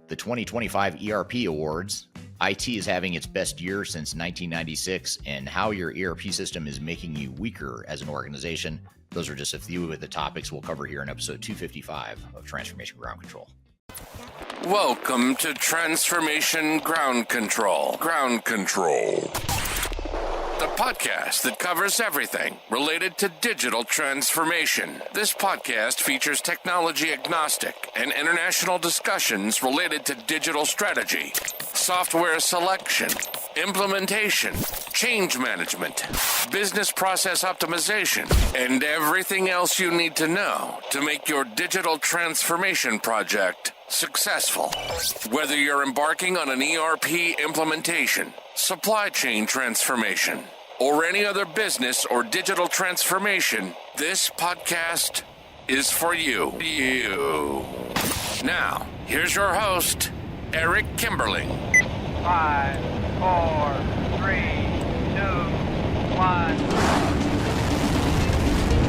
The 2025 ERP Awards, IT is having its best year since 1996, and how your ERP system is making you weaker as an organization. Those are just a few of the topics we'll cover here in episode 255 of Transformation Ground Control. Welcome to Transformation Ground Control. Ground Control. The podcast that covers everything related to digital transformation. This podcast features technology agnostic and international discussions related to digital strategy, software selection, implementation, change management, business process optimization, and everything else you need to know to make your digital transformation project successful. Whether you're embarking on an ERP implementation, supply chain transformation, or any other business or digital transformation, this podcast is for you. Now, here's your host, Eric Kimberling. 5, 4, 3, 2, 1.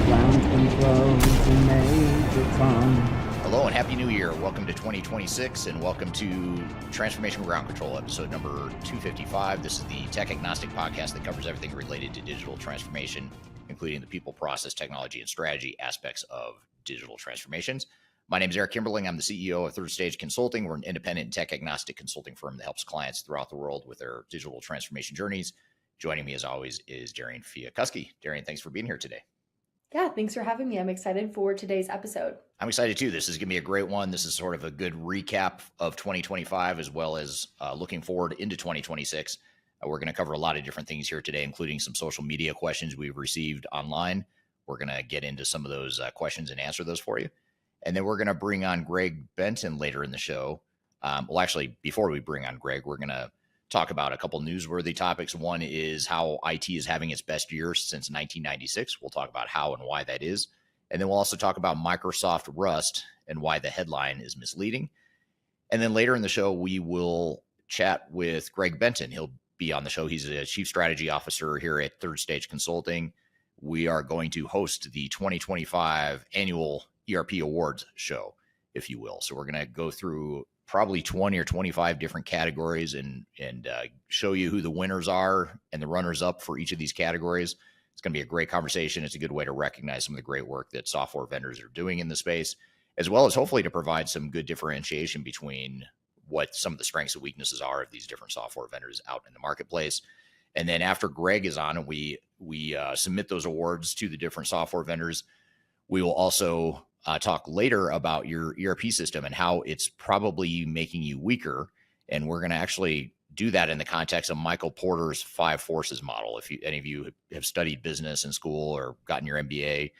Ground control to Major Tom. Hello and Happy New Year. Welcome to 2026 and welcome to Transformation Ground Control, episode number 255. This is the tech agnostic podcast that covers everything related to digital transformation, including the people, process, technology, and strategy aspects of digital transformations. My name is Eric Kimberling. I'm the CEO of Third Stage Consulting. We're an independent tech agnostic consulting firm that helps clients throughout the world with their digital transformation journeys. Joining me as always is Darian Chwialkowski. Darian, thanks for being here today. Yeah, thanks for having me. I'm excited for today's episode. I'm excited too. This is going to be a great one. This is sort of a good recap of 2025 as well as looking forward into 2026. We're going to cover a lot of different things here today, including some social media questions we've received online. We're going to get into some of those questions and answer those for you. And then we're going to bring on Greg Benton later in the show. Well, actually, before we bring on Greg, we're going to talk about a couple newsworthy topics. One is how IT is having its best year since 1996. We'll talk about how and why that is. And then we'll also talk about Microsoft Rust and why the headline is misleading. And then later in the show, we will chat with Greg Benton. He'll be on the show. He's a chief strategy officer here at Third Stage Consulting. We are going to host the 2025 annual ERP Awards show, if you will. So we're going to go through probably 20 or 25 different categories and show you who the winners are and the runners up for each of these categories. It's going to be a great conversation. It's a good way to recognize some of the great work that software vendors are doing in the space, as well as hopefully to provide some good differentiation between what some of the strengths and weaknesses are of these different software vendors out in the marketplace. And then after Greg is on and we submit those awards to the different software vendors, we will also talk later about your ERP system and how it's probably making you weaker. And we're going to actually do that in the context of Michael Porter's 5 forces model. If any of you have studied business in school or gotten your MBA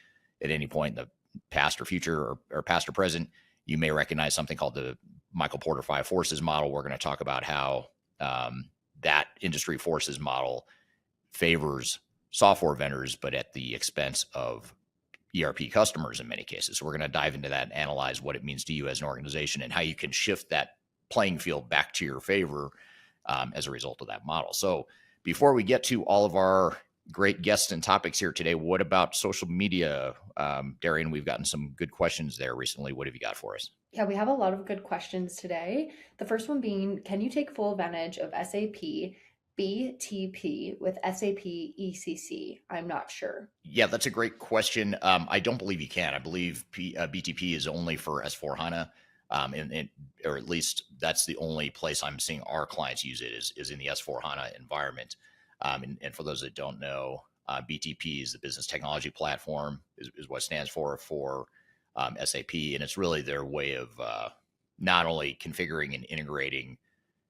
at any point in the past or future or past or present, you may recognize something called the Michael Porter 5 forces model. We're going to talk about how that industry forces model favors software vendors, but at the expense of ERP customers in many cases. So we're going to dive into that and analyze what it means to you as an organization and how you can shift that playing field back to your favor as a result of that model. So before we get to all of our great guests and topics here today, what about social media? Darian, we've gotten some good questions there recently. What have you got for us? Yeah, we have a lot of good questions today. The first one being, can you take full advantage of SAP BTP with SAP ECC? I'm not sure. Yeah, that's a great question. I don't believe you can. I believe BTP is only for S4HANA, or at least that's the only place I'm seeing our clients use it is in the S4HANA environment. And for those that don't know, BTP is the Business Technology Platform, is what it stands for SAP. And it's really their way of not only configuring and integrating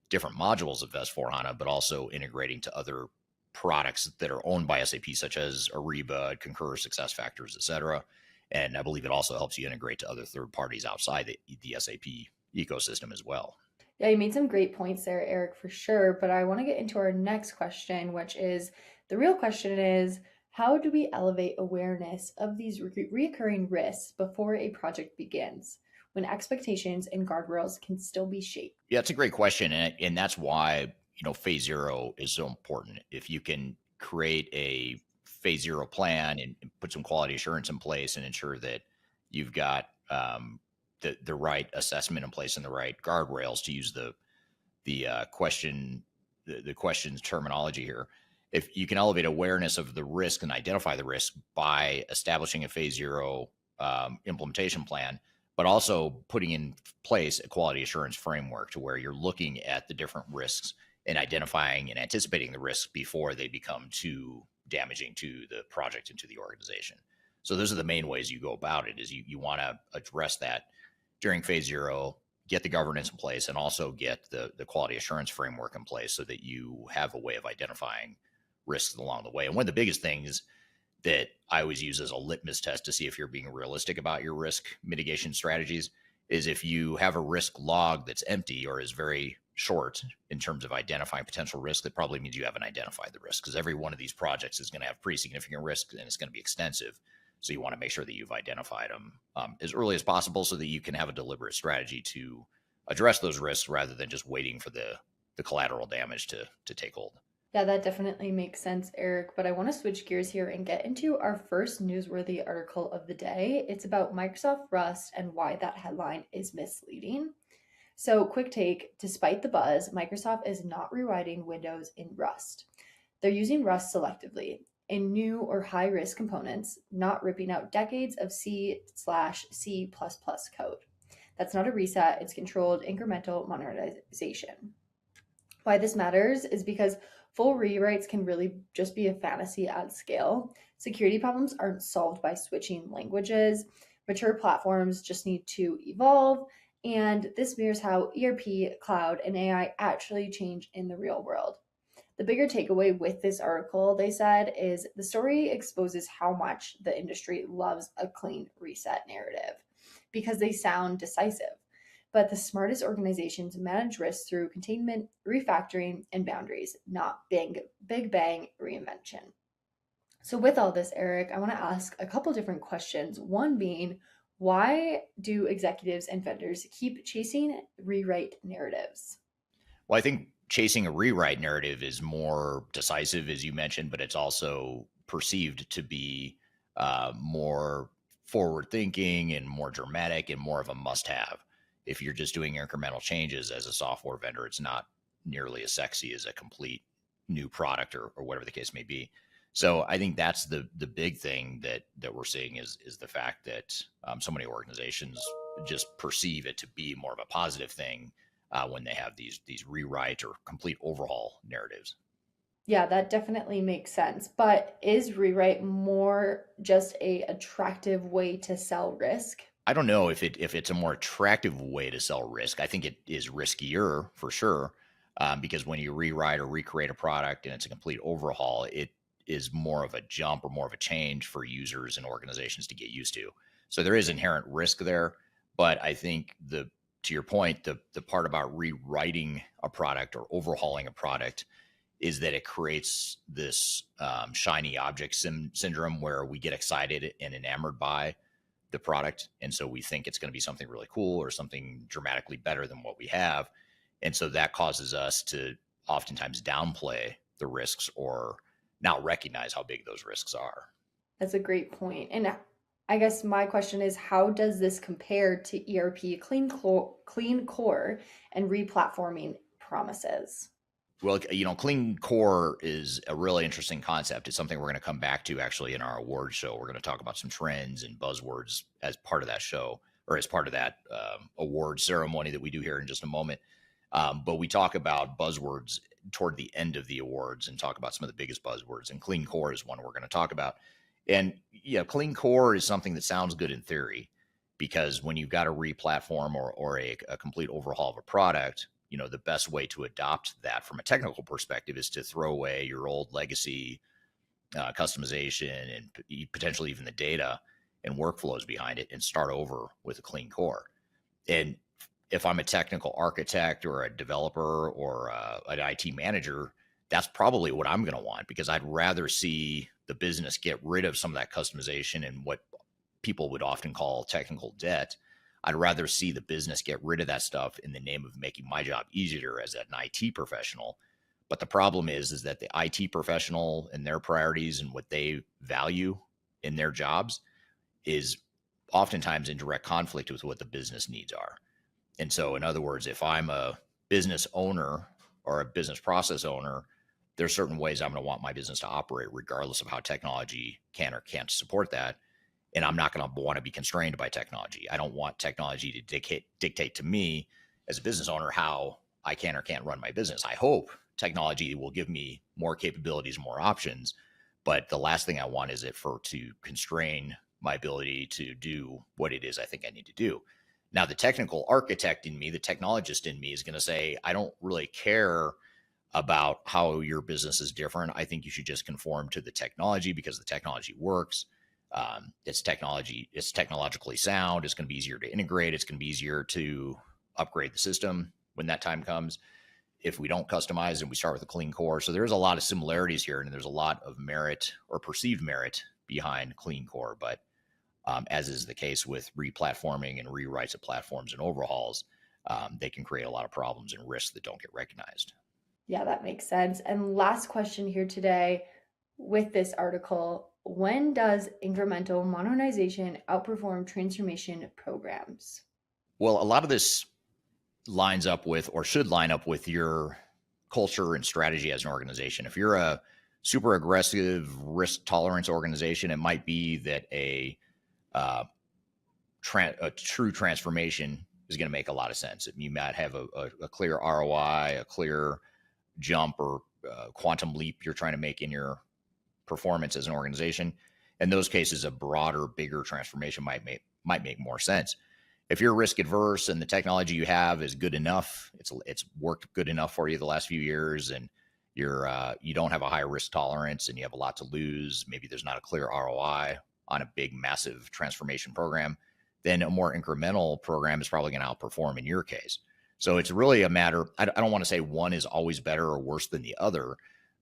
different modules of S4HANA, but also integrating to other products that are owned by SAP, such as Ariba, Concur, SuccessFactors, et cetera. And I believe it also helps you integrate to other third parties outside the SAP ecosystem as well. Yeah, you made some great points there, Eric, for sure. But I want to get into our next question, which is, the real question is, how do we elevate awareness of these recurring risks before a project begins, when expectations and guardrails can still be shaped? Yeah, it's a great question. And that's why, phase zero is so important. If you can create a phase zero plan and put some quality assurance in place and ensure that you've got the right assessment in place and the right guardrails, to use the question's terminology here. If you can elevate awareness of the risk and identify the risk by establishing a phase zero implementation plan, but also putting in place a quality assurance framework to where you're looking at the different risks and identifying and anticipating the risks before they become too damaging to the project and to the organization. So those are the main ways you go about it. Is you want to address that during phase zero, get the governance in place, and also get the quality assurance framework in place so that you have a way of identifying risks along the way. And one of the biggest things that I always use as a litmus test to see if you're being realistic about your risk mitigation strategies is if you have a risk log that's empty or is very short in terms of identifying potential risk, that probably means you haven't identified the risk, because every one of these projects is going to have pretty significant risk and it's going to be extensive. So you want to make sure that you've identified them as early as possible so that you can have a deliberate strategy to address those risks rather than just waiting for the collateral damage to take hold. Yeah, that definitely makes sense, Eric. But I want to switch gears here and get into our first newsworthy article of the day. It's about Microsoft Rust and why that headline is misleading. So, quick take, despite the buzz, Microsoft is not rewriting Windows in Rust. They're using Rust selectively in new or high-risk components, not ripping out decades of C/C++ code. That's not a reset, it's controlled incremental modernization. Why this matters is because full rewrites can really just be a fantasy at scale. Security problems aren't solved by switching languages. Mature platforms just need to evolve, and this mirrors how ERP, cloud, and AI actually change in the real world. The bigger takeaway with this article, they said, is the story exposes how much the industry loves a clean reset narrative because they sound decisive. But the smartest organizations manage risks through containment, refactoring, and boundaries, not big bang reinvention. So with all this, Eric, I want to ask a couple different questions. One being, why do executives and vendors keep chasing rewrite narratives? Well, I think chasing a rewrite narrative is more decisive, as you mentioned, but it's also perceived to be more forward thinking and more dramatic and more of a must have. If you're just doing incremental changes as a software vendor, it's not nearly as sexy as a complete new product or whatever the case may be. So I think that's the big thing that we're seeing is the fact that so many organizations just perceive it to be more of a positive thing when they have these rewrite or complete overhaul narratives. Yeah, that definitely makes sense. But is rewrite more just a attractive way to sell risk? I don't know if it's a more attractive way to sell risk. I think it is riskier for sure, because when you rewrite or recreate a product and it's a complete overhaul, it is more of a jump or more of a change for users and organizations to get used to. So there is inherent risk there, but I think to your point, the part about rewriting a product or overhauling a product is that it creates this shiny object syndrome where we get excited and enamored by the product. And so we think it's going to be something really cool or something dramatically better than what we have. And so that causes us to oftentimes downplay the risks or not recognize how big those risks are. That's a great point. And I guess my question is, how does this compare to ERP clean core and replatforming promises? Well, clean core is a really interesting concept. It's something we're going to come back to actually in our awards show. We're going to talk about some trends and buzzwords as part of that show, or as part of that award ceremony that we do here in just a moment. But we talk about buzzwords toward the end of the awards and talk about some of the biggest buzzwords. And clean core is one we're going to talk about. And yeah, clean core is something that sounds good in theory, because when you've got a replatform or a complete overhaul of a product, the best way to adopt that from a technical perspective is to throw away your old legacy customization and potentially even the data and workflows behind it and start over with a clean core. And if I'm a technical architect or a developer or an IT manager, that's probably what I'm going to want, because I'd rather see the business get rid of some of that customization and what people would often call technical debt. I'd rather see the business get rid of that stuff in the name of making my job easier as an IT professional. But the problem is that the IT professional and their priorities and what they value in their jobs is oftentimes in direct conflict with what the business needs are. And so, in other words, if I'm a business owner or a business process owner, there's certain ways I'm going to want my business to operate, regardless of how technology can or can't support that. And I'm not going to want to be constrained by technology. I don't want technology to dictate to me as a business owner how I can or can't run my business. I hope technology will give me more capabilities, more options. But the last thing I want is it to constrain my ability to do what it is I think I need to do. Now, the technical architect in me, the technologist in me is going to say, I don't really care about how your business is different. I think you should just conform to the technology because the technology works. It's technologically sound. It's going to be easier to integrate. It's going to be easier to upgrade the system when that time comes. If we don't customize and we start with a clean core. So there's a lot of similarities here, and there's a lot of merit or perceived merit behind clean core. But as is the case with replatforming and rewrites of platforms and overhauls, they can create a lot of problems and risks that don't get recognized. Yeah, that makes sense. And last question here today with this article, when does incremental modernization outperform transformation programs? Well, a lot of this lines up with, or should line up with, your culture and strategy as an organization. If you're a super aggressive risk tolerance organization, it might be that a true transformation is going to make a lot of sense. You might have a clear ROI, a clear jump or quantum leap you're trying to make in your performance as an organization. In those cases, a broader, bigger transformation might make more sense. If you're risk adverse and the technology you have is good enough, it's worked good enough for you the last few years, and you don't have a high risk tolerance and you have a lot to lose, maybe there's not a clear ROI on a big, massive transformation program, then a more incremental program is probably going to outperform in your case. So it's really a matter, I don't want to say one is always better or worse than the other,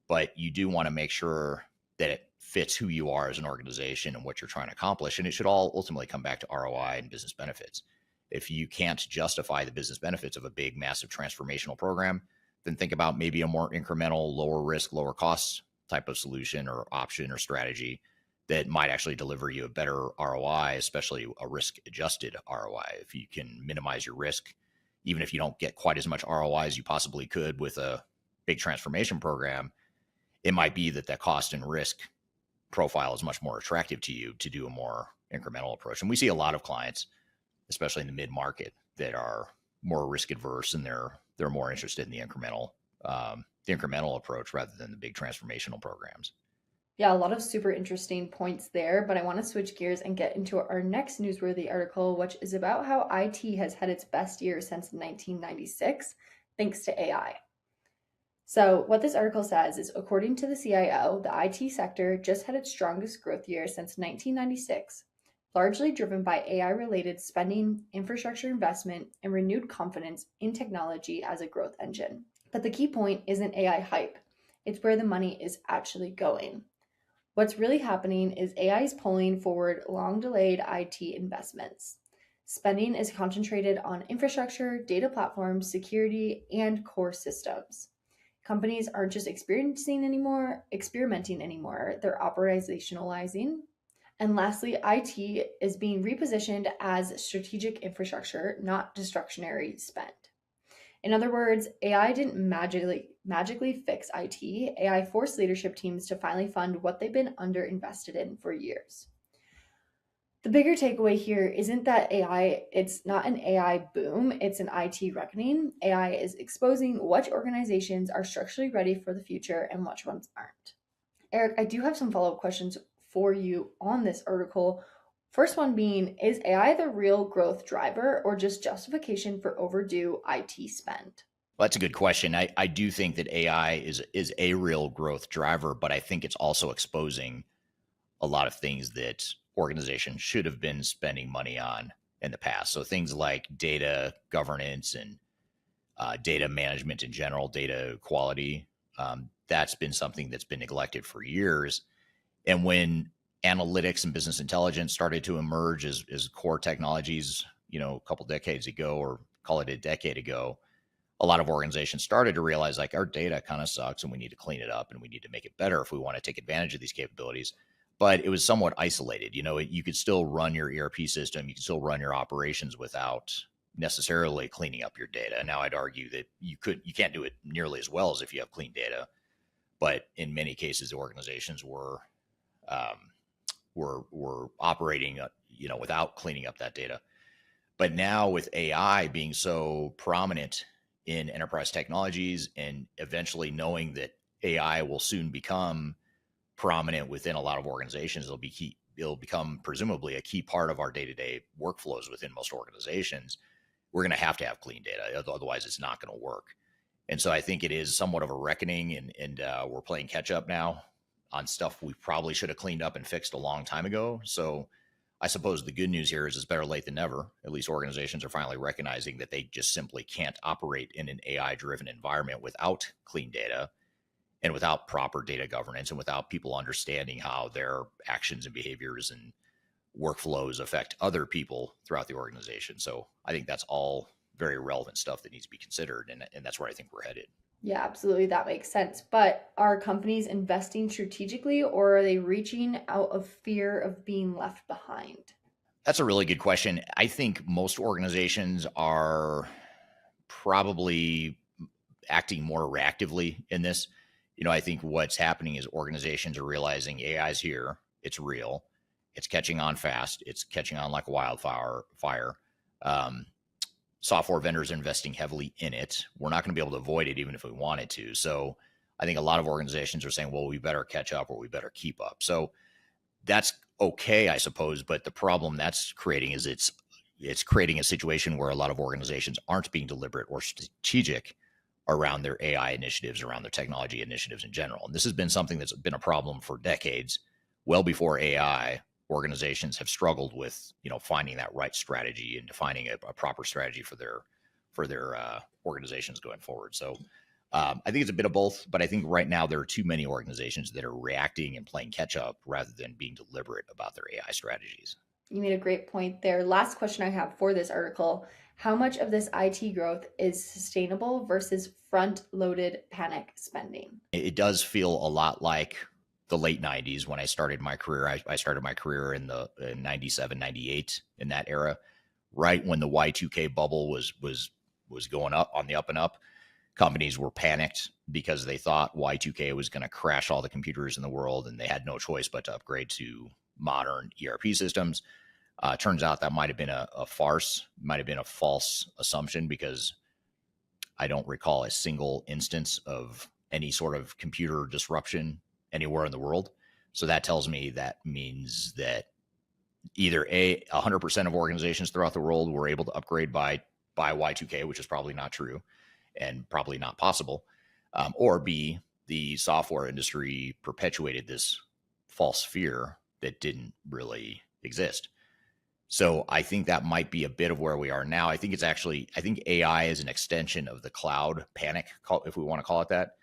but you do want to make sure that it fits who you are as an organization and what you're trying to accomplish. And it should all ultimately come back to ROI and business benefits. If you can't justify the business benefits of a big, massive transformational program, then think about maybe a more incremental, lower risk, lower cost type of solution or option or strategy that might actually deliver you a better ROI, especially a risk adjusted ROI. If you can minimize your risk, even if you don't get quite as much ROI as you possibly could with a big transformation program, it might be that the cost and risk profile is much more attractive to you to do a more incremental approach. And we see a lot of clients, especially in the mid-market, that are more risk adverse and they're more interested in the incremental approach rather than the big transformational programs. Yeah, a lot of super interesting points there, but I want to switch gears and get into our next newsworthy article, which is about how IT has had its best year since 1996, thanks to AI. So what this article says is, according to the CIO, the IT sector just had its strongest growth year since 1996, largely driven by AI-related spending, infrastructure investment, and renewed confidence in technology as a growth engine. But the key point isn't AI hype. It's where the money is actually going. What's really happening is AI is pulling forward long-delayed IT investments. Spending is concentrated on infrastructure, data platforms, security, and core systems. Companies aren't just experimenting anymore, they're operationalizing. And lastly, IT is being repositioned as strategic infrastructure, not discretionary spend. In other words, AI didn't magically fix IT. AI forced leadership teams to finally fund what they've been underinvested in for years. The bigger takeaway here isn't that it's not an AI boom, it's an IT reckoning. AI is exposing which organizations are structurally ready for the future and which ones aren't. Eric, I do have some follow-up questions for you on this article. First one being, is AI the real growth driver or just justification for overdue IT spend? Well, that's a good question. I do think that AI is a real growth driver, but I think it's also exposing a lot of things that organizations should have been spending money on in the past. So things like data governance and data management in general, data quality, that's been something that's been neglected for years. And when analytics and business intelligence started to emerge as core technologies, a couple decades ago, or call it a decade ago, a lot of organizations started to realize like our data kind of sucks and we need to clean it up and we need to make it better if we want to take advantage of these capabilities. but it was somewhat isolated. You could still run your ERP system, you could still run your operations without necessarily cleaning up your data. Now, I'd argue that you can't do it nearly as well as if you have clean data, but in many cases, organizations were operating, without cleaning up that data. But now with AI being so prominent in enterprise technologies, and eventually knowing that AI will soon become prominent within a lot of organizations, it'll become presumably a key part of our day-to-day workflows within most organizations. We're going to have clean data. Otherwise, it's not going to work. And so I think it is somewhat of a reckoning, and we're playing catch up now on stuff we probably should have cleaned up and fixed a long time ago. So I suppose the good news here is it's better late than never. At least organizations are finally recognizing that they just simply can't operate in an AI-driven environment without clean data and without proper data governance and without people understanding how their actions and behaviors and workflows affect other people throughout the organization. So I think that's all very relevant stuff that needs to be considered. And that's where I think we're headed. Yeah, absolutely. That makes sense. But are companies investing strategically, or are they reaching out of fear of being left behind? That's a really good question. I think most organizations are probably acting more reactively in this. I think what's happening is organizations are realizing AI is here. It's real. It's catching on fast. It's catching on like a wildfire. Software vendors are investing heavily in it. We're not going to be able to avoid it even if we wanted to. So I think a lot of organizations are saying, well, we better catch up or we better keep up. So that's okay, I suppose. But the problem that's creating is it's creating a situation where a lot of organizations aren't being deliberate or strategic around their AI initiatives, around their technology initiatives in general. And this has been something that's been a problem for decades. Well before AI, organizations have struggled with, finding that right strategy and defining a proper strategy for their organizations going forward. So I think it's a bit of both, but I think right now there are too many organizations that are reacting and playing catch up rather than being deliberate about their AI strategies. You made a great point there. Last question I have for this article: how much of this IT growth is sustainable versus front-loaded panic spending? It does feel a lot like the late 90s when I started my career. I started my career in 97, 98, in that era, right when the Y2K bubble was going up, on the up and up. Companies were panicked because they thought Y2K was going to crash all the computers in the world, and they had no choice but to upgrade to modern ERP systems. Turns out that might have been a farce, might have been a false assumption, because I don't recall a single instance of any sort of computer disruption anywhere in the world. So that tells me that means that either 100% of organizations throughout the world were able to upgrade by Y2K, which is probably not true and probably not possible, or B, the software industry perpetuated this false fear that didn't really exist. So I think that might be a bit of where we are now. I think AI is an extension of the cloud panic, if we want to call it that.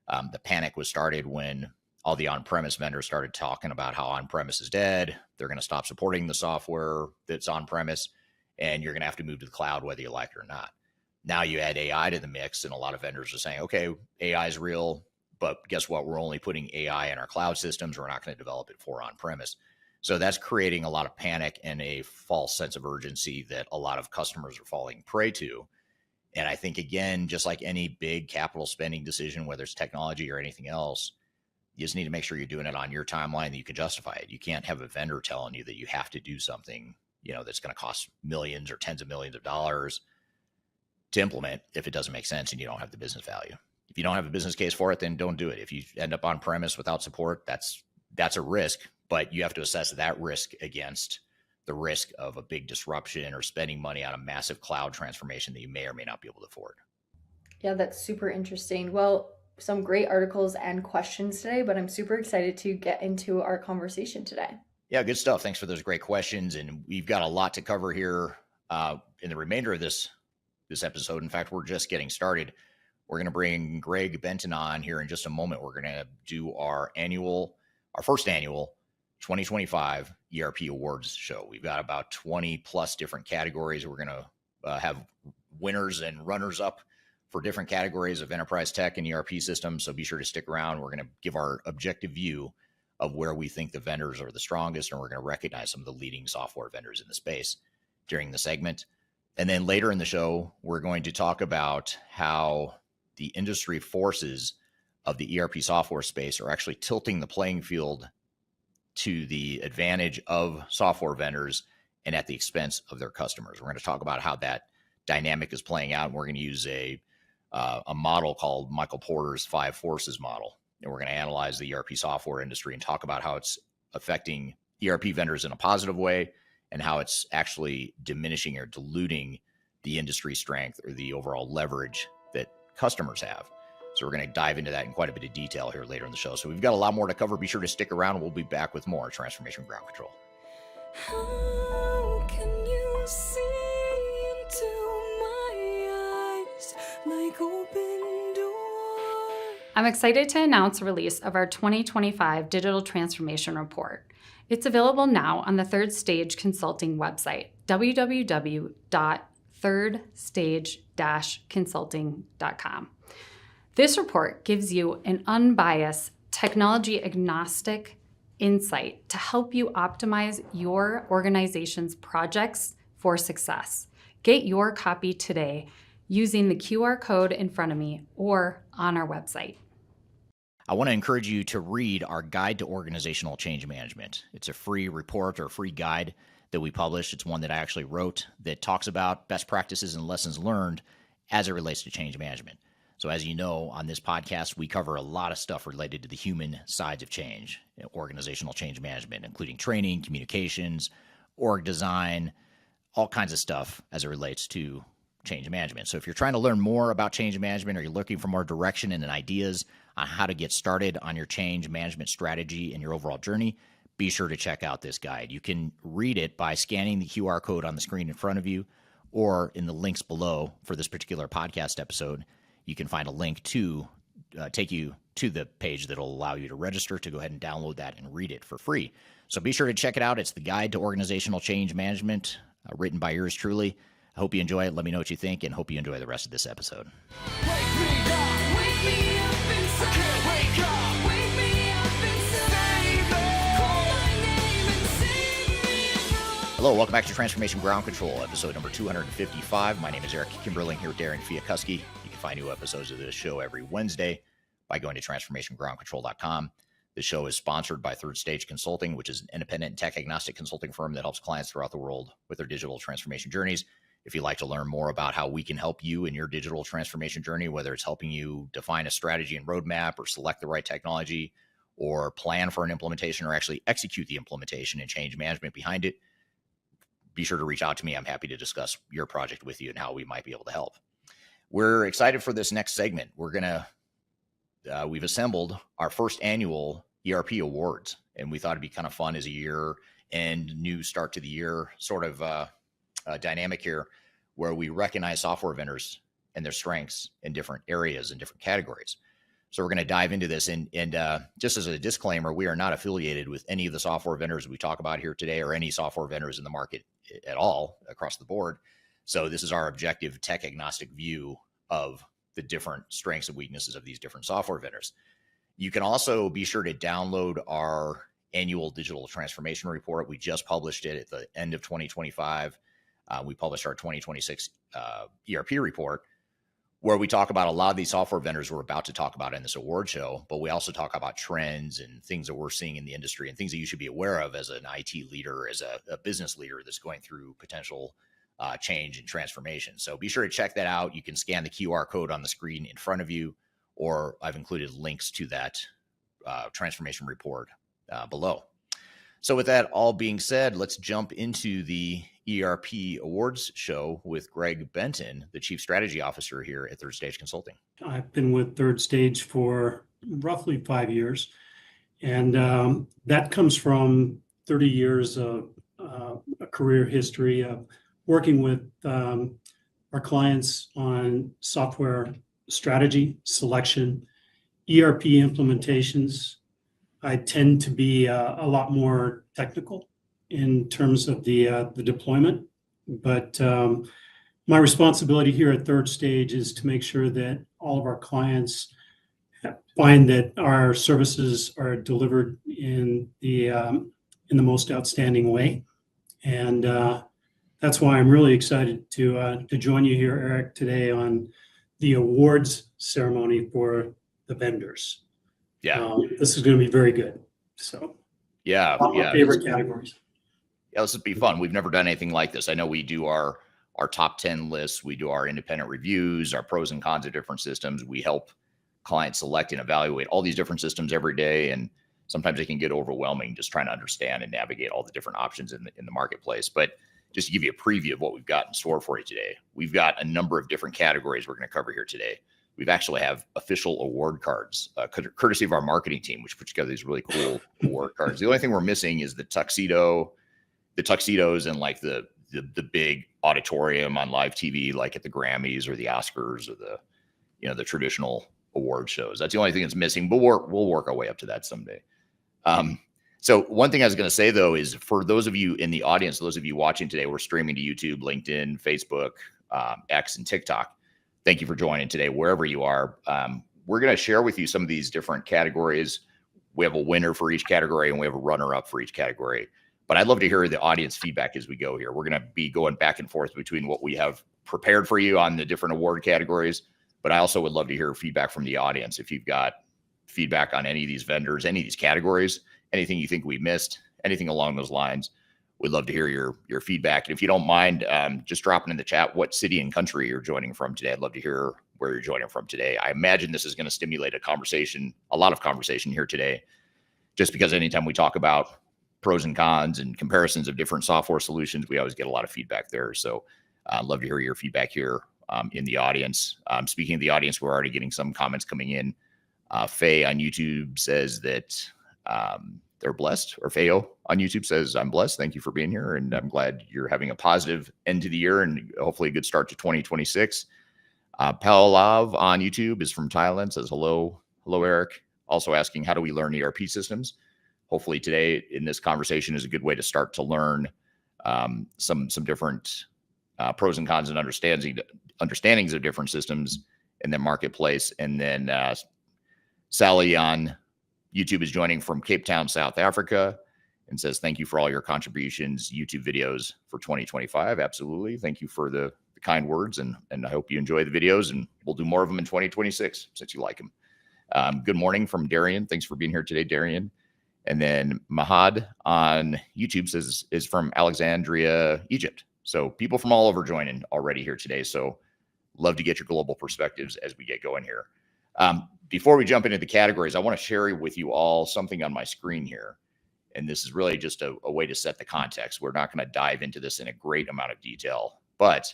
The panic was started when all the on-premise vendors started talking about how on-premise is dead. They're going to stop supporting the software that's on-premise, and you're going to have to move to the cloud whether you like it or not. Now you add AI to the mix, and a lot of vendors are saying, okay, AI is real, but guess what? We're only putting AI in our cloud systems. We're not going to develop it for on-premise. So that's creating a lot of panic and a false sense of urgency that a lot of customers are falling prey to. And I think, again, just like any big capital spending decision, whether it's technology or anything else, you just need to make sure you're doing it on your timeline, that you can justify it. You can't have a vendor telling you that you have to do something, that's going to cost millions or tens of millions of dollars to implement if it doesn't make sense and you don't have the business value. If you don't have a business case for it, then don't do it. If you end up on premise without support, that's a risk, but you have to assess that risk against the risk of a big disruption or spending money on a massive cloud transformation that you may or may not be able to afford. Yeah, that's super interesting. Well, some great articles and questions today, but I'm super excited to get into our conversation today. Yeah, good stuff. Thanks for those great questions. And we've got a lot to cover here in the remainder of this episode. In fact, we're just getting started. We're going to bring Greg Benton on here in just a moment. We're going to do our first annual 2025 ERP Awards show. We've got about 20 plus different categories. We're going to have winners and runners up for different categories of enterprise tech and ERP systems. So be sure to stick around. We're going to give our objective view of where we think the vendors are the strongest, and we're going to recognize some of the leading software vendors in the space during the segment. And then later in the show, we're going to talk about how the industry forces of the ERP software space are actually tilting the playing field to the advantage of software vendors and at the expense of their customers. We're going to talk about how that dynamic is playing out, and we're going to use a model called Michael Porter's 5 Forces model. And we're going to analyze the ERP software industry and talk about how it's affecting ERP vendors in a positive way and how it's actually diminishing or diluting the industry strength or the overall leverage that customers have. So we're going to dive into that in quite a bit of detail here later in the show. So we've got a lot more to cover. Be sure to stick around. We'll be back with more Transformation Ground Control. How can you see into my eyes like open doors? I'm excited to announce the release of our 2025 Digital Transformation Report. It's available now on the Third Stage Consulting website, www.thirdstage-consulting.com. This report gives you an unbiased, technology-agnostic insight to help you optimize your organization's projects for success. Get your copy today using the QR code in front of me or on our website. I want to encourage you to read our Guide to Organizational Change Management. It's a free report or free guide that we publish. It's one that I actually wrote that talks about best practices and lessons learned as it relates to change management. So as you know, on this podcast, we cover a lot of stuff related to the human sides of change, organizational change management, including training, communications, org design, all kinds of stuff as it relates to change management. So if you're trying to learn more about change management or you're looking for more direction and ideas on how to get started on your change management strategy and your overall journey, be sure to check out this guide. You can read it by scanning the QR code on the screen in front of you, or in the links below for this particular podcast episode. You can find a link to take you to the page that will allow you to register to go ahead and download that and read it for free. So be sure to check it out. It's the Guide to Organizational Change Management, written by yours truly. I hope you enjoy it. Let me know what you think, and hope you enjoy the rest of this episode. Wake me up, wake me up inside. I can't wake up, wake me up inside. Call my name and save me from. Hello, welcome back to Transformation Ground Control, episode number 255. My name is Eric Kimberling here with Darian Chwialkowski. You can find new episodes of this show every Wednesday by going to transformationgroundcontrol.com. The show is sponsored by Third Stage Consulting, which is an independent tech-agnostic consulting firm that helps clients throughout the world with their digital transformation journeys. If you'd like to learn more about how we can help you in your digital transformation journey, whether it's helping you define a strategy and roadmap or select the right technology or plan for an implementation or actually execute the implementation and change management behind it, be sure to reach out to me. I'm happy to discuss your project with you and how we might be able to help. We're excited for this next segment. We've assembled our first annual ERP awards, and we thought it'd be kind of fun as a year and new start to the year sort of dynamic here, where we recognize software vendors and their strengths in different areas and different categories. So we're going to dive into this. And just as a disclaimer, we are not affiliated with any of the software vendors we talk about here today or any software vendors in the market at all across the board. So this is our objective tech agnostic view of the different strengths and weaknesses of these different software vendors. You can also be sure to download our annual digital transformation report. We just published it at the end of 2025. We published our 2026 ERP report, where we talk about a lot of these software vendors we're about to talk about in this award show, but we also talk about trends and things that we're seeing in the industry and things that you should be aware of as an IT leader, as a business leader that's going through potential change and transformation. So be sure to check that out. You can scan the QR code on the screen in front of you, or I've included links to that transformation report below. So with that all being said, let's jump into the ERP Awards show with Greg Benton, the Chief Strategy Officer here at Third Stage Consulting. I've been with Third Stage for roughly 5 years, and that comes from 30 years of a career history of working with our clients on software strategy, selection, ERP implementations. I tend to be a lot more technical in terms of the deployment, but my responsibility here at Third Stage is to make sure that all of our clients find that our services are delivered in the most outstanding way. And that's why I'm really excited to join you here, Eric, today on the awards ceremony for the vendors. Yeah. This is going to be very good. So Yeah. my favorite categories. Yeah, this would be fun. We've never done anything like this. I know we do our top 10 lists. We do our independent reviews, our pros and cons of different systems. We help clients select and evaluate all these different systems every day. And sometimes it can get overwhelming just trying to understand and navigate all the different options in the marketplace. But just to give you a preview of what we've got in store for you today, we've got a number of different categories we're going to cover here today. We've actually have official award cards, courtesy of our marketing team, which put together these really cool award cards. The only thing we're missing is the tuxedos and like the big auditorium on live TV, like at the Grammys or the Oscars or the traditional award shows. That's the only thing that's missing, but we'll work our way up to that someday. So one thing I was going to say though, is for those of you in the audience, those of you watching today, we're streaming to YouTube, LinkedIn, Facebook, X, and TikTok. Thank you for joining today, wherever you are. We're going to share with you some of these different categories. We have a winner for each category and we have a runner up for each category. But I'd love to hear the audience feedback as we go here. We're going to be going back and forth between what we have prepared for you on the different award categories. But I also would love to hear feedback from the audience. If you've got feedback on any of these vendors, any of these categories, anything you think we missed, anything along those lines, we'd love to hear your feedback. And if you don't mind, just dropping in the chat what city and country you're joining from today. I'd love to hear where you're joining from today. I imagine this is going to stimulate a lot of conversation here today, just because anytime we talk about pros and cons and comparisons of different software solutions, we always get a lot of feedback there. So I'd love to hear your feedback here in the audience. Speaking of the audience, we're already getting some comments coming in. Faye on YouTube says that they're blessed, or Fayo on YouTube says, I'm blessed. Thank you for being here. And I'm glad you're having a positive end to the year and hopefully a good start to 2026. Paolav on YouTube is from Thailand, says, hello, Eric. Also asking, how do we learn ERP systems? Hopefully today in this conversation is a good way to start to learn some different pros and cons and understandings of different systems in the marketplace. And then Sally on YouTube is joining from Cape Town, South Africa, and says, thank you for all your contributions, YouTube videos for 2025. Absolutely. Thank you for the kind words. And I hope you enjoy the videos, and we'll do more of them in 2026 since you like them. Good morning from Darian. Thanks for being here today, Darian. And then Mahad on YouTube says is from Alexandria, Egypt. So people from all over joining already here today. So love to get your global perspectives as we get going here. Before we jump into the categories, I want to share with you all something on my screen here. And this is really just a way to set the context. We're not going to dive into this in a great amount of detail, but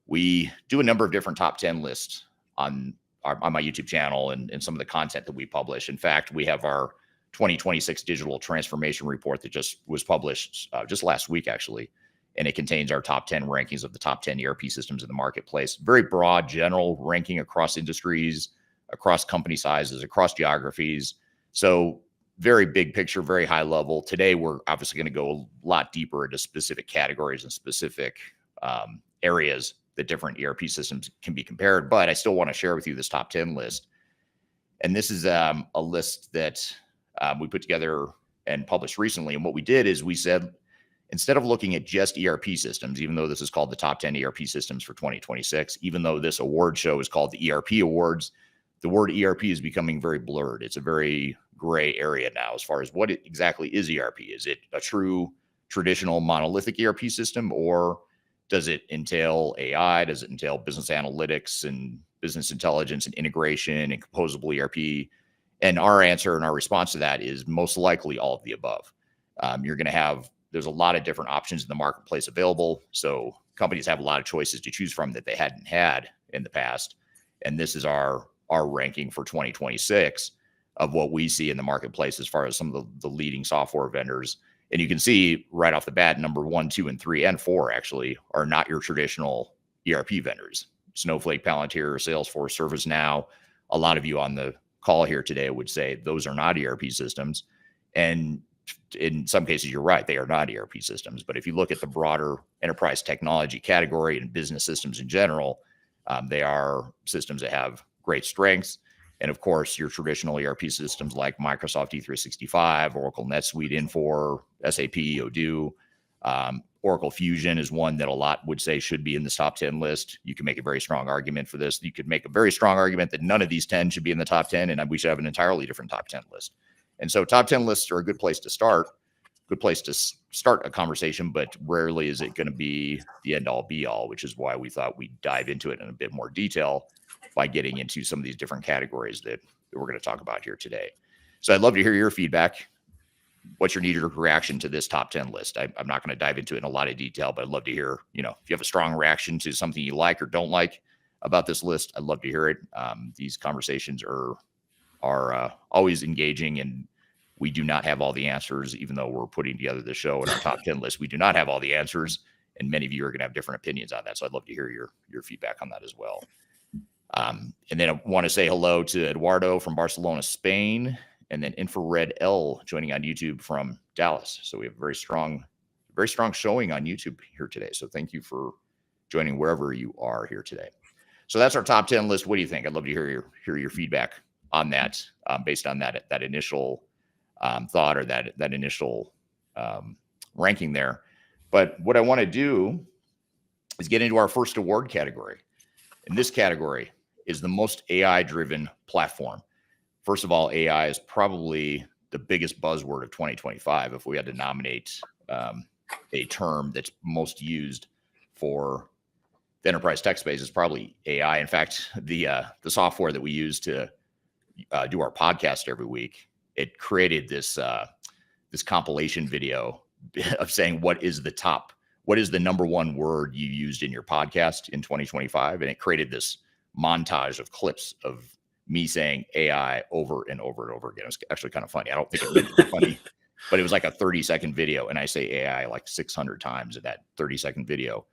we do a number of different top 10 lists on my YouTube channel and some of the content that we publish. In fact, we have our 2026 digital transformation report that just was published just last week, actually. And it contains our top 10 rankings of the top 10 ERP systems in the marketplace. Very broad, general ranking across industries, across company sizes, across geographies. So very big picture, very high level. Today, we're obviously going to go a lot deeper into specific categories and specific areas that different ERP systems can be compared. But I still want to share with you this top 10 list. And this is a list that we put together and published recently. And what we did is we said, instead of looking at just ERP systems, even though this is called the top 10 ERP systems for 2026, even though this award show is called the ERP Awards, the word ERP is becoming very blurred. It's a very gray area now as far as what exactly is ERP. Is it a true traditional monolithic ERP system, or does it entail AI? Does it entail business analytics and business intelligence and integration and composable ERP? And our answer and our response to that is most likely all of the above. You're going to have, there's a lot of different options in the marketplace available. So companies have a lot of choices to choose from that they hadn't had in the past. And this is our ranking for 2026 of what we see in the marketplace as far as some of the leading software vendors. And you can see right off the bat, number 1, 2, and 3, and 4 actually are not your traditional ERP vendors. Snowflake, Palantir, Salesforce, ServiceNow. A lot of you on the call here today would say those are not ERP systems. And in some cases, you're right, they are not ERP systems. But if you look at the broader enterprise technology category and business systems in general, they are systems that have great strengths. And of course, your traditional ERP systems like Microsoft E365, Oracle NetSuite Infor, SAP Odoo, Oracle Fusion is one that a lot would say should be in the top 10 list. You can make a very strong argument for this. You could make a very strong argument that none of these 10 should be in the top 10, and we should have an entirely different top 10 list. And so top 10 lists are a good place to start, a conversation, but rarely is it going to be the end all be all, which is why we thought we'd dive into it in a bit more detail by getting into some of these different categories that we're going to talk about here today. So I'd love to hear your feedback. What's your knee-jerk reaction to this top 10 list? I'm not going to dive into it in a lot of detail, but I'd love to hear, if you have a strong reaction to something you like or don't like about this list, I'd love to hear it. These conversations are always engaging, and we do not have all the answers, even though we're putting together the show in our top 10 list. We do not have all the answers, and many of you are going to have different opinions on that. So I'd love to hear your feedback on that as well. And then I want to say hello to Eduardo from Barcelona, Spain, and then Infrared L joining on YouTube from Dallas. So we have a very strong showing on YouTube here today. So thank you for joining wherever you are here today. So that's our top 10 list. What do you think? I'd love to hear your feedback on that, based on that initial thought or that initial ranking there. But what I want to do is get into our first award category. And this category is the most AI-driven platform. First of all, AI is probably the biggest buzzword of 2025. If we had to nominate a term that's most used for the enterprise tech space, is probably AI. In fact, the software that we use to do our podcast every week, it created this compilation video of saying what is the number one word you used in your podcast in 2025, and it created this montage of clips of me saying AI over and over and over again. It was actually kind of funny. I don't think it meant to be funny, but it was like a 30-second video, and I say AI like 600 times in that 30-second video.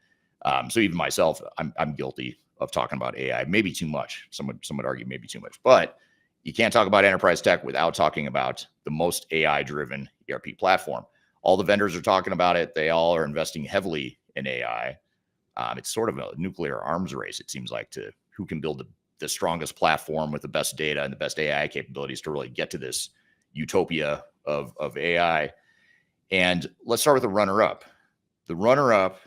So even myself, I'm guilty of talking about AI, maybe too much. Some would argue maybe too much, but you can't talk about enterprise tech without talking about the most AI-driven ERP platform. All the vendors are talking about it. They all are investing heavily in AI. It's sort of a nuclear arms race, it seems like, to who can build the strongest platform with the best data and the best AI capabilities to really get to this utopia of AI. And let's start with the runner-up. The runner-up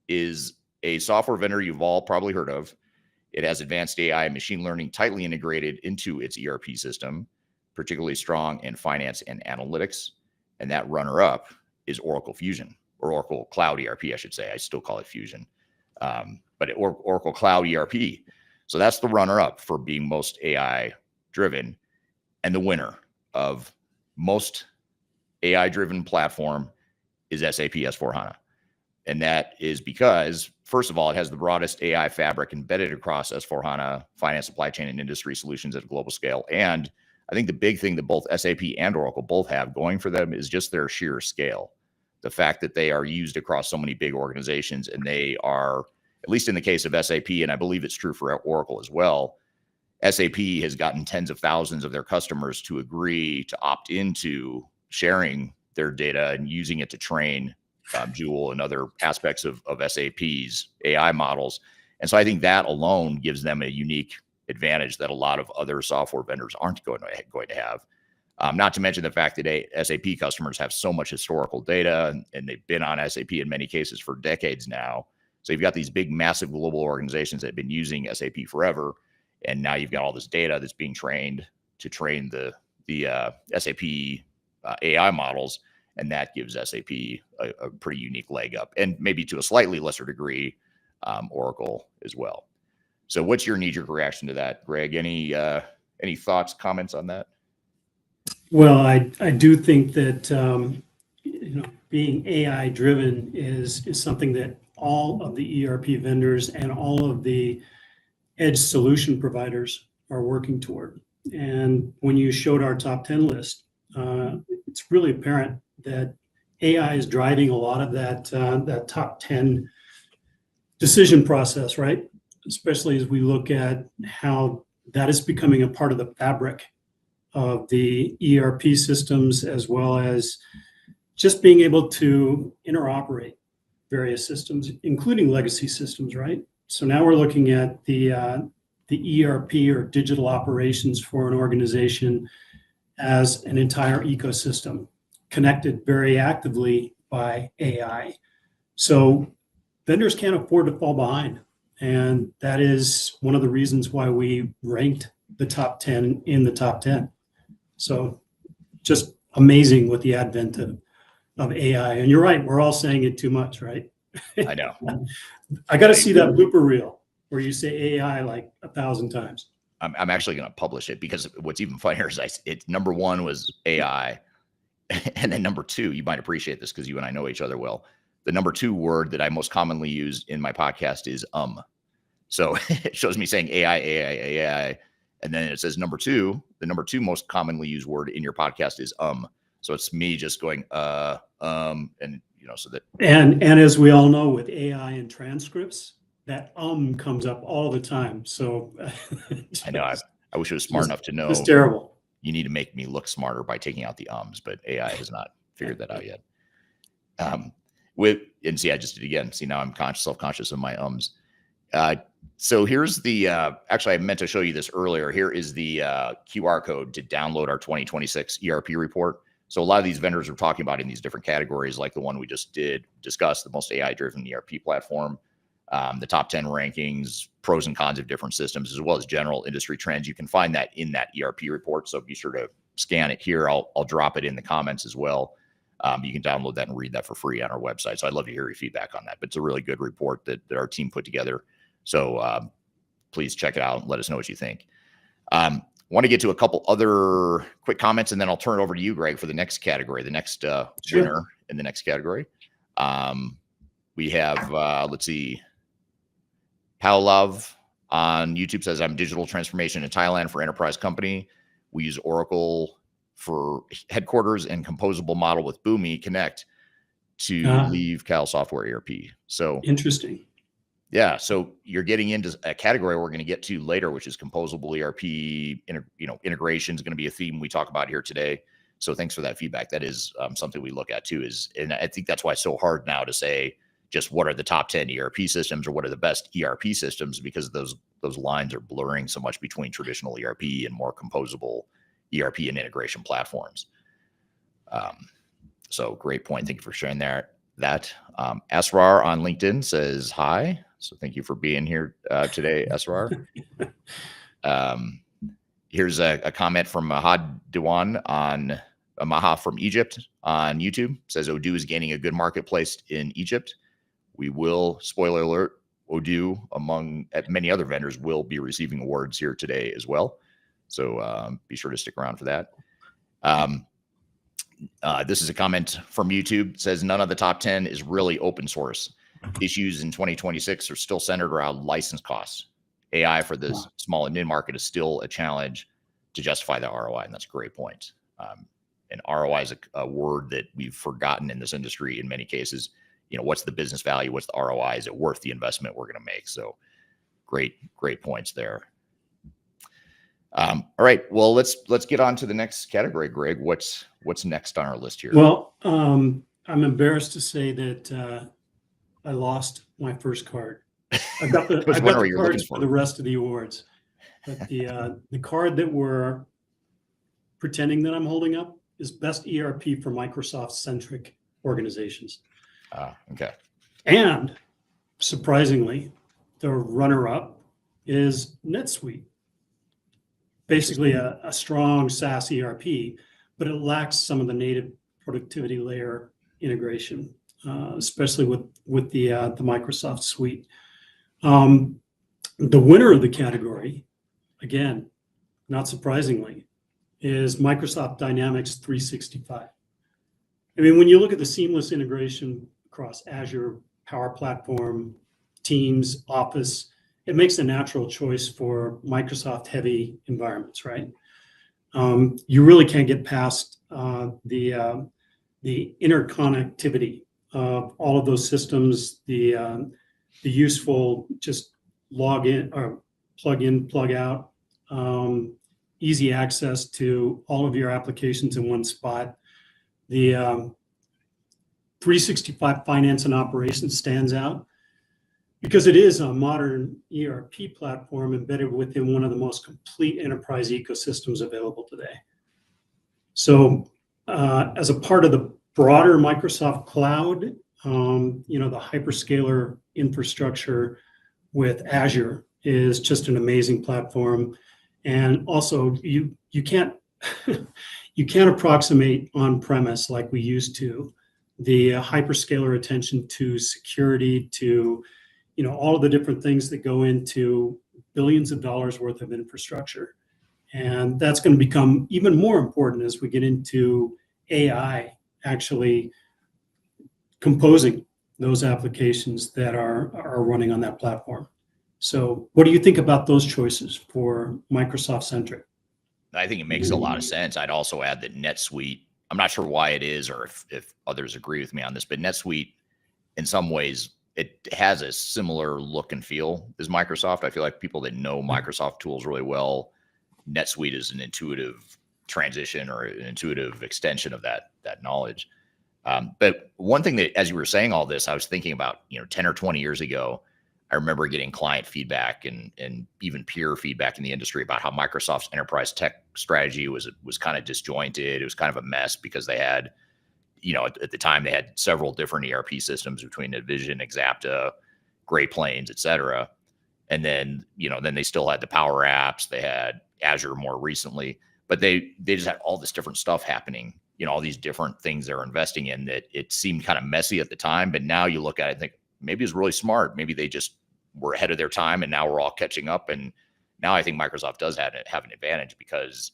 is a software vendor you've all probably heard of. It has advanced AI and machine learning tightly integrated into its ERP system, particularly strong in finance and analytics. And that runner-up is Oracle Fusion, or Oracle Cloud ERP, I should say. I still call it Fusion, but Oracle Cloud ERP. So that's the runner-up for being most AI-driven. And the winner of most AI-driven platform is SAP S/4HANA. And that is because, first of all, it has the broadest AI fabric embedded across S/4HANA, finance, supply chain, and industry solutions at a global scale. And I think the big thing that both SAP and Oracle both have going for them is just their sheer scale. The fact that they are used across so many big organizations, and they are, at least in the case of SAP, and I believe it's true for Oracle as well, SAP has gotten tens of thousands of their customers to agree to opt into sharing their data and using it to train Joule and other aspects of SAP's AI models. And so I think that alone gives them a unique advantage that a lot of other software vendors aren't going to have. Not to mention the fact that SAP customers have so much historical data, and they've been on SAP in many cases for decades now. So you've got these big, massive global organizations that have been using SAP forever, and now you've got all this data that's being trained to train the SAP AI models, and that gives SAP a pretty unique leg up, and maybe to a slightly lesser degree, Oracle as well. So what's your knee-jerk reaction to that, Greg? Any thoughts, comments on that? Well, I do think that being AI driven is something that all of the ERP vendors and all of the edge solution providers are working toward. And when you showed our top 10 list, it's really apparent that AI is driving a lot of that top 10 decision process, right? Especially as we look at how that is becoming a part of the fabric of the ERP systems, as well as just being able to interoperate various systems, including legacy systems, right? So now we're looking at the the ERP or digital operations for an organization as an entire ecosystem connected very actively by AI. So vendors can't afford to fall behind. And that is one of the reasons why we ranked the top 10 in the top 10. So just amazing with the advent of AI. And you're right, we're all saying it too much, right? I know. I got to see that blooper reel where you say AI like 1,000 times. I'm actually going to publish it, because what's even funnier is number one was AI. And then number two, you might appreciate this because you and I know each other well. The number two word that I most commonly use in my podcast is So it shows me saying AI. And then it says number two, the number two most commonly used word in your podcast is So it's me just going, and so that. And as we all know with AI and transcripts, that comes up all the time. So I know. I wish it was smart enough to know. It's terrible. You need to make me look smarter by taking out the but AI has not figured that out yet. And see, I just did it again. See, now I'm self-conscious of my So here's the, actually, I meant to show you this earlier. Here is the QR code to download our 2026 ERP report. So a lot of these vendors are talking about in these different categories, like the one we just discuss, the most AI-driven ERP platform, the top 10 rankings, pros and cons of different systems, as well as general industry trends. You can find that in that ERP report. So be sure to scan it here. I'll drop it in the comments as well. You can download that and read that for free on our website. So I'd love to hear your feedback on that. But it's a really good report that our team put together. So please check it out and let us know what you think. Want to get to a couple other quick comments, and then I'll turn it over to you, Greg, for the next category, the next winner in the next category. We have, let's see, Paolav on YouTube says, I'm digital transformation in Thailand for enterprise company. We use Oracle for headquarters and composable model with Boomi Connect to leave Cal Software ERP. So interesting. Yeah. So you're getting into a category we're going to get to later, which is composable ERP. Integration is going to be a theme we talk about here today. So thanks for that feedback. That is something we look at too. And I think that's why it's so hard now to say just what are the top 10 ERP systems or what are the best ERP systems, because those lines are blurring so much between traditional ERP and more composable ERP and integration platforms. So great point. Thank you for sharing that. Asrar on LinkedIn says hi. So thank you for being here today, Asrar. Here's a comment from Mahad Dewan on Maha from Egypt on YouTube. Says Odoo is gaining a good marketplace in Egypt. We will, spoiler alert, Odoo, among many other vendors, will be receiving awards here today as well. So be sure to stick around for that. This is a comment from YouTube. It says none of the top 10 is really open source. Issues in 2026 are still centered around license costs. AI for the small and mid-market is still a challenge to justify the ROI, and that's a great point. And ROI is a word that we've forgotten in this industry in many cases. What's the business value? What's the ROI? Is it worth the investment we're going to make? So great points there. All right. Well, let's get on to the next category, Greg. What's next on our list here? Well, I'm embarrassed to say that I lost my first card. I've got the cards for the rest of the awards, but the card that we're pretending that I'm holding up is best ERP for Microsoft-centric organizations. Okay. And surprisingly, the runner-up is NetSuite. Basically a strong SaaS ERP, but it lacks some of the native productivity layer integration, especially with the Microsoft suite. The winner of the category, again, not surprisingly, is Microsoft Dynamics 365. I mean, when you look at the seamless integration across Azure, Power Platform, Teams, Office, it makes a natural choice for Microsoft-heavy environments, right? You really can't get past the interconnectivity of all of those systems, the useful just log in or plug in, plug out, easy access to all of your applications in one spot. The 365 Finance and Operations stands out. because it is a modern ERP platform embedded within one of the most complete enterprise ecosystems available today. So as a part of the broader Microsoft Cloud, the hyperscaler infrastructure with Azure is just an amazing platform. And also you can't you can't approximate on-premise like we used to. The hyperscaler attention to security, to all of the different things that go into billions of dollars worth of infrastructure. And that's going to become even more important as we get into AI actually composing those applications that are running on that platform. So what do you think about those choices for Microsoft centric? I think it makes a lot of sense. I'd also add that NetSuite, I'm not sure why it is or if others agree with me on this, but NetSuite, in some ways, it has a similar look and feel as Microsoft. I feel like people that know Microsoft tools really well, NetSuite is an intuitive transition or an intuitive extension of that knowledge. But one thing that, as you were saying all this, I was thinking about, 10 or 20 years ago, I remember getting client feedback and even peer feedback in the industry about how Microsoft's enterprise tech strategy was kind of disjointed. It was kind of a mess because they had, at the time they had several different ERP systems between Navision, Exapta, Great Plains, et cetera. And then, then they still had the Power Apps. They had Azure more recently, but they just had all this different stuff happening, all these different things they're investing in that it seemed kind of messy at the time. But now you look at it and think maybe it's really smart. Maybe they just were ahead of their time and now we're all catching up. And now I think Microsoft does have an advantage because,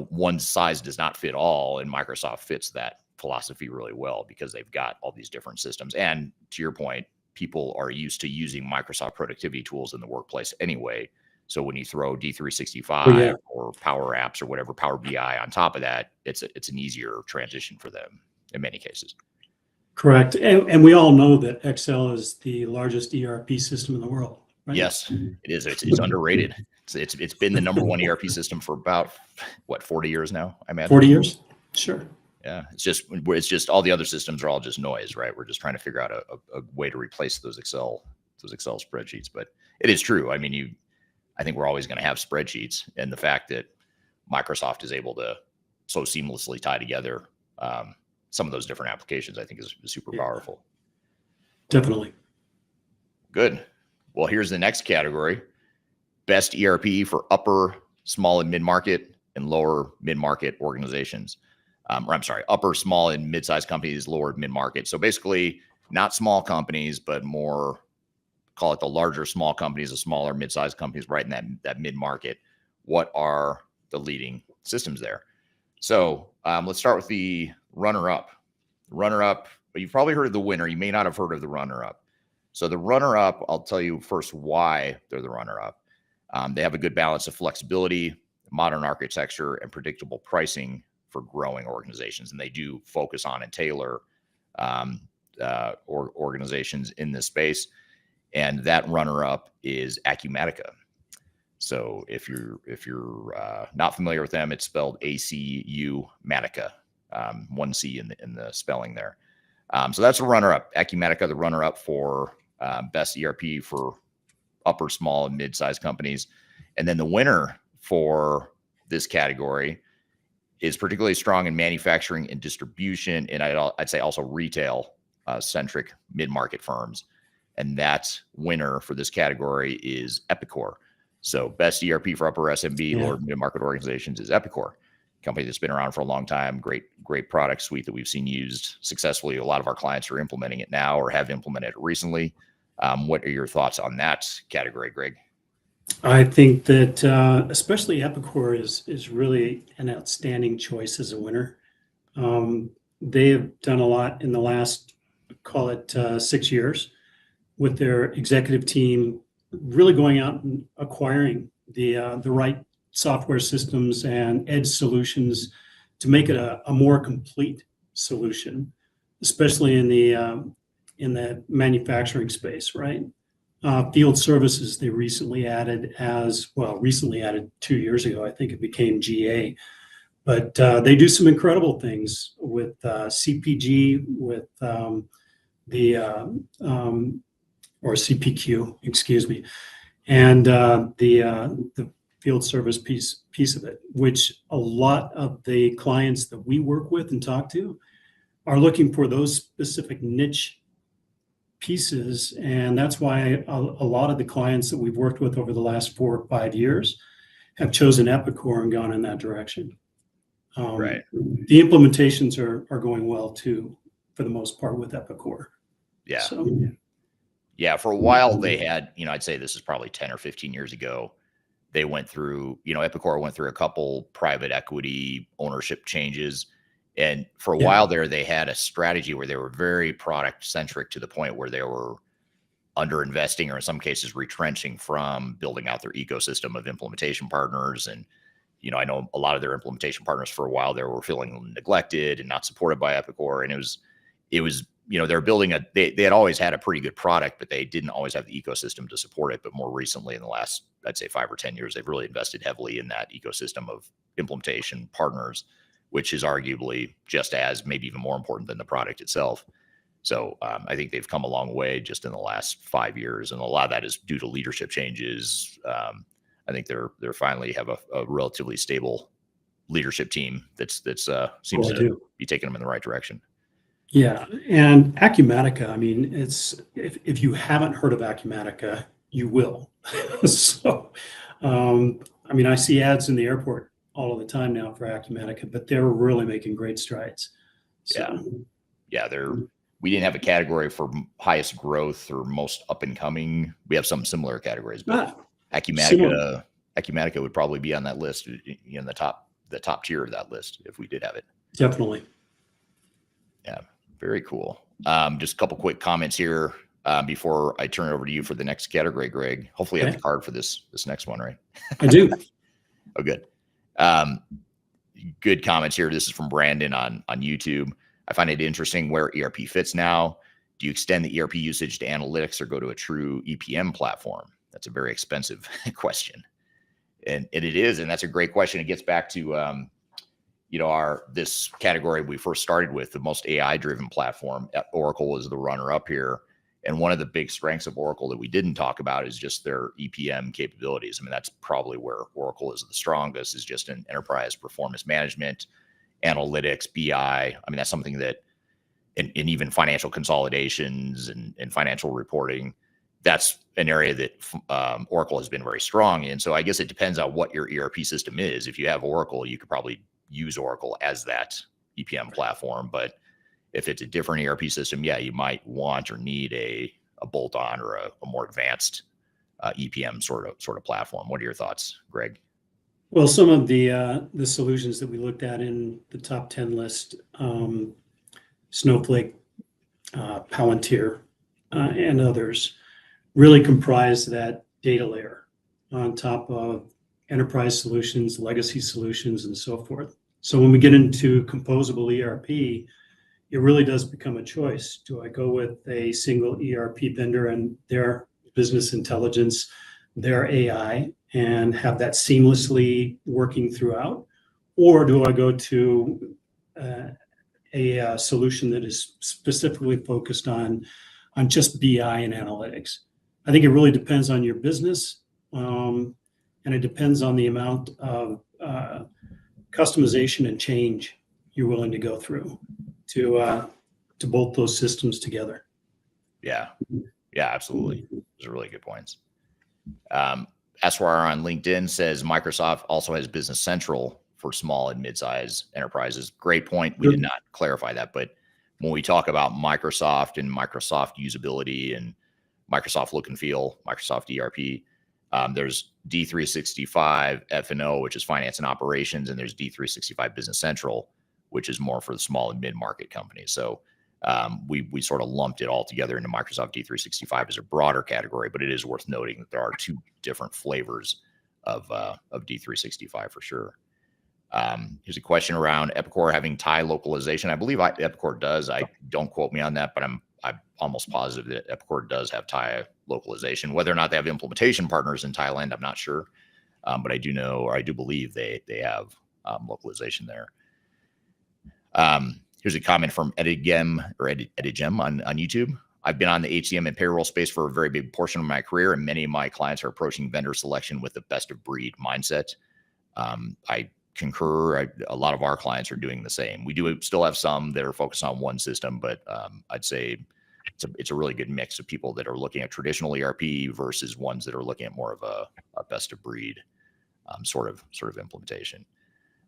one size does not fit all, and Microsoft fits that philosophy really well because they've got all these different systems. And to your point, people are used to using Microsoft productivity tools in the workplace anyway. So when you throw D365 or Power Apps or whatever, Power BI on top of that, it's an easier transition for them in many cases. Correct. And we all know that Excel is the largest ERP system in the world, right? Yes, it is. It's underrated. It's been the number one ERP system for about 40 years now, I imagine. 40 years? Sure. Yeah. It's just all the other systems are all just noise, right? We're just trying to figure out a way to replace those Excel spreadsheets. But it is true. I mean, I think we're always going to have spreadsheets, and the fact that Microsoft is able to so seamlessly tie together some of those different applications, I think is super powerful. Definitely. Good. Well, here's the next category: best ERP for upper, small, and mid-market and lower mid-market organizations. Upper, small, and mid-sized companies, lower mid-market. So basically not small companies, but more, call it the larger small companies, the smaller mid-sized companies, right in that mid-market. What are the leading systems there? So let's start with the runner-up. You've probably heard of the winner. You may not have heard of the runner-up. So the runner-up, I'll tell you first why they're the runner-up. They have a good balance of flexibility, modern architecture, and predictable pricing for growing organizations. And they do focus on and tailor organizations in this space. And that runner-up is Acumatica. So if you're not familiar with them, it's spelled ACU-Matica, one C in the spelling there. So that's a runner-up. Acumatica, the runner-up for best ERP for upper, small, and mid-sized companies. And then the winner for this category is particularly strong in manufacturing and distribution, and I'd say also retail centric mid-market firms. And that winner for this category is Epicor. So best ERP for upper SMB, lower mid-market organizations is Epicor, a company that's been around for a long time. Great product suite that we've seen used successfully. A lot of our clients are implementing it now or have implemented it recently. What are your thoughts on that category, Greg? I think that especially Epicor is really an outstanding choice as a winner. They have done a lot in the last, call it 6 years, with their executive team really going out and acquiring the right software systems and edge solutions to make it a more complete solution, especially in the manufacturing space, right? Field services they recently added 2 years ago. I think it became GA. But they do some incredible things with CPG, with the or CPQ, excuse me, and the field service piece of it, which a lot of the clients that we work with and talk to are looking for those specific niche pieces. And that's why a lot of the clients that we've worked with over the last 4 or 5 years have chosen Epicor and gone in that direction. Right. The implementations are going well too, for the most part, with Epicor. Yeah. So, Yeah. For a while they had, I'd say this is probably 10 or 15 years ago. They went through, Epicor went through a couple private equity ownership changes. And for a while there, they had a strategy where they were very product centric to the point where they were under investing, or in some cases retrenching from building out their ecosystem of implementation partners. And, I know a lot of their implementation partners for a while there were feeling neglected and not supported by Epicor. And it was, they're building they had always had a pretty good product, but they didn't always have the ecosystem to support it. But more recently, in the last, I'd say 5 or 10 years, they've really invested heavily in that ecosystem of implementation partners, which is arguably just as, maybe even more important than the product itself. So I think they've come a long way just in the last 5 years, and a lot of that is due to leadership changes. I think they're finally have a relatively stable leadership team that's seems to be taking them in the right direction. Yeah, and Acumatica, I mean, it's if you haven't heard of Acumatica, you will. So, I mean, I see ads in the airport all of the time now for Acumatica, but they're really making great strides. So, yeah, we didn't have a category for highest growth or most up and coming. We have some similar categories, but Acumatica would probably be on that list, in the top tier of that list if we did have it. Definitely. Yeah, very cool. Just a couple quick comments here before I turn it over to you for the next category, Greg. Hopefully you have the card for this next one, right? I do. Oh, good. Good comments here. This is from Brandon on YouTube. I find it interesting where ERP fits now. Do you extend the ERP usage to analytics or go to a true EPM platform? That's a very expensive question. And it is, and that's a great question. It gets back to, this category we first started with, the most AI-driven platform. Oracle is the runner-up here. And one of the big strengths of Oracle that we didn't talk about is just their EPM capabilities. I mean, that's probably where Oracle is the strongest, is just in enterprise performance management, analytics, BI. I mean, that's something that in even financial consolidations and financial reporting, that's an area that Oracle has been very strong in. So I guess it depends on what your ERP system is. If you have Oracle, you could probably use Oracle as that EPM platform. But if it's a different ERP system, you might want or need a bolt-on or a more advanced EPM sort of platform. What are your thoughts, Greg? Well, some of the solutions that we looked at in the top 10 list, Snowflake, Palantir, and others, really comprise that data layer on top of enterprise solutions, legacy solutions, and so forth. So when we get into composable ERP, it really does become a choice. Do I go with a single ERP vendor and their business intelligence, their AI, and have that seamlessly working throughout? Or do I go to a solution that is specifically focused on just BI and analytics? I think it really depends on your business, and it depends on the amount of customization and change you're willing to go through to bolt those systems together. Yeah, absolutely. Those are really good points. Eswar on LinkedIn says Microsoft also has Business Central for small and mid-size enterprises. Great point. We did not clarify that, but when we talk about Microsoft and Microsoft usability and Microsoft look and feel, Microsoft ERP, there's D365 F&O, which is finance and operations, and there's D365 Business Central, which is more for the small and mid-market companies. So we sort of lumped it all together into Microsoft D365 as a broader category, but it is worth noting that there are two different flavors of D365 for sure. Here's a question around Epicor having Thai localization. I believe Epicor does. Don't quote me on that, but I'm almost positive that Epicor does have Thai localization. Whether or not they have implementation partners in Thailand, I'm not sure. But I do know, or I do believe they have localization there. Here's a comment from Edigem on YouTube. I've been on the HCM and payroll space for a very big portion of my career, and many of my clients are approaching vendor selection with the best of breed mindset. I concur. A lot of our clients are doing the same. We do still have some that are focused on one system, but I'd say it's a really good mix of people that are looking at traditional ERP versus ones that are looking at more of a best of breed sort of implementation.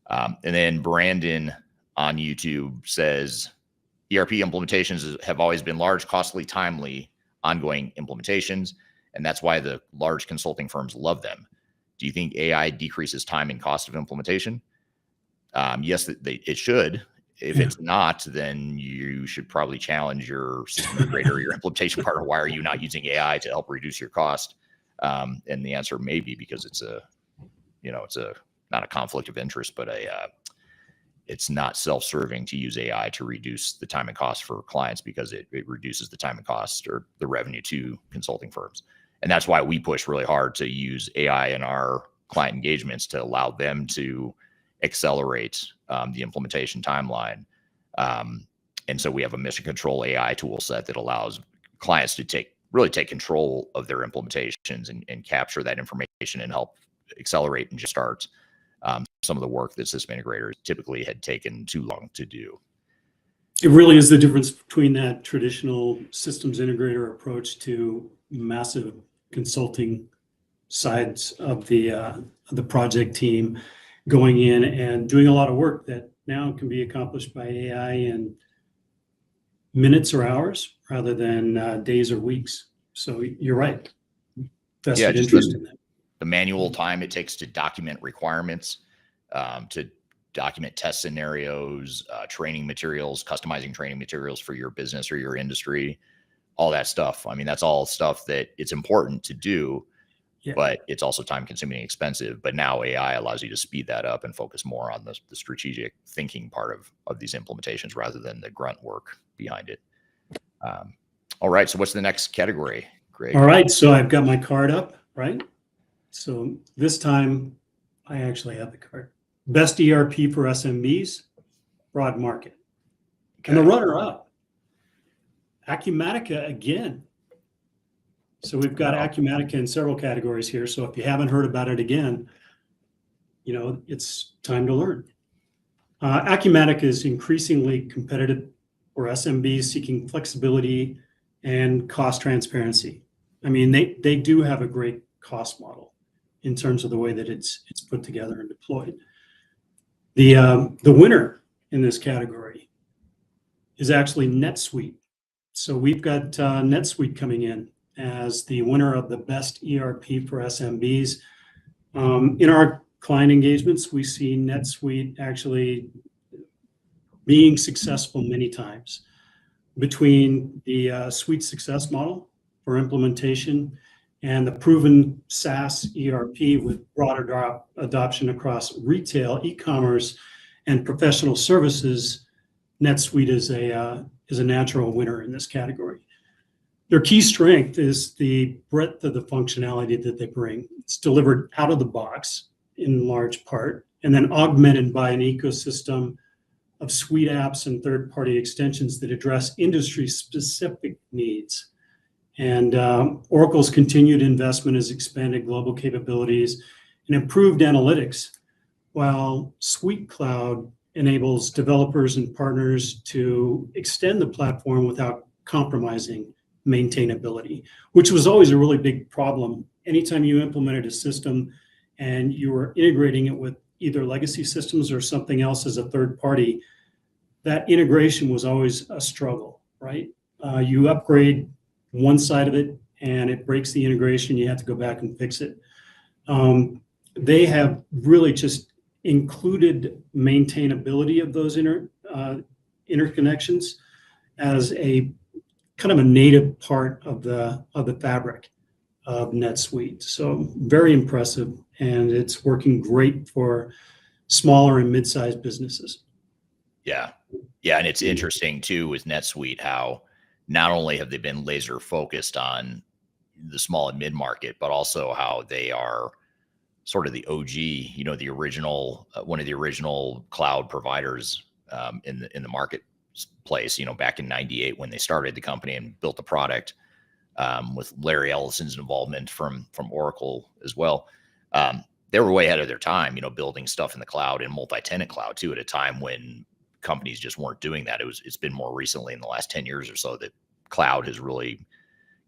And then Brandon on YouTube says, ERP implementations have always been large, costly, timely, ongoing implementations, and that's why the large consulting firms love them. Do you think AI decreases time and cost of implementation? Yes, it should. If it's not, then you should probably challenge your system integrator or your implementation partner. Why are you not using AI to help reduce your cost? And the answer may be because it's not a conflict of interest, but it's not self-serving to use AI to reduce the time and cost for clients, because it reduces the time and cost or the revenue to consulting firms. And that's why we push really hard to use AI in our client engagements to allow them to accelerate the implementation timeline. And so we have a mission control AI tool set that allows clients to take control of their implementations and capture that information and help accelerate and just start some of the work that system integrators typically had taken too long to do. It really is the difference between that traditional systems integrator approach to massive consulting sides of the project team, going in and doing a lot of work that now can be accomplished by AI in minutes or hours rather than days or weeks. So you're right. Vested interest in that. The manual time it takes to document requirements, to document test scenarios, training materials, customizing training materials for your business or your industry, all that stuff. I mean, that's all stuff that it's important to do, but it's also time consuming and expensive. But now AI allows you to speed that up and focus more on the strategic thinking part of these implementations rather than the grunt work behind it. All right. So what's the next category, Greg? All right. So I've got my card up, right? So this time I actually have the card. Best ERP for SMBs, broad market. Okay. And the runner-up, Acumatica again. So we've got Acumatica in several categories here. So if you haven't heard about it again, it's time to learn. Acumatica is increasingly competitive for SMBs seeking flexibility and cost transparency. I mean, they do have a great cost model in terms of the way that it's put together and deployed. The winner in this category is actually NetSuite. So we've got NetSuite coming in as the winner of the best ERP for SMBs. In our client engagements, we see NetSuite actually being successful many times. Between the suite success model for implementation and the proven SaaS ERP with broader adoption across retail, e-commerce, and professional services, NetSuite is a natural winner in this category. Their key strength is the breadth of the functionality that they bring. It's delivered out of the box in large part, and then augmented by an ecosystem of suite apps and third-party extensions that address industry-specific needs. And Oracle's continued investment has expanded global capabilities and improved analytics, while Suite Cloud enables developers and partners to extend the platform without compromising maintainability, which was always a really big problem. Anytime you implemented a system and you were integrating it with either legacy systems or something else as a third party, that integration was always a struggle, right? You upgrade one side of it and it breaks the integration, you have to go back and fix it. They have really just included maintainability of those interconnections as a kind of a native part of the fabric of NetSuite. So very impressive, and it's working great for smaller and mid-sized businesses. Yeah. And it's interesting too with NetSuite how not only have they been laser focused on the small and mid market, but also how they are sort of the OG, the original, one of the original cloud providers in the market place, back in 98 when they started the company and built the product, with Larry Ellison's involvement from Oracle as well. They were way ahead of their time, building stuff in the cloud and multi-tenant cloud too, at a time when companies just weren't doing that. It's been more recently in the last 10 years or so that cloud has really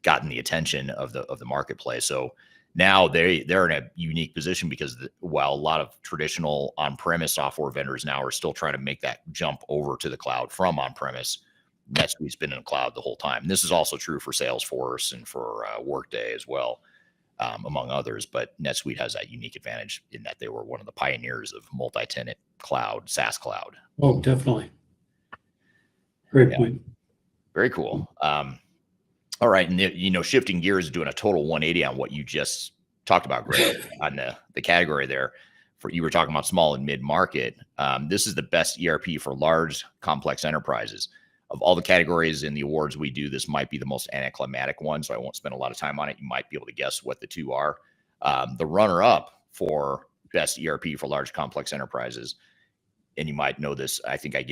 gotten the attention of the marketplace. So now they're in a unique position because while a lot of traditional on-premise software vendors now are still trying to make that jump over to the cloud from on-premise, NetSuite's been in the cloud the whole time. And this is also true for Salesforce and for Workday as well, among others. But NetSuite has that unique advantage in that they were one of the pioneers of multi-tenant cloud, SaaS cloud. Oh, definitely. Great point. Very cool. All right. And, shifting gears, doing a total 180 on what you just talked about, Greg, on the category there. You were talking about small and mid-market. This is the best ERP for large, complex enterprises. Of all the categories in the awards we do, this might be the most anticlimactic one, so I won't spend a lot of time on it. You might be able to guess what the two are. The runner-up for best ERP for large, complex enterprises, and you might know this, I think I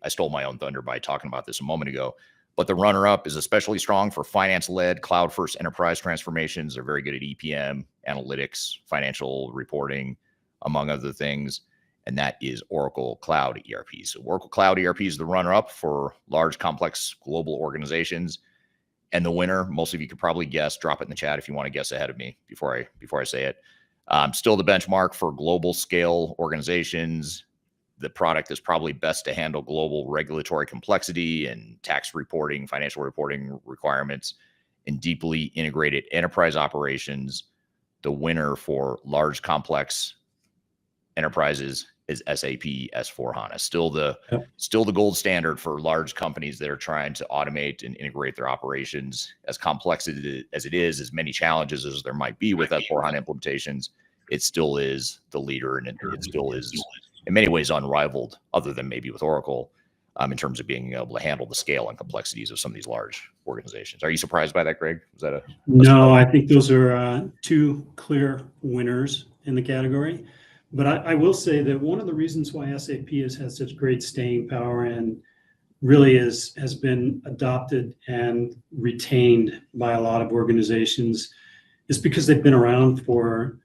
stole my own thunder by talking about this a moment ago, but the runner-up is especially strong for finance-led, cloud-first enterprise transformations. They're very good at EPM, analytics, financial reporting, among other things. And that is Oracle Cloud ERP. So Oracle Cloud ERP is the runner-up for large, complex global organizations. And the winner, most of you could probably guess. Drop it in the chat if you want to guess ahead of me before I say it. Still the benchmark for global scale organizations. The product is probably best to handle global regulatory complexity and tax reporting, financial reporting requirements, and deeply integrated enterprise operations. The winner for large, complex enterprises is SAP S/4HANA. Still the gold standard for large companies that are trying to automate and integrate their operations. As complex as it is, as many challenges as there might be with S/4HANA implementations, it still is the leader, and it still is in many ways unrivaled, other than maybe with Oracle, in terms of being able to handle the scale and complexities of some of these large organizations. Are you surprised by that, Greg? Was that No, I think those are two clear winners in the category. But I will say that one of the reasons why SAP has had such great staying power and really has been adopted and retained by a lot of organizations is because they've been around for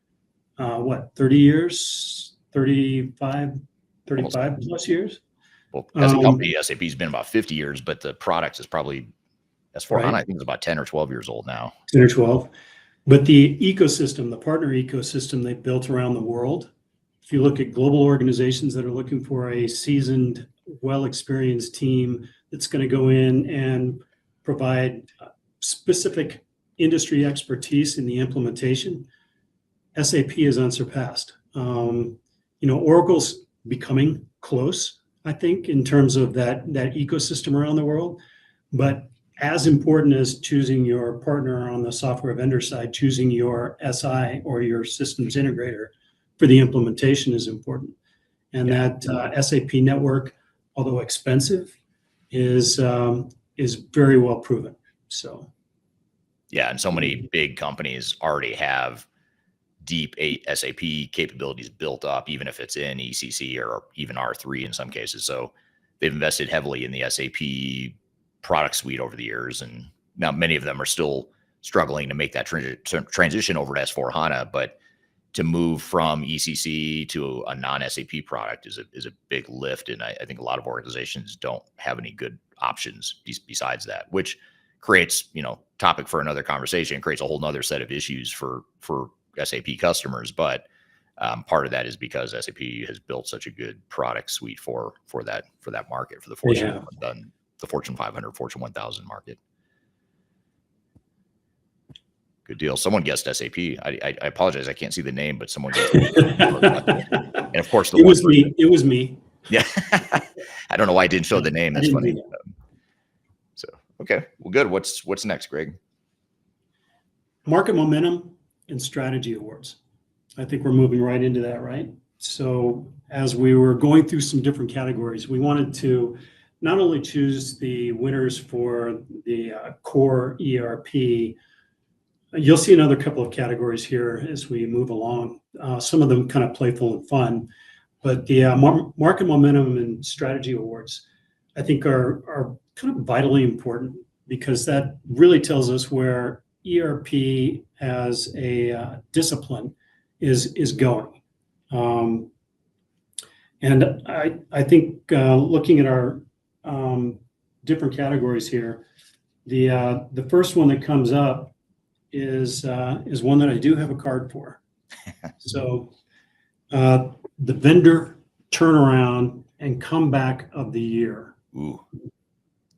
30 years, 35 plus years. Well, as a company, SAP's been about 50 years, but the product is probably S/4HANA, right. I think it's about 10 or 12 years old now. 10 or 12. But the ecosystem, the partner ecosystem they built around the world, if you look at global organizations that are looking for a seasoned, well-experienced team that's going to go in and provide specific industry expertise in the implementation, SAP is unsurpassed. Oracle's becoming close, I think, in terms of that ecosystem around the world. But as important as choosing your partner on the software vendor side, choosing your SI or your systems integrator for the implementation is important. And that SAP network, although expensive, is very well proven. So, yeah, and so many big companies already have deep SAP capabilities built up, even if it's in ECC or even R3 in some cases. So they've invested heavily in the SAP product suite over the years, and now many of them are still struggling to make that transition over to S/4HANA. But to move from ECC to a non-SAP product is a big lift, and I think a lot of organizations don't have any good options besides that, which creates, topic for another conversation, creates a whole nother set of issues for SAP customers. But part of that is because SAP has built such a good product suite for that market, for the Fortune, the Fortune 500, Fortune 1000 market. Good deal. Someone guessed SAP. I apologize, I can't see the name, but someone guessed and of course it was me. It was me. Yeah. I don't know why I didn't show the name. That's funny. So okay, well, good. What's next, Greg? Market momentum and strategy awards. I think we're moving right into that, right? So as we were going through some different categories, we wanted to not only choose the winners for the core ERP. You'll see another couple of categories here as we move along. Some of them kind of playful and fun, but the market momentum and strategy awards I think are kind of vitally important, because that really tells us where ERP as a discipline is going. And I think looking at our different categories here, the first one that comes up is one that I do have a card for. So the vendor turnaround and comeback of the year. Ooh,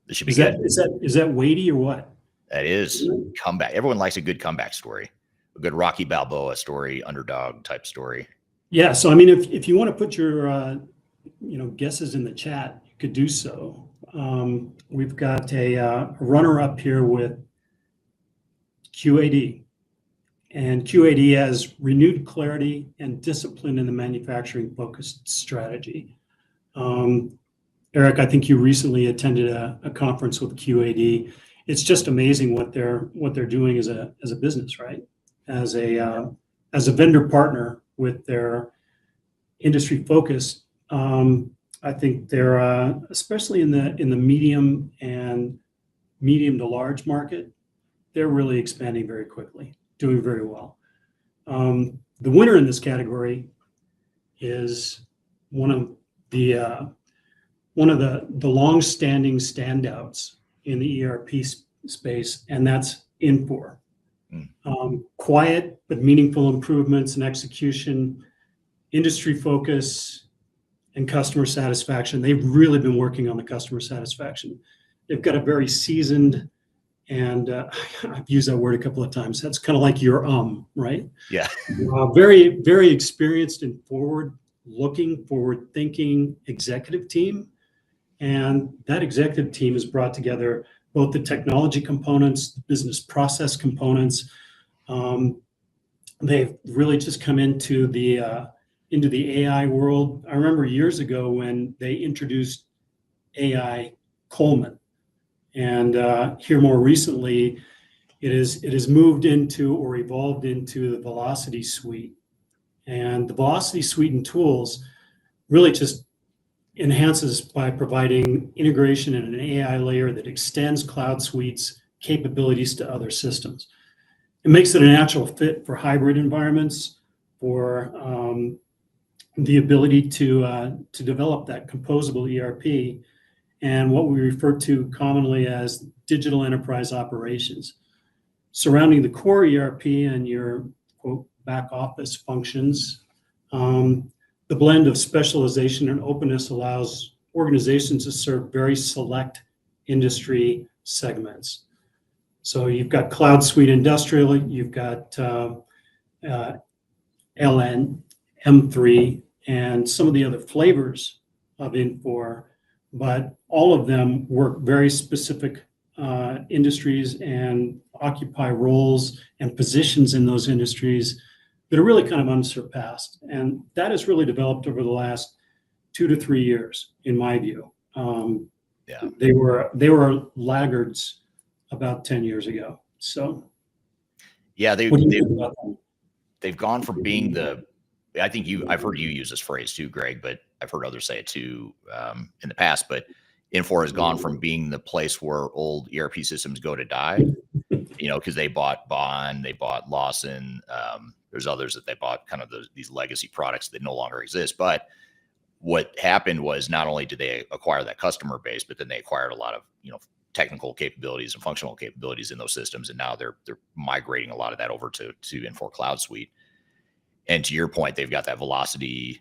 this should be Is good. is that weighty or what? That is comeback. Everyone likes a good comeback story, a good Rocky Balboa story, underdog type story. Yeah. So I mean, if you want to put your guesses in the chat, you could do so. We've got a runner up here with QAD. And QAD has renewed clarity and discipline in the manufacturing focused strategy. Eric, I think you recently attended a conference with QAD. It's just amazing what they're doing as a business, right? As a vendor partner with their industry focus. I think they're especially in the medium to large market, they're really expanding very quickly, doing very well. The winner in this category is one of the long-standing standouts in the ERP space, and that's Infor. Quiet but meaningful improvements in execution, industry focus, and customer satisfaction. They've really been working on the customer satisfaction. They've got a very seasoned, and I've used that word a couple of times. That's kind of like your right? Yeah. Very, very experienced and forward-looking, forward-thinking executive team. And that executive team has brought together both the technology components, the business process components. They've really just come into the AI world. I remember years ago when they introduced AI Coleman, and here more recently, it has moved into or evolved into the Velocity Suite. And the Velocity Suite and tools really just enhances by providing integration in an AI layer that extends Cloud Suite's capabilities to other systems. It makes it a natural fit for hybrid environments, for the ability to develop that composable ERP and what we refer to commonly as digital enterprise operations. Surrounding the core ERP and your quote back office functions, the blend of specialization and openness allows organizations to serve very select industry segments. So you've got Cloud Suite Industrial, you've got LN, M3, and some of the other flavors of Infor, but all of them work very specific industries and occupy roles and positions in those industries that are really kind of unsurpassed. And that has really developed over the last 2 to 3 years, in my view. Yeah. They were laggards about 10 years ago. So yeah, what do you think about that? they've gone from being I've heard you use this phrase too, Greg, but I've heard others say it too in the past, but Infor has gone from being the place where old ERP systems go to die, because they bought Bond, they bought Lawson, there's others that they bought, kind of these legacy products that no longer exist. But what happened was not only did they acquire that customer base, but then they acquired a lot of, technical capabilities and functional capabilities in those systems. And now they're migrating a lot of that over to Infor Cloud Suite. And to your point, they've got that Velocity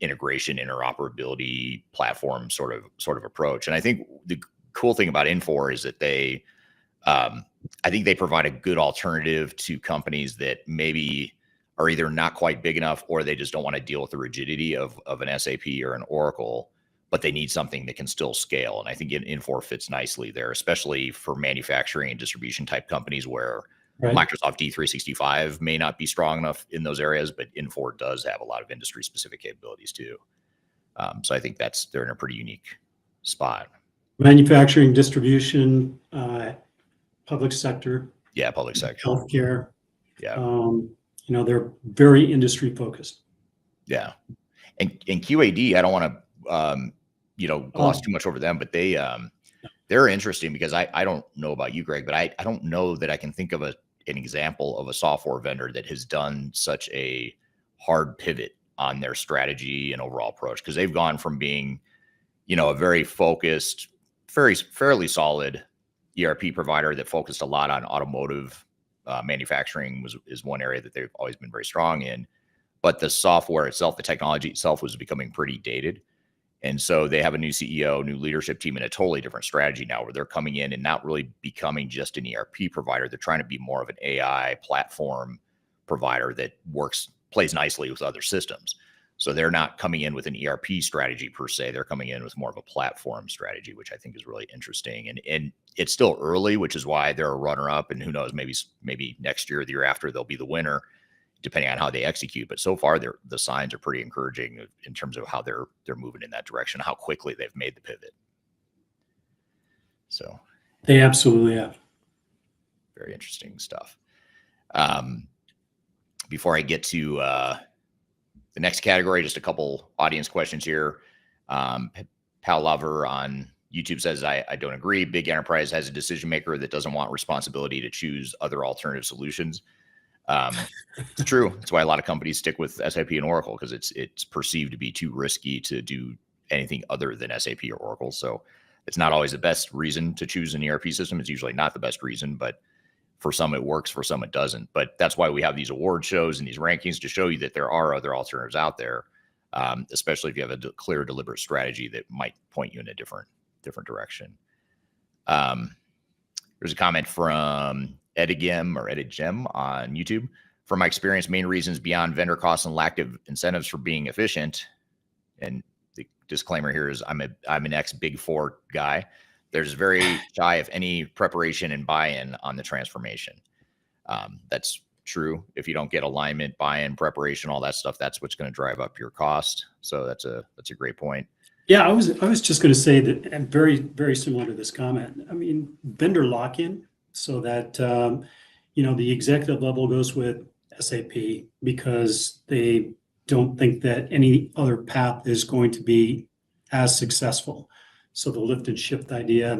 integration, interoperability platform sort of approach. And I think the cool thing about Infor is that I think they provide a good alternative to companies that maybe are either not quite big enough or they just don't want to deal with the rigidity of an SAP or an Oracle, but they need something that can still scale. And I think Infor fits nicely there, especially for manufacturing and distribution type companies where right. Microsoft D365 may not be strong enough in those areas, but Infor does have a lot of industry specific capabilities too. So I think they're in a pretty unique spot. Manufacturing, distribution, public sector. Yeah, public sector. Healthcare. Yeah. They're very industry focused. Yeah. And QAD, I don't want to gloss too much over them, but they're interesting because I don't know about you, Greg, but I don't know that I can think of an example of a software vendor that has done such a hard pivot on their strategy and overall approach, because they've gone from being, a very focused, fairly solid ERP provider that focused a lot on automotive manufacturing is one area that they've always been very strong in. But the software itself, the technology itself was becoming pretty dated. And so they have a new CEO, new leadership team, and a totally different strategy now where they're coming in and not really becoming just an ERP provider. They're trying to be more of an AI platform provider that plays nicely with other systems. So they're not coming in with an ERP strategy per se. They're coming in with more of a platform strategy, which I think is really interesting. And it's still early, which is why they're a runner up. And who knows, maybe next year or the year after they'll be the winner, depending on how they execute. But so far, the signs are pretty encouraging in terms of how they're moving in that direction, how quickly they've made the pivot. So They absolutely have. very interesting stuff. Before I get to the next category, just a couple audience questions here. Pal Lover on YouTube says, I don't agree. Big enterprise has a decision maker that doesn't want responsibility to choose other alternative solutions. It's true. That's why a lot of companies stick with SAP and Oracle, because it's perceived to be too risky to do anything other than SAP or Oracle. So it's not always the best reason to choose an ERP system. It's usually not the best reason, but for some it works, for some it doesn't. But that's why we have these award shows and these rankings to show you that there are other alternatives out there, especially if you have a clear, deliberate strategy that might point you in a different direction. There's a comment from Edigem on YouTube. From my experience, main reasons beyond vendor costs and lack of incentives for being efficient. And the disclaimer here is I'm an ex Big Four guy. There's very shy of any preparation and buy-in on the transformation. That's true. If you don't get alignment, buy-in, preparation, all that stuff, that's what's going to drive up your cost. So that's a great point. Yeah, I was just going to say that, and very, very similar to this comment. I mean, vendor lock-in, so that the executive level goes with SAP because they don't think that any other path is going to be as successful. So the lift and shift idea,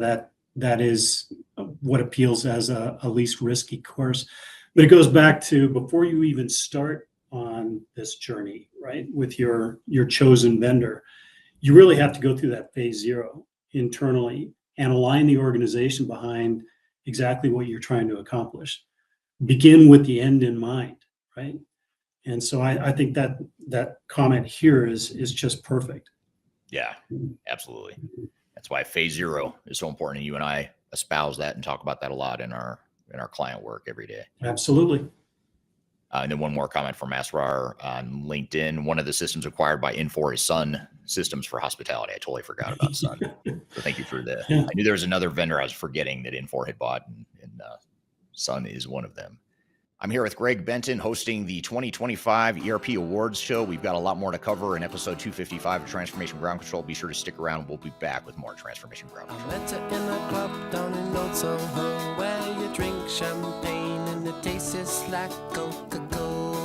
that is what appeals as a least risky course. But it goes back to before you even start on this journey, right, with your chosen vendor, you really have to go through that phase 0 internally and align the organization behind exactly what you're trying to accomplish. Begin with the end in mind, right? And so I think that comment here is just perfect. Yeah, absolutely. That's why phase 0 is so important. And you and I espouse that and talk about that a lot in our client work every day. Absolutely. And then one more comment from Asrar on LinkedIn. One of the systems acquired by Infor is Sun Systems for Hospitality. I totally forgot about Sun. So thank you for I knew there was another vendor I was forgetting that Infor had bought, and Sun is one of them. I'm here with Greg Benton hosting the 2025 ERP Awards Show. We've got a lot more to cover in episode 255 of Transformation Ground Control. Be sure to stick around. We'll be back with more Transformation Ground Control. I met her in a club down in Old Soho, where you drink champagne and it tastes like Coca-Cola.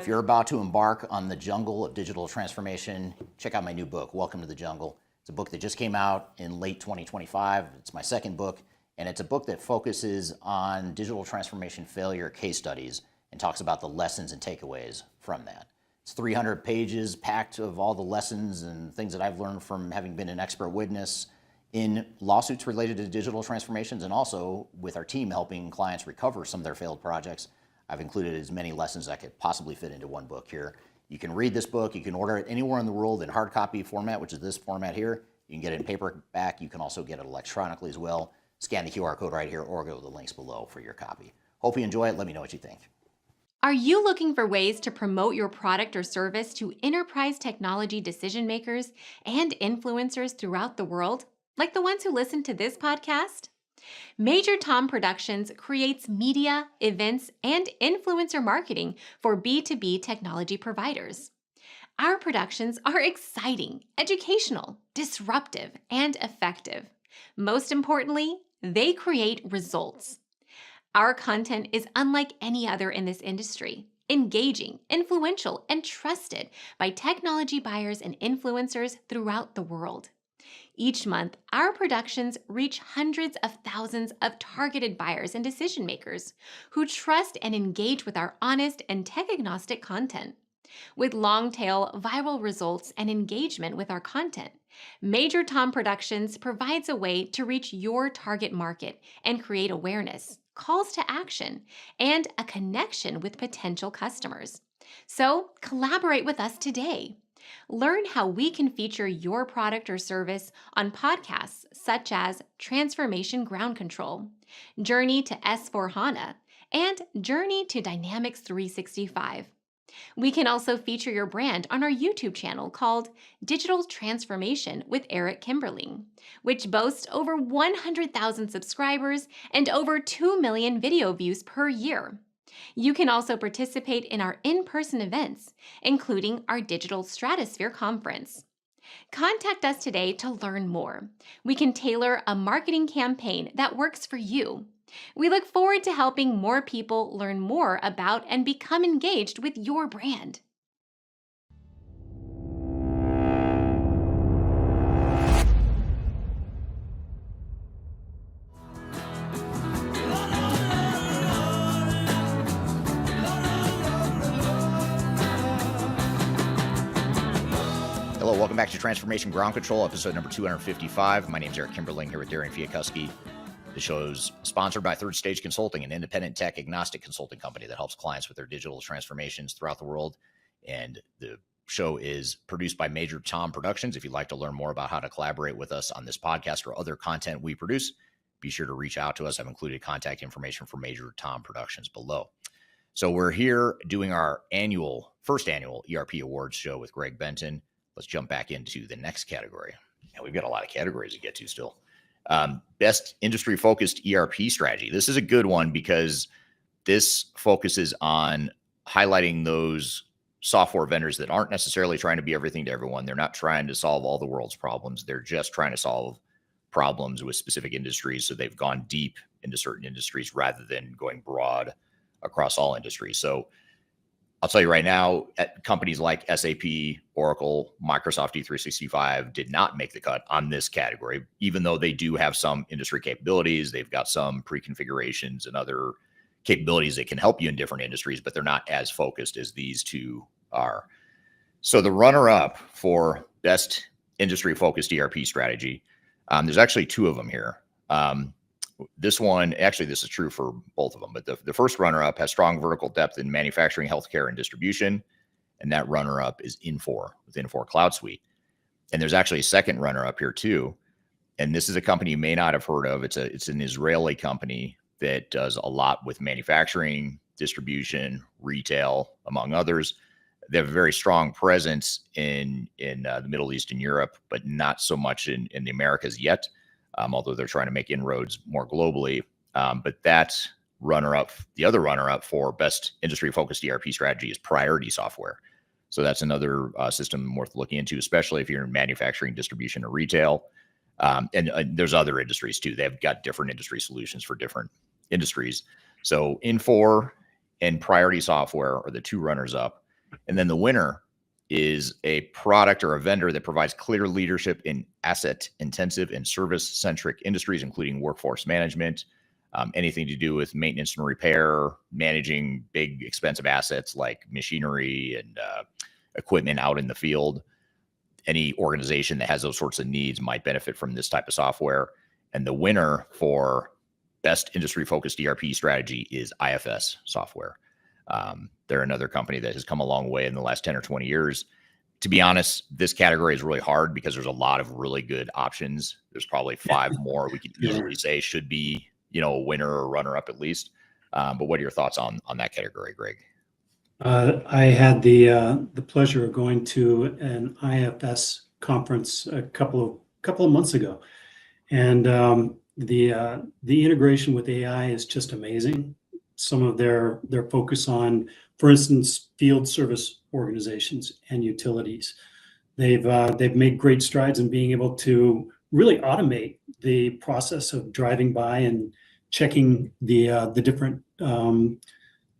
If you're about to embark on the jungle of digital transformation, check out my new book, Welcome to the Jungle. It's a book that just came out in late 2025. It's my second book. And it's a book that focuses on digital transformation failure case studies and talks about the lessons and takeaways from that. It's 300 pages packed of all the lessons and things that I've learned from having been an expert witness in lawsuits related to digital transformations, and also with our team helping clients recover some of their failed projects. I've included as many lessons that could possibly fit into one book here. You can read this book. You can order it anywhere in the world in hard copy format, which is this format here. You can get it in paperback. You can also get it electronically as well. Scan the QR code right here or go to the links below for your copy. Hope you enjoy it. Let me know what you think. Are you looking for ways to promote your product or service to enterprise technology decision makers and influencers throughout the world, like the ones who listen to this podcast? Major Tom Productions creates media, events, and influencer marketing for B2B technology providers. Our productions are exciting, educational, disruptive, and effective. Most importantly, they create results. Our content is unlike any other in this industry, engaging, influential, and trusted by technology buyers and influencers throughout the world. Each month, our productions reach hundreds of thousands of targeted buyers and decision makers who trust and engage with our honest and tech-agnostic content. With long-tail viral results and engagement with our content, Major Tom Productions provides a way to reach your target market and create awareness, calls to action, and a connection with potential customers. So, collaborate with us today. Learn how we can feature your product or service on podcasts such as Transformation Ground Control, Journey to S4HANA, and Journey to Dynamics 365. We can also feature your brand on our YouTube channel called Digital Transformation with Eric Kimberling, which boasts over 100,000 subscribers and over 2 million video views per year. You can also participate in our in-person events, including our Digital Stratosphere Conference. Contact us today to learn more. We can tailor a marketing campaign that works for you. We look forward to helping more people learn more about and become engaged with your brand. Hello, welcome back to Transformation Ground Control, episode number 255. My name is Eric Kimberling here with Darian Chwialkowski. The show is sponsored by Third Stage Consulting, an independent tech agnostic consulting company that helps clients with their digital transformations throughout the world. And the show is produced by Major Tom Productions. If you'd like to learn more about how to collaborate with us on this podcast or other content we produce, be sure to reach out to us. I've included contact information for Major Tom Productions below. So we're here doing our first annual ERP Awards show with Greg Benton. Let's jump back into the next category. And we've got a lot of categories to get to still. Best industry-focused ERP strategy. This is a good one because this focuses on highlighting those software vendors that aren't necessarily trying to be everything to everyone. They're not trying to solve all the world's problems. They're just trying to solve problems with specific industries. So they've gone deep into certain industries rather than going broad across all industries. So I'll tell you right now, at companies like SAP, Oracle, Microsoft D365 did not make the cut on this category, even though they do have some industry capabilities. They've got some pre-configurations and other capabilities that can help you in different industries, but they're not as focused as these two are. So the runner-up for best industry-focused ERP strategy, there's actually two of them here. This one, actually, this is true for both of them, but the first runner-up has strong vertical depth in manufacturing, healthcare, and distribution, and that runner-up is Infor with Infor Cloud Suite. And there's actually a second runner-up here too, and this is a company you may not have heard of. It's an Israeli company that does a lot with manufacturing, distribution, retail, among others. They have a very strong presence in the Middle East and Europe, but not so much in the Americas yet. Although they're trying to make inroads more globally. But that runner-up, the other runner-up for best industry-focused ERP strategy is Priority Software. So that's another system worth looking into, especially if you're in manufacturing, distribution, or retail. And there's other industries too. They've got different industry solutions for different industries. So Infor and Priority Software are the two runners-up. And then the winner is a product or a vendor that provides clear leadership in asset-intensive and service-centric industries, including workforce management, anything to do with maintenance and repair, managing big, expensive assets like machinery and equipment out in the field. Any organization that has those sorts of needs might benefit from this type of software. And the winner for best industry-focused ERP strategy is IFS Software. They're another company that has come a long way in the last 10 or 20 years. To be honest, this category is really hard because there's a lot of really good options. There's probably 5 more we could easily say should be, a winner or runner-up at least. But what are your thoughts on that category, Greg? I had the pleasure of going to an IFS conference a couple of months ago, and the integration with AI is just amazing. Some of their focus on, for instance, field service organizations and utilities. They've made great strides in being able to really automate the process of driving by and checking the different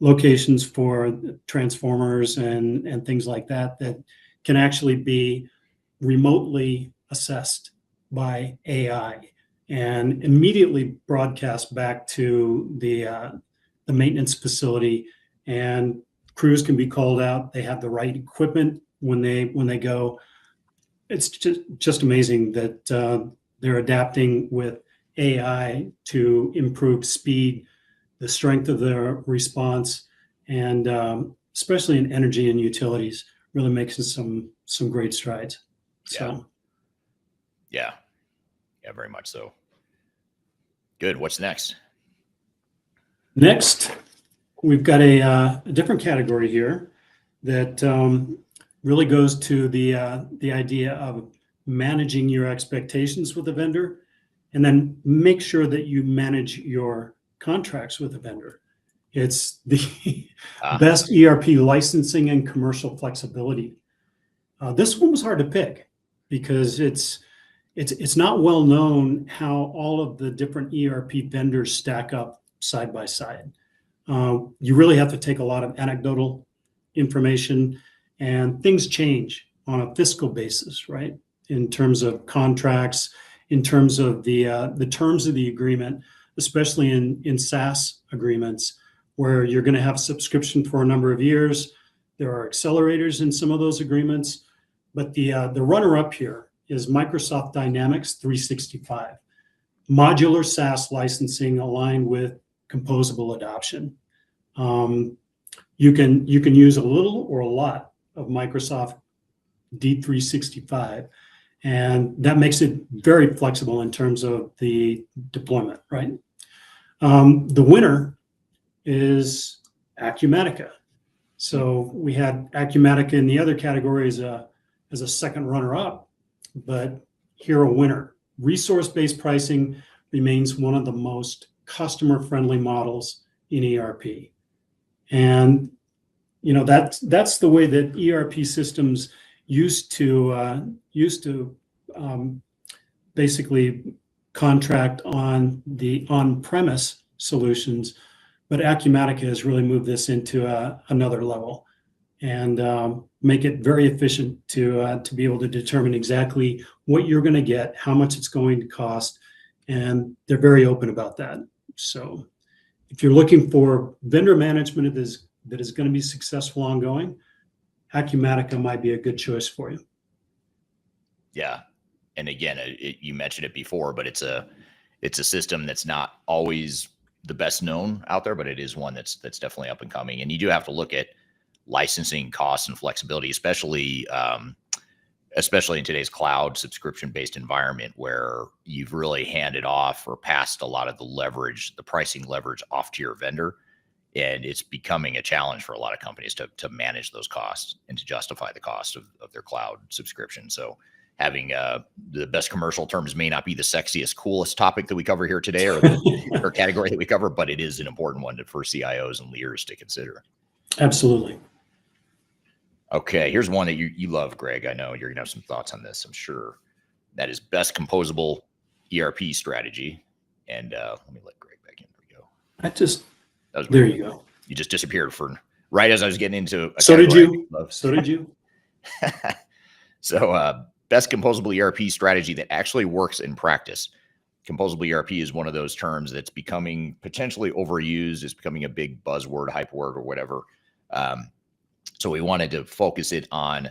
locations for transformers and things like that that can actually be remotely assessed by AI and immediately broadcast back to the maintenance facility, and crews can be called out. They have the right equipment when they go. It's just amazing that they're adapting with AI to improve speed, the strength of their response, and especially in energy and utilities, really making some great strides. So, yeah, very much so. Good. What's next? next, we've got a different category here that really goes to the idea of managing your expectations with a vendor, and then make sure that you manage your contracts with a vendor. It's the best ERP licensing and commercial flexibility. This one was hard to pick because it's not well known how all of the different ERP vendors stack up side by side. You really have to take a lot of anecdotal information, and things change on a fiscal basis, right? In terms of contracts, in terms of the terms of the agreement, especially in SaaS agreements, where you're going to have subscription for a number of years. There are accelerators in some of those agreements, but the runner-up here is Microsoft Dynamics 365, modular SaaS licensing aligned with composable adoption. You can use a little or a lot of Microsoft D365, and that makes it very flexible in terms of the deployment, right? The winner is Acumatica. So we had Acumatica in the other category as a second runner-up, but here a winner. Resource-based pricing remains one of the most customer-friendly models in ERP. And that's the way that ERP systems used to basically contract on the on-premise solutions, but Acumatica has really moved this into another level and make it very efficient to be able to determine exactly what you're going to get, how much it's going to cost, and they're very open about that. So if you're looking for vendor management that is going to be successful ongoing, Acumatica might be a good choice for you. Yeah. And again, you mentioned it before, but it's a system that's not always the best known out there, but it is one that's definitely up and coming. And you do have to look at licensing costs and flexibility, especially in today's cloud subscription-based environment, where you've really handed off or passed a lot of the pricing leverage off to your vendor. And it's becoming a challenge for a lot of companies to manage those costs and to justify the cost of their cloud subscription. So having the best commercial terms may not be the sexiest, coolest topic that we cover here today, or category that we cover, but it is an important one for CIOs and leaders to consider. Absolutely. Okay, here's one that you love, Greg. I know you're going to have some thoughts on this, I'm sure. That is best composable ERP strategy. And let me let Greg back in. There we go. There you go. You just disappeared for right as I was getting into a So did category. you. So did you. So best composable ERP strategy that actually works in practice. Composable ERP is one of those terms that's becoming potentially overused. It's becoming a big buzzword, hype word, or whatever. So we wanted to focus it on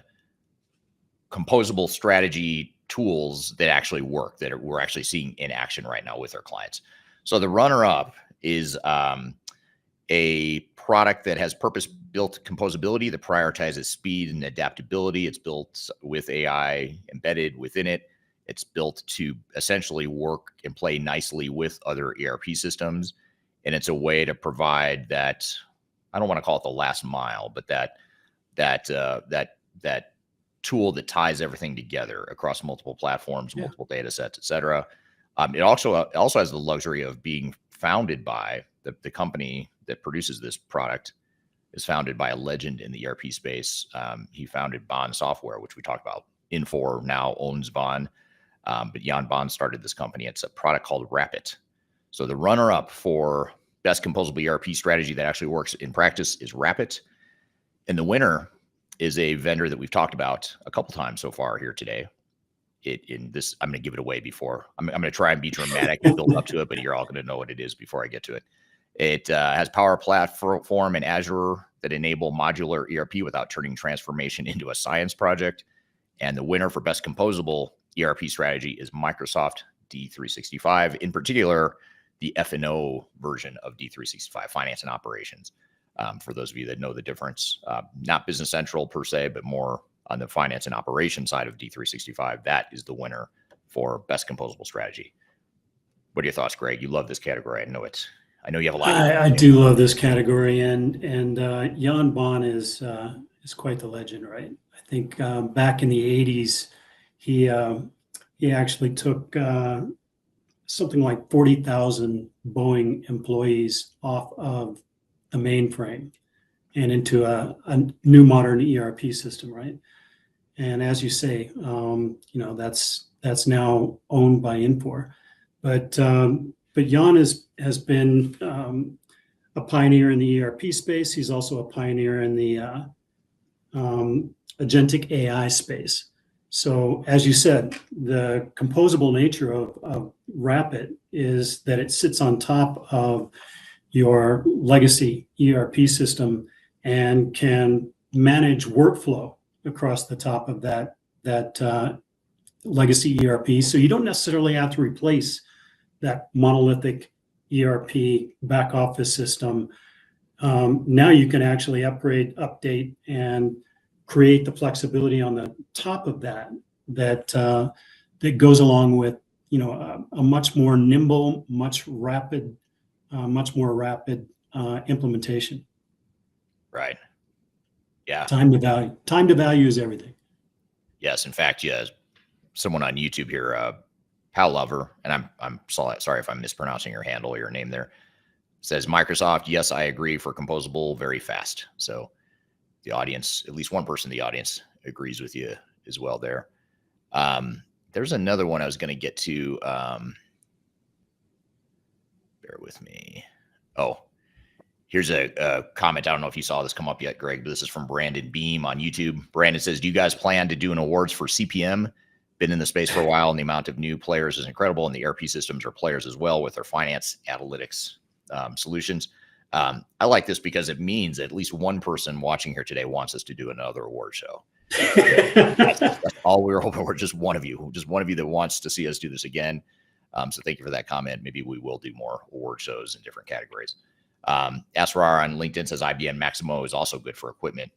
composable strategy tools that actually work, that we're actually seeing in action right now with our clients. So the runner-up is a product that has purpose-built composability that prioritizes speed and adaptability. It's built with AI embedded within it. It's built to essentially work and play nicely with other ERP systems. And it's a way to provide that, I don't want to call it the last mile, but that tool that ties everything together across multiple platforms, multiple data sets, et cetera. It also has the luxury of being founded by the company that produces this product is founded by a legend in the ERP space. He founded Bond Software, which we talked about. Infor now owns Bond, but Jan Bond started this company. It's a product called Rapid. So the runner-up for best composable ERP strategy that actually works in practice is Rapid. And the winner is a vendor that we've talked about a couple times so far here today. I'm going to give it away before. I'm going to try and be dramatic and build up to it, but you're all going to know what it is before I get to it. It has Power Platform and Azure that enable modular ERP without turning transformation into a science project. And the winner for best composable ERP strategy is Microsoft D365, in particular, the F&O version of D365, Finance and Operations. For those of you that know the difference, not Business Central per se, but more on the finance and operations side of D365, that is the winner for best composable strategy. What are your thoughts, Greg? You love this category. I know you have a lot. I do love this category, and Jan Bon is quite the legend, right? I think back in the 80s, he actually took something like 40,000 Boeing employees off of the mainframe and into a new modern ERP system, right? And as you say, that's now owned by Infor, but Jan has been a pioneer in the ERP space. He's also a pioneer in the agentic AI space. So as you said, the composable nature of Rapid is that it sits on top of your legacy ERP system and can manage workflow across the top of that legacy ERP. So you don't necessarily have to replace that monolithic ERP back office system. Now you can actually upgrade, update, and create the flexibility on the top of that goes along with a much more nimble, much more rapid implementation. Right. Yeah. Time to value. Time to value is everything. Yes. In fact, yeah. Someone on YouTube here, Pal Lover, and I'm sorry if I'm mispronouncing your handle or your name there, says Microsoft. Yes, I agree for composable, very fast. So the audience, at least one person in the audience, agrees with you as well there. There's another one I was going to get to. Bear with me. Oh, here's a comment. I don't know if you saw this come up yet, Greg, but this is from Brandon Beam on YouTube. Brandon says, do you guys plan to do an awards for CPM? Been in the space for a while, and the amount of new players is incredible, and the ERP systems are players as well with their finance analytics solutions. I like this because it means at least one person watching here today wants us to do another award show. That's all we're hoping for. Just one of you that wants to see us do this again. So thank you for that comment. Maybe we will do more award shows in different categories. Asrar on LinkedIn says IBM Maximo is also good for equipment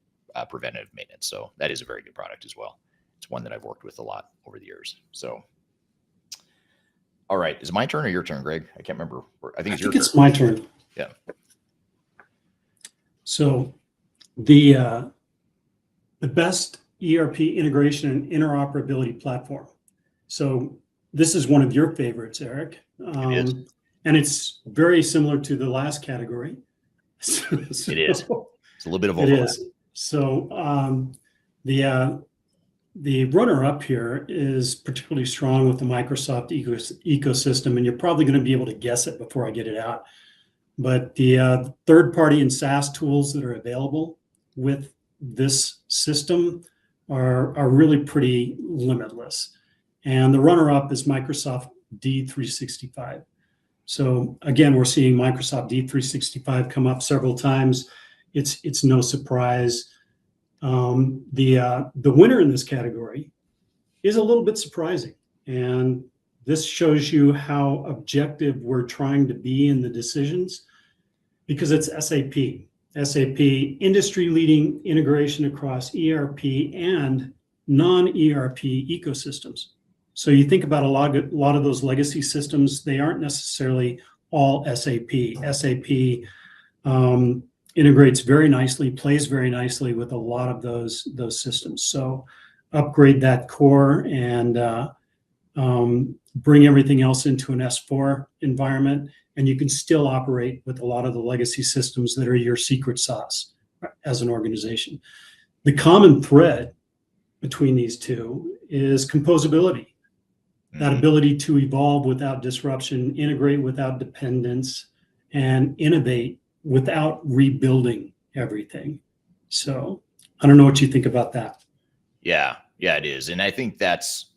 preventative maintenance. So that is a very good product as well. It's one that I've worked with a lot over the years. So, all right. Is it my turn or your turn, Greg? I can't remember. I think it's my turn. Yeah. So the best ERP integration and interoperability platform. So this is one of your favorites, Eric. It is. And it's very similar to the last category. It is. It's a little bit of overlap. overlap. It is. So the runner-up here is particularly strong with the Microsoft ecosystem, and you're probably going to be able to guess it before I get it out. But the third-party and SaaS tools that are available with this system are really pretty limitless. And the runner-up is Microsoft D365. So again, we're seeing Microsoft D365 come up several times. It's no surprise. The winner in this category is a little bit surprising, and this shows you how objective we're trying to be in the decisions, because it's SAP. SAP industry-leading integration across ERP and non-ERP ecosystems. So you think about a lot of those legacy systems, they aren't necessarily all SAP. SAP integrates very nicely, plays very nicely with a lot of those systems. So upgrade that core and bring everything else into an S4 environment, and you can still operate with a lot of the legacy systems that are your secret sauce as an organization. The common thread between these two is composability. That ability to evolve without disruption, integrate without dependence, and innovate without rebuilding everything. So I don't know what you think about that. Yeah, it is. And I think that's,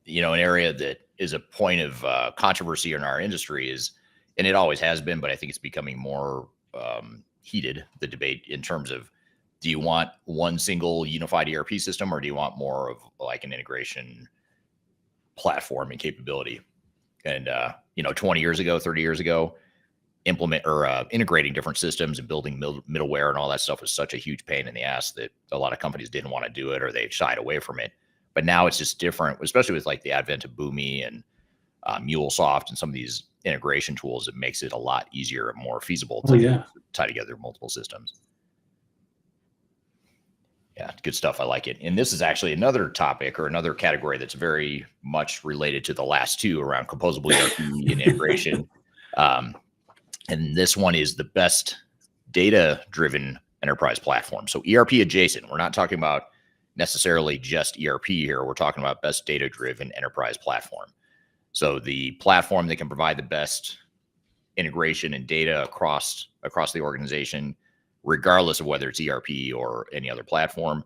an area that is a point of controversy in our industry and it always has been, but I think it's becoming more heated, the debate in terms of, do you want one single unified ERP system, or do you want more of like an integration platform and capability? And, 20 years ago, 30 years ago, integrating different systems and building middleware and all that stuff was such a huge pain in the ass that a lot of companies didn't want to do it, or they shied away from it. But now it's just different, especially with like the advent of Boomi and MuleSoft and some of these integration tools. It makes it a lot easier and more feasible to tie together multiple systems. Yeah, good stuff. I like it. And this is actually another topic or another category that's very much related to the last two around composable ERP and integration. And this one is the best data-driven enterprise platform. So ERP adjacent. We're not talking about necessarily just ERP here. We're talking about best data-driven enterprise platform. So the platform that can provide the best integration and data across the organization, regardless of whether it's ERP or any other platform.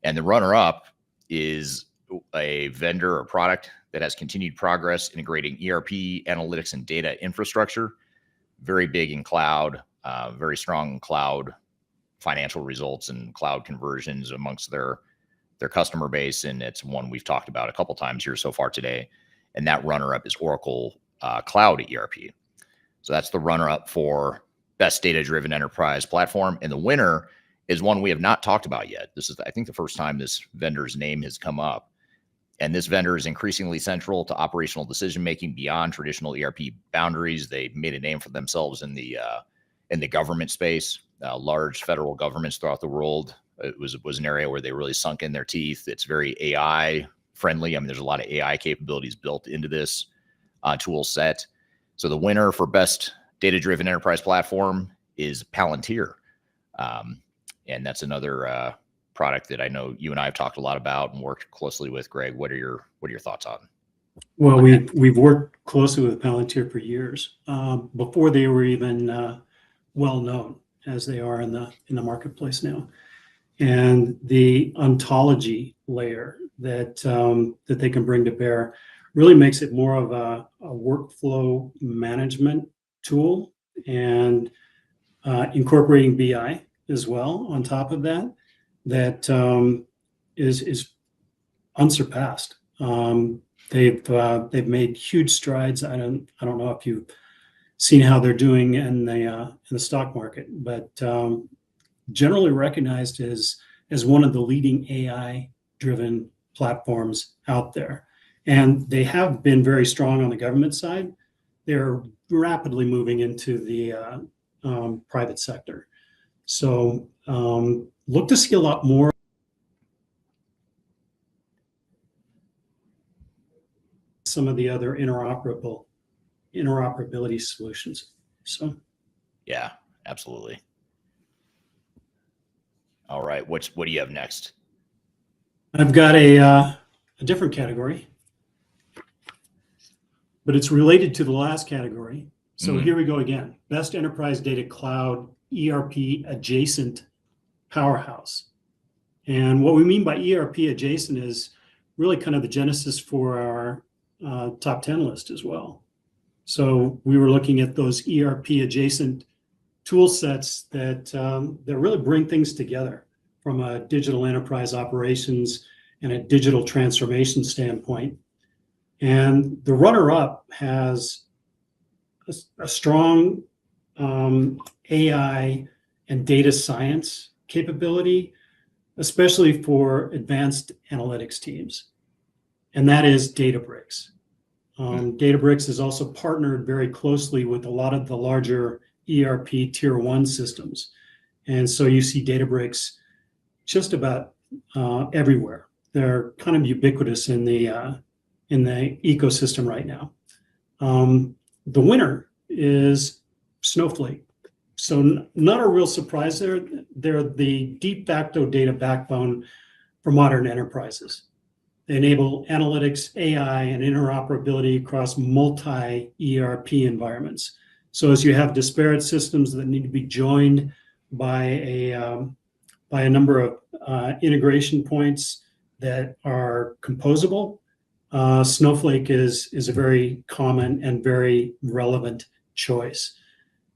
And the runner-up is a vendor or product that has continued progress integrating ERP, analytics, and data infrastructure. Very big in cloud, very strong in cloud financial results and cloud conversions amongst their customer base. And it's one we've talked about a couple times here so far today. And that runner-up is Oracle Cloud ERP. So that's the runner-up for best data-driven enterprise platform. And the winner is one we have not talked about yet. This is, I think, the first time this vendor's name has come up. And this vendor is increasingly central to operational decision-making beyond traditional ERP boundaries. They made a name for themselves in the government space, large federal governments throughout the world. It was an area where they really sunk in their teeth. It's very AI friendly. I mean, there's a lot of AI capabilities built into this tool set. So the winner for best data-driven enterprise platform is Palantir. And that's another product that I know you and I have talked a lot about and worked closely with. Greg, what are your thoughts on? Well, we've worked closely with Palantir for years, before they were even well known as they are in the marketplace now. And the ontology layer that they can bring to bear really makes it more of a workflow management tool, and incorporating BI as well on top of that is unsurpassed. They've made huge strides. I don't know if you've seen how they're doing in the stock market, but generally recognized as one of the leading AI driven platforms out there. And they have been very strong on the government side. They're rapidly moving into the private sector. So look to see a lot more some of the other interoperability solutions. So yeah, absolutely. All right, what do you have next? I've got a different category, but it's related to the last category. So here we go again. Best enterprise data cloud ERP adjacent powerhouse. And what we mean by ERP adjacent is really kind of the genesis for our top 10 list as well. So we were looking at those ERP adjacent tool sets that really bring things together from a digital enterprise operations and a digital transformation standpoint. And the runner-up has a strong AI and data science capability, especially for advanced analytics teams. And that is Databricks. Databricks has also partnered very closely with a lot of the larger ERP tier 1 systems. And so you see Databricks just about everywhere. They're kind of ubiquitous in the ecosystem right now. The winner is Snowflake. So not a real surprise there. They're the de facto data backbone for modern enterprises. They enable analytics, AI, and interoperability across multi-ERP environments. So as you have disparate systems that need to be joined by a number of integration points that are composable, Snowflake is a very common and very relevant choice.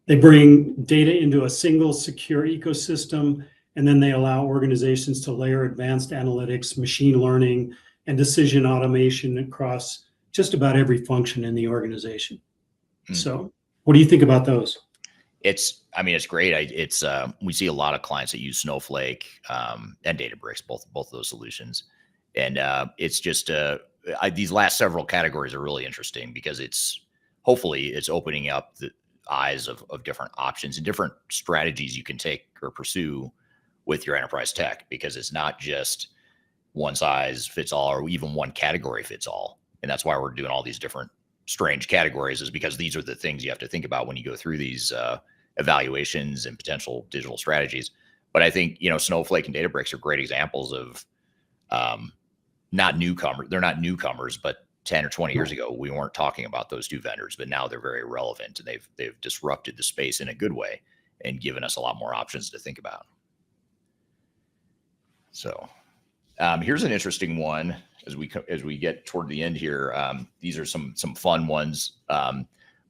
They bring data into a single secure ecosystem, and then they allow organizations to layer advanced analytics, machine learning, and decision automation across just about every function in the organization. So what do you think about those? It's great. We see a lot of clients that use Snowflake and Databricks, both of those solutions. And it's just these last several categories are really interesting because hopefully it's opening up the eyes of different options and different strategies you can take or pursue with your enterprise tech, because it's not just one size fits all or even one category fits all. And that's why we're doing all these different strange categories, is because these are the things you have to think about when you go through these evaluations and potential digital strategies. But I think, Snowflake and Databricks are great examples of not newcomers. They're not newcomers, but 10 or 20 years ago, we weren't talking about those two vendors, but now they're very relevant, and they've disrupted the space in a good way and given us a lot more options to think about. So here's an interesting one as we get toward the end here. These are some fun ones.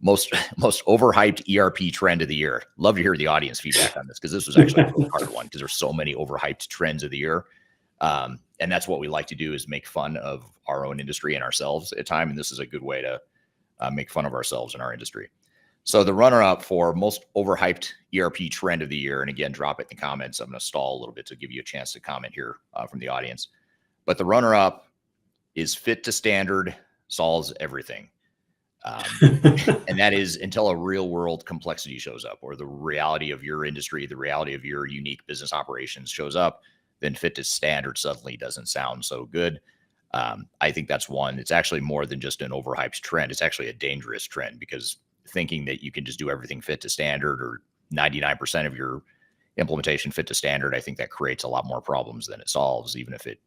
Most overhyped ERP trend of the year. Love to hear the audience feedback on this, because this was actually a really hard one, because there's so many overhyped trends of the year. And that's what we like to do, is make fun of our own industry and ourselves at time. And this is a good way to make fun of ourselves in our industry. So the runner-up for most overhyped ERP trend of the year, and again, drop it in the comments. I'm going to stall a little bit to give you a chance to comment here from the audience. But the runner-up is fit to standard, solves everything. And that is until a real-world complexity shows up, or the reality of your industry, the reality of your unique business operations shows up, then fit to standard suddenly doesn't sound so good. I think that's one. It's actually more than just an overhyped trend. It's actually a dangerous trend, because thinking that you can just do everything fit to standard, or 99% of your implementation fit to standard, I think that creates a lot more problems than it solves, even if it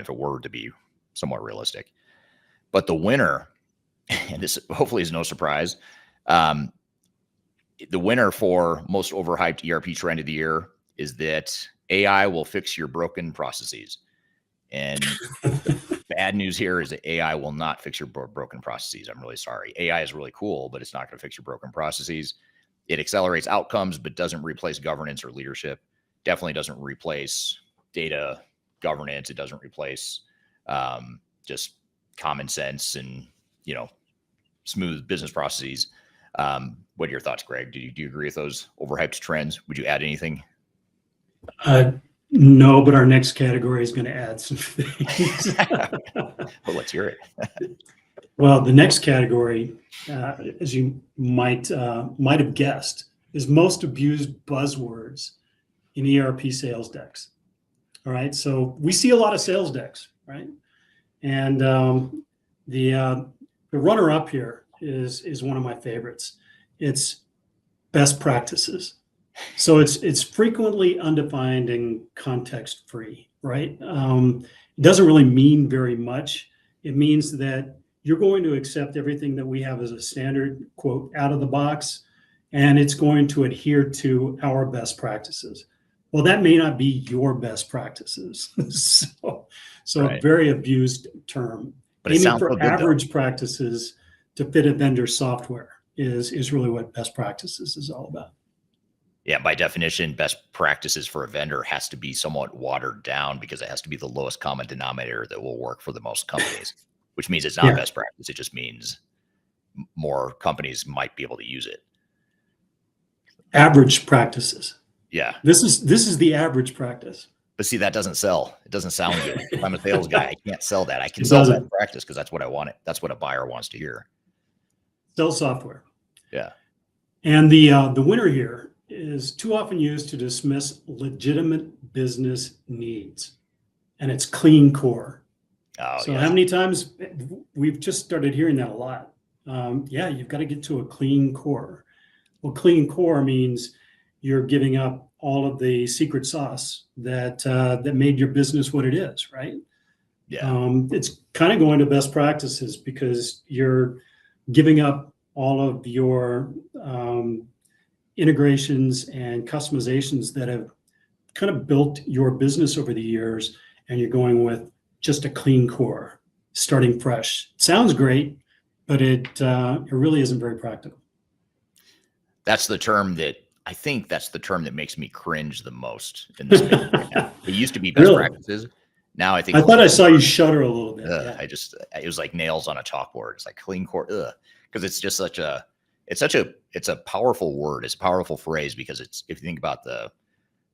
were to be somewhat realistic. But the winner, and this hopefully is no surprise, the winner for most overhyped ERP trend of the year is that AI will fix your broken processes. And bad news here is that AI will not fix your broken processes. I'm really sorry. AI is really cool, but it's not going to fix your broken processes. It accelerates outcomes, but doesn't replace governance or leadership. Definitely doesn't replace data governance. It doesn't replace just common sense and, smooth business processes. What are your thoughts, Greg? Do you agree with those overhyped trends? Would you add anything? No, but our next category is going to add some things. Well, let's hear it. Well, the next category, as you might have guessed, is most abused buzzwords in ERP sales decks. All right, so we see a lot of sales decks, right? And the runner-up here is one of my favorites. It's best practices. So it's frequently undefined and context free, right? It doesn't really mean very much. It means that you're going to accept everything that we have as a standard, quote, out of the box, and it's going to adhere to our best practices. Well, that may not be your best practices. so Right. A very abused term. But it Aiming sounds so for good, though. average practices to fit a vendor software is really what best practices is all about. Yeah, by definition, best practices for a vendor has to be somewhat watered down, because it has to be the lowest common denominator that will work for the most companies, which means it's not best practice. It just means more companies might be able to use it. Average practices. Yeah. This is the average practice. But see, that doesn't sell. It doesn't sound good. If I'm a sales guy, I can't sell that. I can It sell doesn't. best practice because that's what I want. That's what a buyer wants to hear. Sell software. Yeah. And the winner here is too often used to dismiss legitimate business needs, and it's clean core. Oh, So yes. how many times we've just started hearing that a lot? You've got to get to a clean core. Well, clean core means you're giving up all of the secret sauce that made your business what it is, right? Yeah. It's kind of going to best practices, because you're giving up all of your integrations and customizations that have kind of built your business over the years, and you're going with just a clean core, starting fresh. Sounds great, but it really isn't very practical. That's the term that I think that's the term that makes me cringe the most in this space right now. It used to be best Really? practices. Now I think I thought I saw you shudder a little bit. Yeah. it was like nails on a chalkboard. It's like clean core, because it's just it's a powerful word. It's a powerful phrase because it's, if you think about the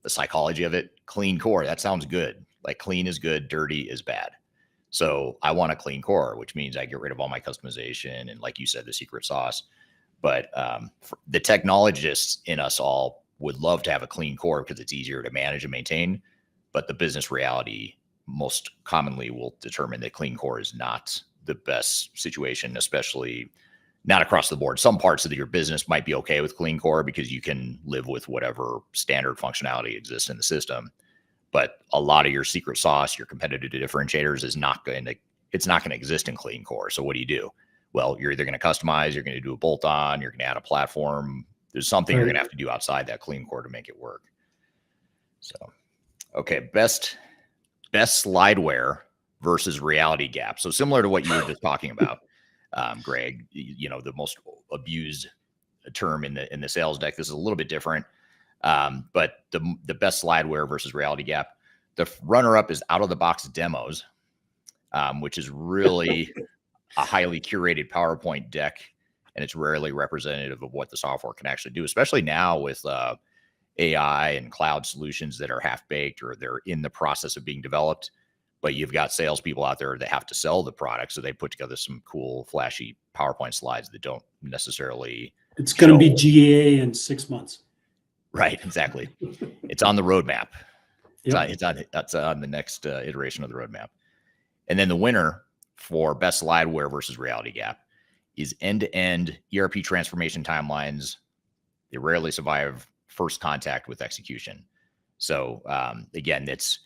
psychology of it, clean core, that sounds good. Like clean is good, dirty is bad. So I want a clean core, which means I get rid of all my customization and, like you said, the secret sauce. But the technologists in us all would love to have a clean core because it's easier to manage and maintain. But the business reality most commonly will determine that clean core is not the best situation, especially not across the board. Some parts of your business might be okay with clean core because you can live with whatever standard functionality exists in the system. But a lot of your secret sauce, your competitive differentiators it's not going to exist in clean core. So what do? Well, you're either going to customize, you're going to do a bolt on, you're going to add a platform. There's something you're going to have to do outside that clean core to make it work. So, okay. Best slideware versus reality gap. So similar to what you were just talking about, Greg, the most abused term in the sales deck. This is a little bit different. But the best slideware versus reality gap, the runner up is out of the box demos, which is really a highly curated PowerPoint deck. And it's rarely representative of what the software can actually do, especially now with AI and cloud solutions that are half baked or they're in the process of being developed. But you've got salespeople out there that have to sell the product. So they put together some cool, flashy PowerPoint slides that don't necessarily. It's going to be GA in 6 months. Right, exactly. It's on the roadmap. Yep. It's on the next iteration of the roadmap. And then the winner for best slideware versus reality gap is end-to-end ERP transformation timelines. They rarely survive first contact with execution. So again, it's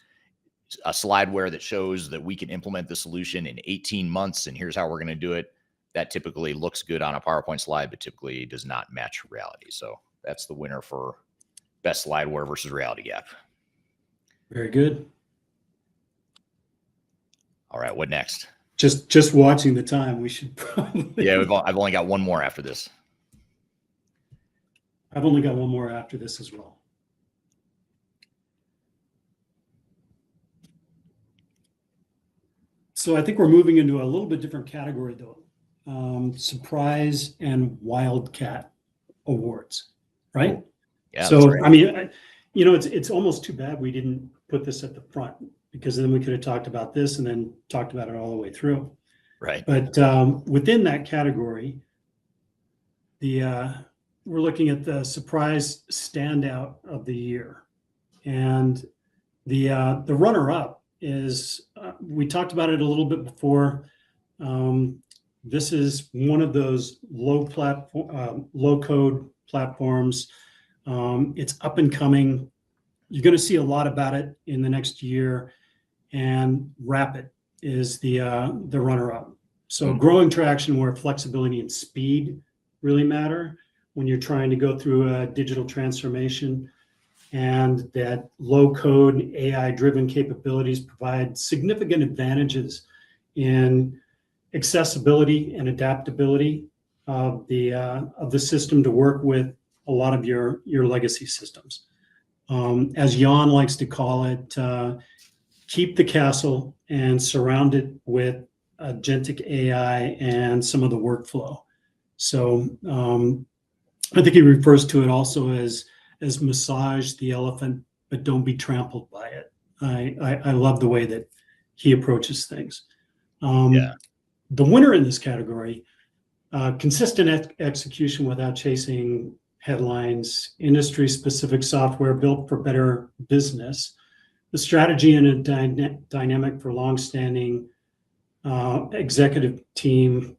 a slideware that shows that we can implement the solution in 18 months, and here's how we're going to do it. That typically looks good on a PowerPoint slide, but typically does not match reality. So that's the winner for best slideware versus reality gap. Very good. All right, what next? Just watching the time, we should probably. Yeah, I've only got one more after this. I've only got one more after this as well. So I think we're moving into a little bit different category though. Surprise and Wildcat awards, right? Yeah. So right. I mean, it's almost too bad we didn't put this at the front, because then we could have talked about this and then talked about it all the way through. Right. But within that category, we're looking at the surprise standout of the year, and the runner-up is we talked about it a little bit before. This is one of those low code platforms. It's up and coming. You're going to see a lot about it in the next year. And Rapid is the runner-up. So growing traction where flexibility and speed really matter when you're trying to go through a digital transformation, and that low-code AI-driven capabilities provide significant advantages in accessibility and adaptability of the system to work with a lot of your legacy systems. As Jan likes to call it, keep the castle and surround it with agentic AI and some of the workflow. So I think he refers to it also as massage the elephant, but don't be trampled by it. I love the way that he approaches things. The winner in this category, consistent execution without chasing headlines, industry-specific software built for better business, the strategy and a dynamic for long-standing executive team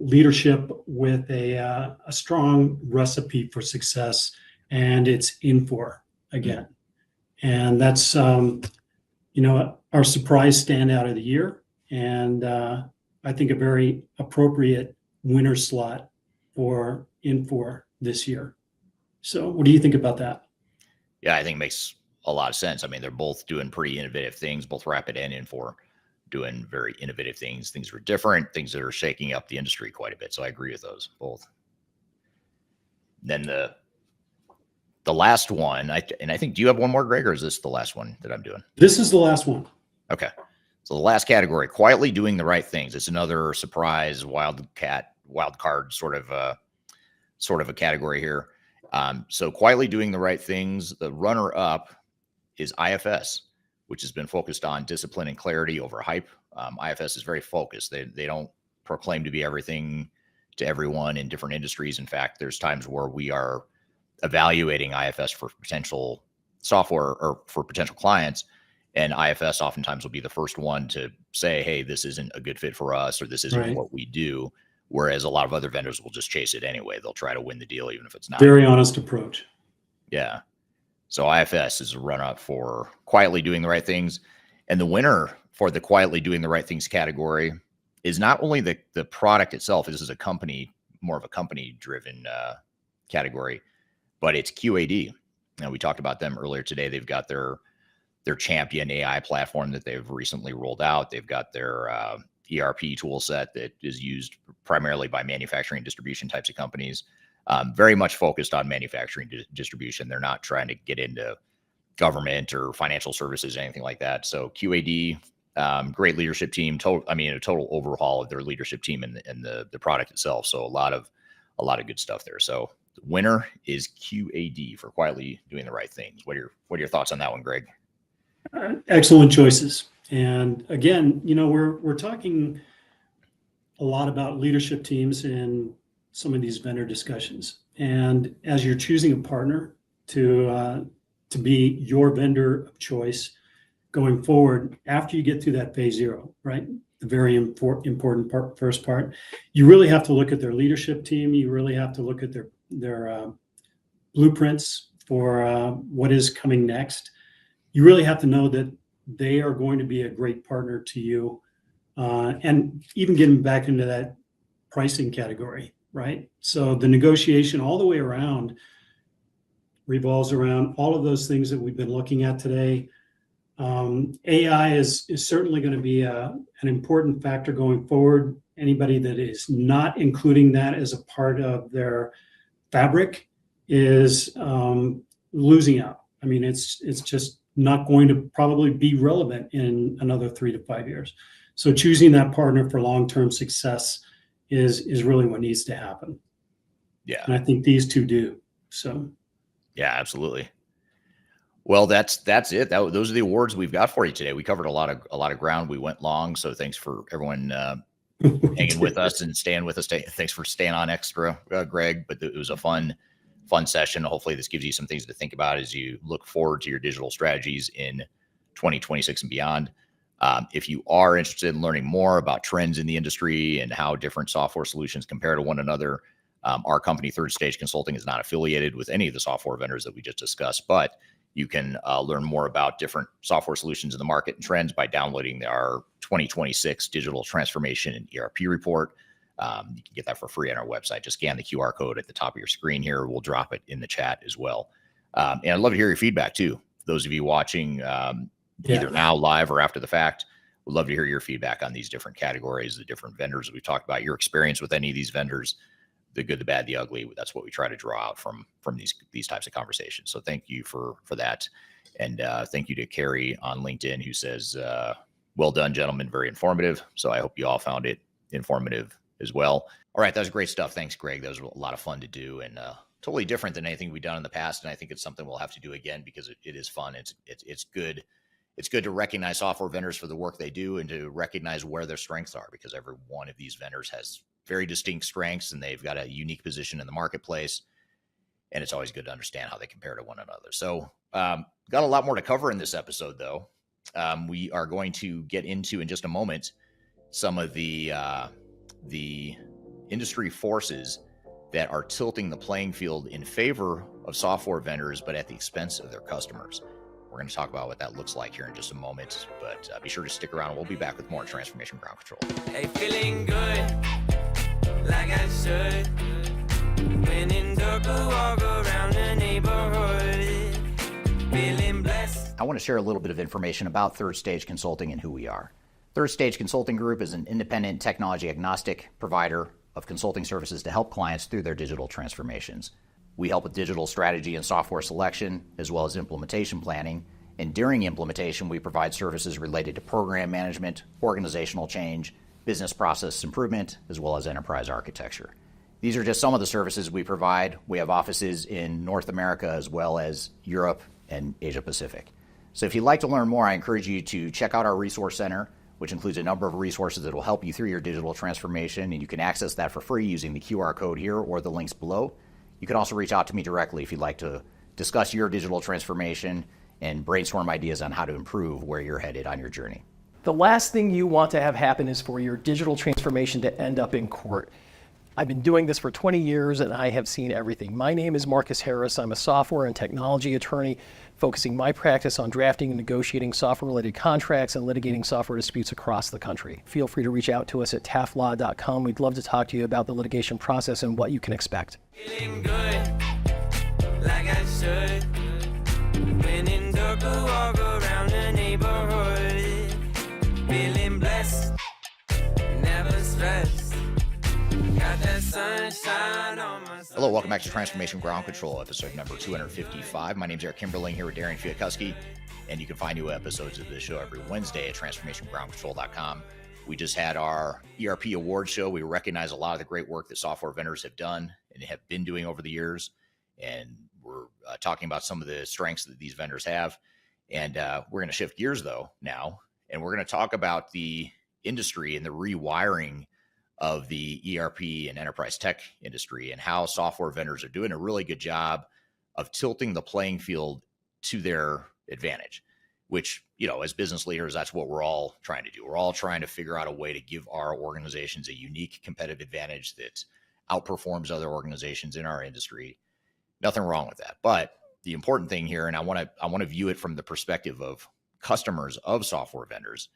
leadership with a strong recipe for success, and it's Infor again. And that's our surprise standout of the year, and I think a very appropriate winner slot for Infor this year. So what do you think about that? Yeah, I think it makes a lot of sense. I mean, they're both doing pretty innovative things, both Rapid and Infor doing very innovative things. Things that are different, things that are shaking up the industry quite a bit. So I agree with those both. Then the last one, I think, do you have one more, Greg, or is this the last one that I'm doing? This is the last one. Okay. So the last category, quietly doing the right things. It's another surprise wild card sort of a category here. So quietly doing the right things. The runner up is IFS, which has been focused on discipline and clarity over hype. IFS is very focused. They don't proclaim to be everything to everyone in different industries. In fact, there's times where we are evaluating IFS for potential software or for potential clients, and IFS oftentimes will be the first one to say, hey, this isn't a good fit for us, or this isn't Right. what we do. Whereas a lot of other vendors will just chase it anyway. They'll try to win the deal, even if it's not. Very honest approach. Yeah. So IFS is a run up for quietly doing the right things. And the winner for the quietly doing the right things category is not only the product itself. This is a company, more of a company driven category, but it's QAD. Now, we talked about them earlier today. They've got their champion AI platform that they've recently rolled out. They've got their ERP tool set that is used primarily by manufacturing and distribution types of companies. Very much focused on manufacturing distribution. They're not trying to get into government or financial services, anything like that. So QAD, great leadership team. A total overhaul of their leadership team and the product itself. So a lot of good stuff there. So the winner is QAD for quietly doing the right things. What are your thoughts on that one, Greg? Excellent choices. And again, we're talking a lot about leadership teams in some of these vendor discussions. And as you're choosing a partner to be your vendor of choice going forward, after you get through that phase zero, right? The very important first part, you really have to look at their leadership team. You really have to look at their blueprints for what is coming next. You really have to know that they are going to be a great partner to you, and even getting back into that pricing category, right? So the negotiation all the way around revolves around all of those things that we've been looking at today. AI is certainly going to be an important factor going forward. Anybody that is not including that as a part of their fabric is losing out. I mean, it's just not going to probably be relevant in another 3 to 5 years. So choosing that partner for long-term success is really what needs to happen. Yeah. And I think these two do. So yeah, absolutely. Well, that's it. Those are the awards we've got for you today. We covered a lot of ground. We went long, so thanks for everyone hanging with us and staying with us. Thanks for staying on extra, Greg. But it was a fun session. Hopefully this gives you some things to think about as you look forward to your digital strategies in 2026 and beyond. If you are interested in learning more about trends in the industry and how different software solutions compare to one another, our company, Third Stage Consulting, is not affiliated with any of the software vendors that we just discussed, but you can learn more about different software solutions in the market and trends by downloading our 2026 Digital Transformation and ERP report. You can get that for free on our website. Just scan the QR code at the top of your screen here. We'll drop it in the chat as well. And I'd love to hear your feedback too. Those of you watching either now live or after the fact, we'd love to hear your feedback on these different categories, the different vendors that we've talked about, your experience with any of these vendors, the good, the bad, the ugly. That's what we try to draw out from these types of conversations. So thank you for that. And thank you to Carrie on LinkedIn, who says, well done, gentlemen, very informative. So I hope you all found it informative as well. All right, that was great stuff. Thanks, Greg. That was a lot of fun to do and totally different than anything we've done in the past. And I think it's something we'll have to do again because it is fun. It's good. It's good to recognize software vendors for the work they do and to recognize where their strengths are, because every one of these vendors has very distinct strengths and they've got a unique position in the marketplace. And it's always good to understand how they compare to one another. So got a lot more to cover in this episode, though. We are going to get into in just a moment some of the industry forces that are tilting the playing field in favor of software vendors, but at the expense of their customers. We're going to talk about what that looks like here in just a moment, but be sure to stick around. We'll be back with more Transformation Ground Control. Hey, feeling good. like I should. When in dark, I walk around the neighborhood, feeling blessed. I want to share a little bit of information about Third Stage Consulting and who we are. Third Stage Consulting Group is an independent, technology agnostic provider of consulting services to help clients through their digital transformations. We help with digital strategy and software selection, as well as implementation planning. And during implementation, we provide services related to program management, organizational change, business process improvement, as well as enterprise architecture. These are just some of the services we provide. We have offices in North America as well as Europe and Asia Pacific. So if you'd like to learn more, I encourage you to check out our resource center, which includes a number of resources that will help you through your digital transformation, and you can access that for free using the QR code here or the links below. You can also reach out to me directly if you'd like to discuss your digital transformation and brainstorm ideas on how to improve where you're headed on your journey. The last thing you want to have happen is for your digital transformation to end up in court. I've been doing this for 20 years and I have seen everything. My name is Marcus Harris. I'm a software and technology attorney focusing my practice on drafting and negotiating software-related contracts and litigating software disputes across the country. Feel free to reach out to us at taftlaw.com. We'd love to talk to you about the litigation process and what you can expect. Feeling good, like I should. When in dark, I walk around the neighborhood, feeling blessed, never stressed. Got that sunshine on my soul. Hello, welcome back to Transformation Ground Control, episode number 255. My name is Eric Kimberling here with Darian Chwialkowski, and you can find new episodes of this show every Wednesday at transformationgroundcontrol.com. We just had our ERP award show. We recognize a lot of the great work that software vendors have done and have been doing over the years, and we're talking about some of the strengths that these vendors have. And we're going to shift gears, though, now, and we're going to talk about the industry and the rewiring of the ERP and enterprise tech industry and how software vendors are doing a really good job of tilting the playing field to their advantage, which, you know, as business leaders, that's what we're all trying to do. We're all trying to figure out a way to give our organizations a unique competitive advantage that outperforms other organizations in our industry. Nothing wrong with that. But the important thing here, and I want to view it from the perspective of customers of software vendors,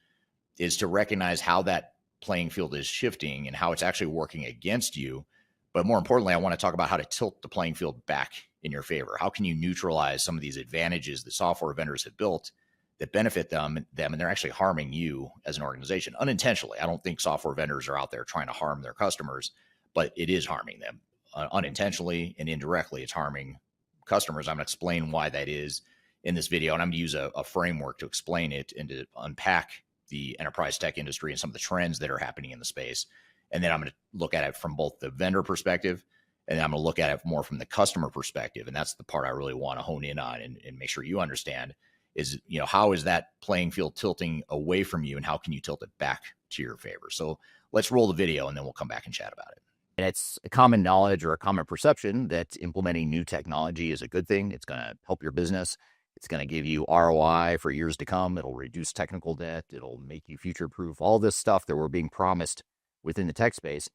is to recognize how that playing field is shifting and how it's actually working against you. But more importantly, I want to talk about how to tilt the playing field back in your favor. How can you neutralize some of these advantages that software vendors have built that benefit them and they're actually harming you as an organization unintentionally? I don't think software vendors are out there trying to harm their customers, but it is harming them unintentionally and indirectly. It's harming customers. I'm going to explain why that is in this video, and I'm going to use a framework to explain it and to unpack the enterprise tech industry and some of the trends that are happening in the space. And then I'm going to look at it from both the vendor perspective, and then I'm going to look at it more from the customer perspective. And that's the part I really want to hone in on and make sure you understand is, you know, how is that playing field tilting away from you and how can you tilt it back to your favor? So let's roll the video and then we'll come back and chat about it. And it's a common knowledge or a common perception that implementing new technology is a good thing. It's going to help your business. It's going to give you ROI for years to come. It'll reduce technical debt. It'll make you future-proof. All this stuff that we're being promised within the tech space.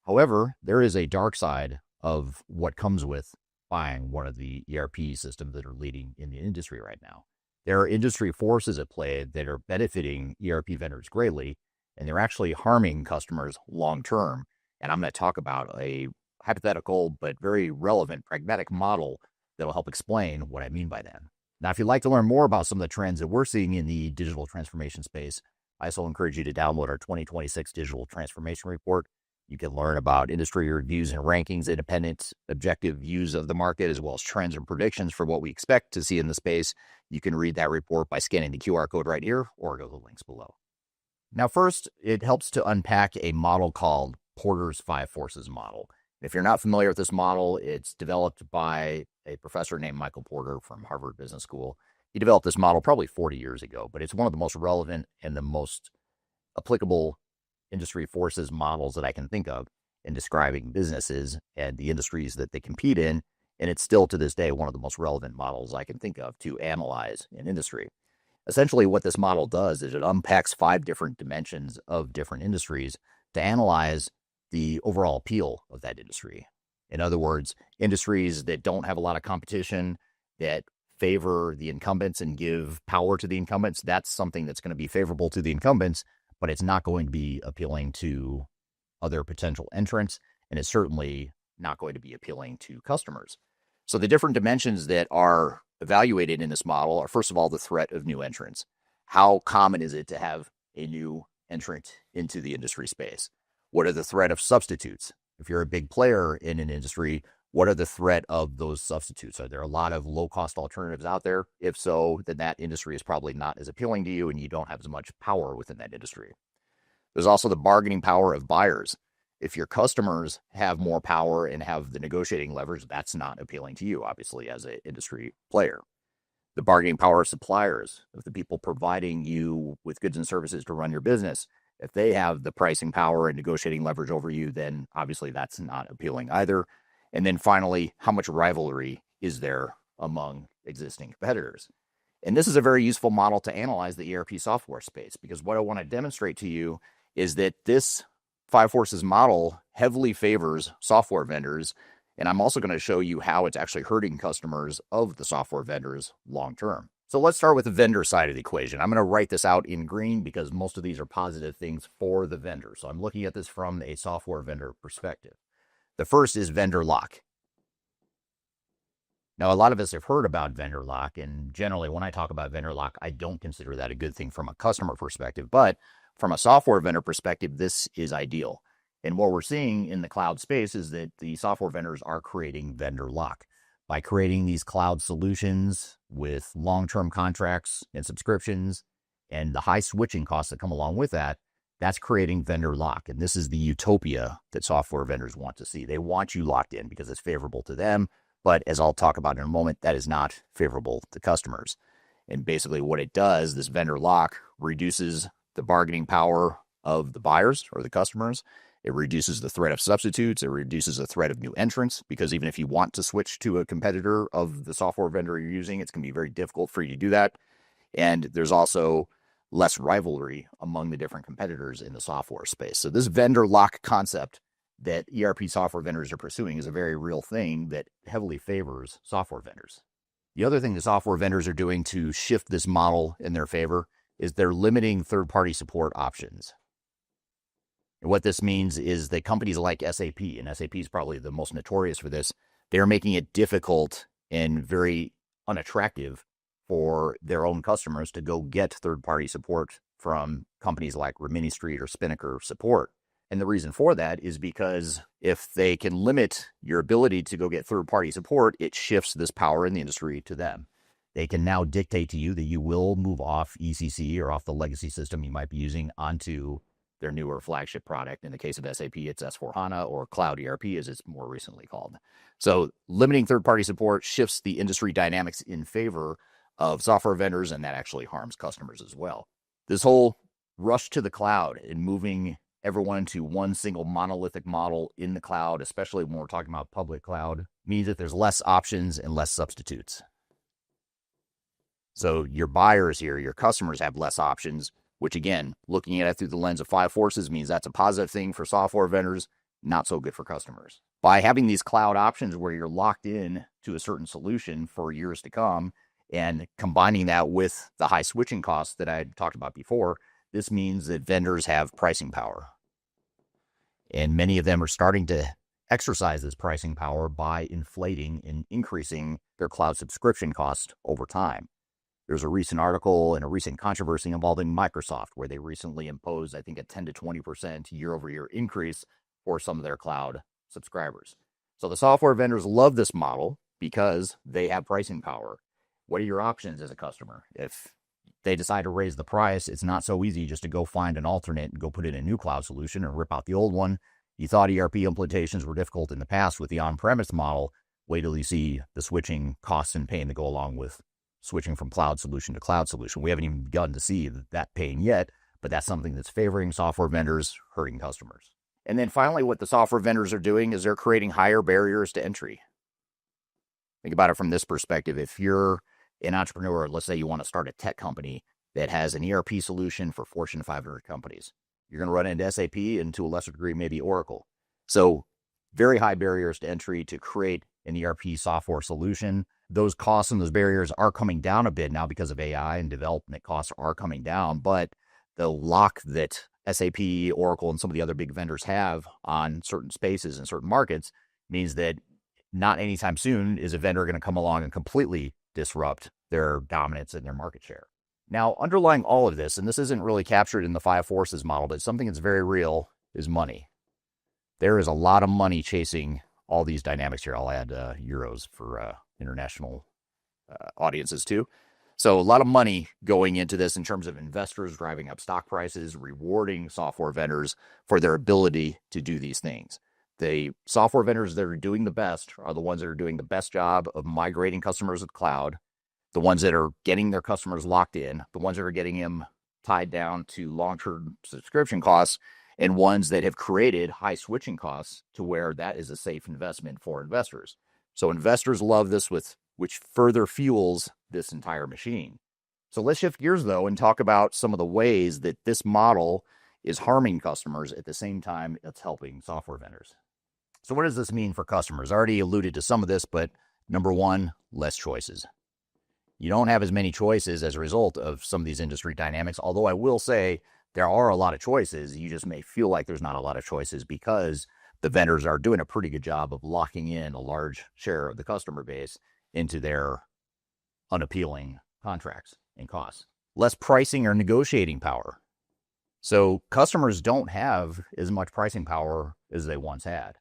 However, there is a dark side of what comes with buying one of the ERP systems that are leading in the industry right now. There are industry forces at play that are benefiting ERP vendors greatly, and they're actually harming customers long-term. And I'm going to talk about a hypothetical but very relevant pragmatic model that will help explain what I mean by that. Now, if you'd like to learn more about some of the trends that we're seeing in the digital transformation space, I also encourage you to download our 2026 Digital Transformation Report. You can learn about industry reviews and rankings, independent, objective views of the market, as well as trends and predictions for what we expect to see in the space. You can read that report by scanning the QR code right here or go to the links below. Now, first, it helps to unpack a model called Porter's Five Forces model. If you're not familiar with this model, it's developed by a professor named Michael Porter from Harvard Business School. He developed this model probably 40 years ago, but it's one of the most relevant and the most applicable industry forces models that I can think of in describing businesses and the industries that they compete in. And it's still to this day one of the most relevant models I can think of to analyze an industry. Essentially, what this model does is it unpacks 5 different dimensions of different industries to analyze the overall appeal of that industry. In other words, industries that don't have a lot of competition, that favor the incumbents and give power to the incumbents, that's something that's going to be favorable to the incumbents, but it's not going to be appealing to other potential entrants. and it's certainly not going to be appealing to customers. So the different dimensions that are evaluated in this model are, first of all, the threat of new entrants. How common is it to have a new entrant into the industry space? What are the threat of substitutes? If you're a big player in an industry, what are the threat of those substitutes? Are there a lot of low-cost alternatives out there? If so, then that industry is probably not as appealing to you and you don't have as much power within that industry. There's also the bargaining power of buyers. If your customers have more power and have the negotiating leverage, that's not appealing to you, obviously, as an industry player. The bargaining power of suppliers, of the people providing you with goods and services to run your business. If they have the pricing power and negotiating leverage over you, then obviously that's not appealing either. And then finally, how much rivalry is there among existing competitors? And this is a very useful model to analyze the ERP software space, because what I want to demonstrate to you is that this Five Forces model heavily favors software vendors. And I'm also going to show you how it's actually hurting customers of the software vendors long term. So let's start with the vendor side of the equation. I'm going to write this out in green because most of these are positive things for the vendor. So I'm looking at this from a software vendor perspective. The first is vendor lock. Now, a lot of us have heard about vendor lock, and generally when I talk about vendor lock, I don't consider that a good thing from a customer perspective, but from a software vendor perspective, this is ideal. And what we're seeing in the cloud space is that the software vendors are creating vendor lock by creating these cloud solutions with long-term contracts and subscriptions and the high switching costs that come along with that. That's creating vendor lock. And this is the utopia that software vendors want to see. They want you locked in because it's favorable to them. But as I'll talk about in a moment, that is not favorable to customers. And basically what it does, this vendor lock reduces the bargaining power of the buyers or the customers. It reduces the threat of substitutes. It reduces the threat of new entrants, because even if you want to switch to a competitor of the software vendor you're using, it's going to be very difficult for you to do that. And there's also less rivalry among the different competitors in the software space. So this vendor lock concept that ERP software vendors are pursuing is a very real thing that heavily favors software vendors. The other thing the software vendors are doing to shift this model in their favor is they're limiting third-party support options. And what this means is that companies like SAP, and SAP is probably the most notorious for this, they're making it difficult and very unattractive for their own customers to go get third-party support from companies like Rimini Street or Spinnaker support. And the reason for that is because if they can limit your ability to go get third-party support, it shifts this power in the industry to them. They can now dictate to you that you will move off ECC or off the legacy system you might be using onto their newer flagship product. In the case of SAP, it's S/4HANA, or Cloud ERP as it's more recently called. So limiting third-party support shifts the industry dynamics in favor of software vendors, and that actually harms customers as well. This whole rush to the cloud and moving everyone to one single monolithic model in the cloud, especially when we're talking about public cloud, means that there's less options and less substitutes. So your buyers here, your customers have less options, which again, looking at it through the lens of Five Forces means that's a positive thing for software vendors, not so good for customers. By having these cloud options where you're locked in to a certain solution for years to come, and combining that with the high switching costs that I talked about before, this means that vendors have pricing power. And many of them are starting to exercise this pricing power by inflating and increasing their cloud subscription cost over time. There's a recent article and a recent controversy involving Microsoft, where they recently imposed, I think, a 10 to 20% year-over-year increase for some of their cloud subscribers. So the software vendors love this model because they have pricing power. What are your options as a customer? If they decide to raise the price, it's not so easy just to go find an alternate and go put in a new cloud solution or rip out the old one. You thought ERP implementations were difficult in the past with the on-premise model. Wait till you see the switching costs and pain that go along with switching from cloud solution to cloud solution. We haven't even begun to see that pain yet, but that's something that's favoring software vendors, hurting customers. And then finally, what the software vendors are doing is they're creating higher barriers to entry. Think about it from this perspective. If you're an entrepreneur, let's say you want to start a tech company that has an ERP solution for Fortune 500 companies, you're going to run into SAP and to a lesser degree, maybe Oracle. So very high barriers to entry to create an ERP software solution. Those costs and those barriers are coming down a bit now because of AI, and development costs are coming down, but the lock that SAP, Oracle, and some of the other big vendors have on certain spaces and certain markets means that not anytime soon is a vendor going to come along and completely disrupt their dominance and their market share. Now, underlying all of this, and this isn't really captured in the 5 forces model, but something that's very real is money. There is a lot of money chasing all these dynamics here. I'll add euros for international audiences too. So a lot of money going into this in terms of investors driving up stock prices, rewarding software vendors for their ability to do these things. The software vendors that are doing the best are the ones that are doing the best job of migrating customers to the cloud, the ones that are getting their customers locked in, the ones that are getting them tied down to long-term subscription costs, and ones that have created high switching costs to where that is a safe investment for investors. So investors love this, which further fuels this entire machine. So let's shift gears, though, and talk about some of the ways that this model is harming customers at the same time it's helping software vendors. So what does this mean for customers? I already alluded to some of this, but number one, less choices. You don't have as many choices as a result of some of these industry dynamics, although I will say there are a lot of choices. You just may feel like there's not a lot of choices because the vendors are doing a pretty good job of locking in a large share of the customer base into their unappealing contracts and costs. Less pricing or negotiating power. So customers don't have as much pricing power as they once had.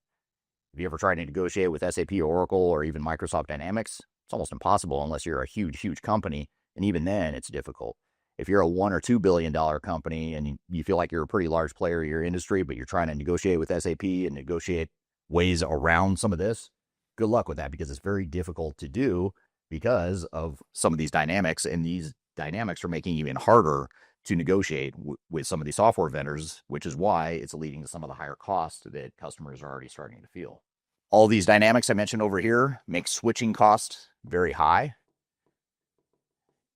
If you ever tried to negotiate with SAP or Oracle or even Microsoft Dynamics, it's almost impossible unless you're a huge, huge company. And even then, it's difficult. If you're a $1 or $2 billion company and you feel like you're a pretty large player in your industry, but you're trying to negotiate with SAP and negotiate ways around some of this, good luck with that because it's very difficult to do because of some of these dynamics. And these dynamics are making it even harder to negotiate with some of these software vendors, which is why it's leading to some of the higher costs that customers are already starting to feel. All these dynamics I mentioned over here make switching costs very high.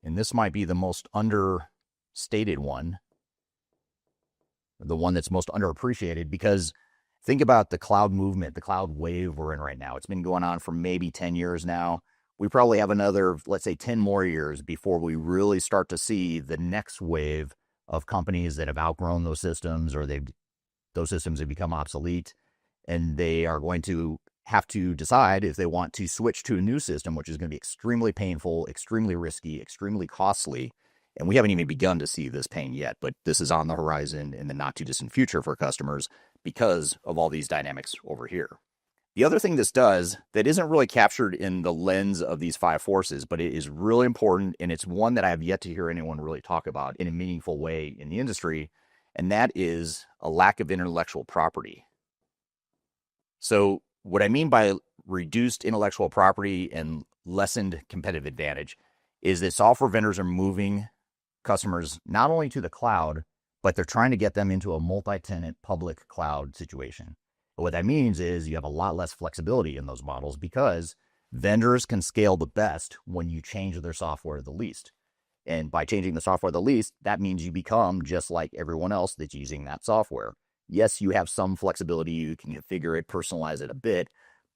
And this might be the most understated one, the one that's most underappreciated, because think about the cloud movement, the cloud wave we're in right now. It's been going on for maybe 10 years now. We probably have another, let's say 10 more years before we really start to see the next wave of companies that have outgrown those systems or those systems have become obsolete, and they are going to have to decide if they want to switch to a new system, which is going to be extremely painful, extremely risky, extremely costly. And we haven't even begun to see this pain yet, but this is on the horizon in the not too distant future for customers because of all these dynamics over here. The other thing this does that isn't really captured in the lens of these 5 forces, but it is really important, and it's one that I have yet to hear anyone really talk about in a meaningful way in the industry, and that is a lack of intellectual property. So what I mean by reduced intellectual property and lessened competitive advantage is that software vendors are moving customers not only to the cloud, but they're trying to get them into a multi-tenant public cloud situation. But what that means is you have a lot less flexibility in those models because vendors can scale the best when you change their software the least. And by changing the software the least, that means you become just like everyone else that's using that software. Yes, you have some flexibility. You can configure it, personalize it a bit.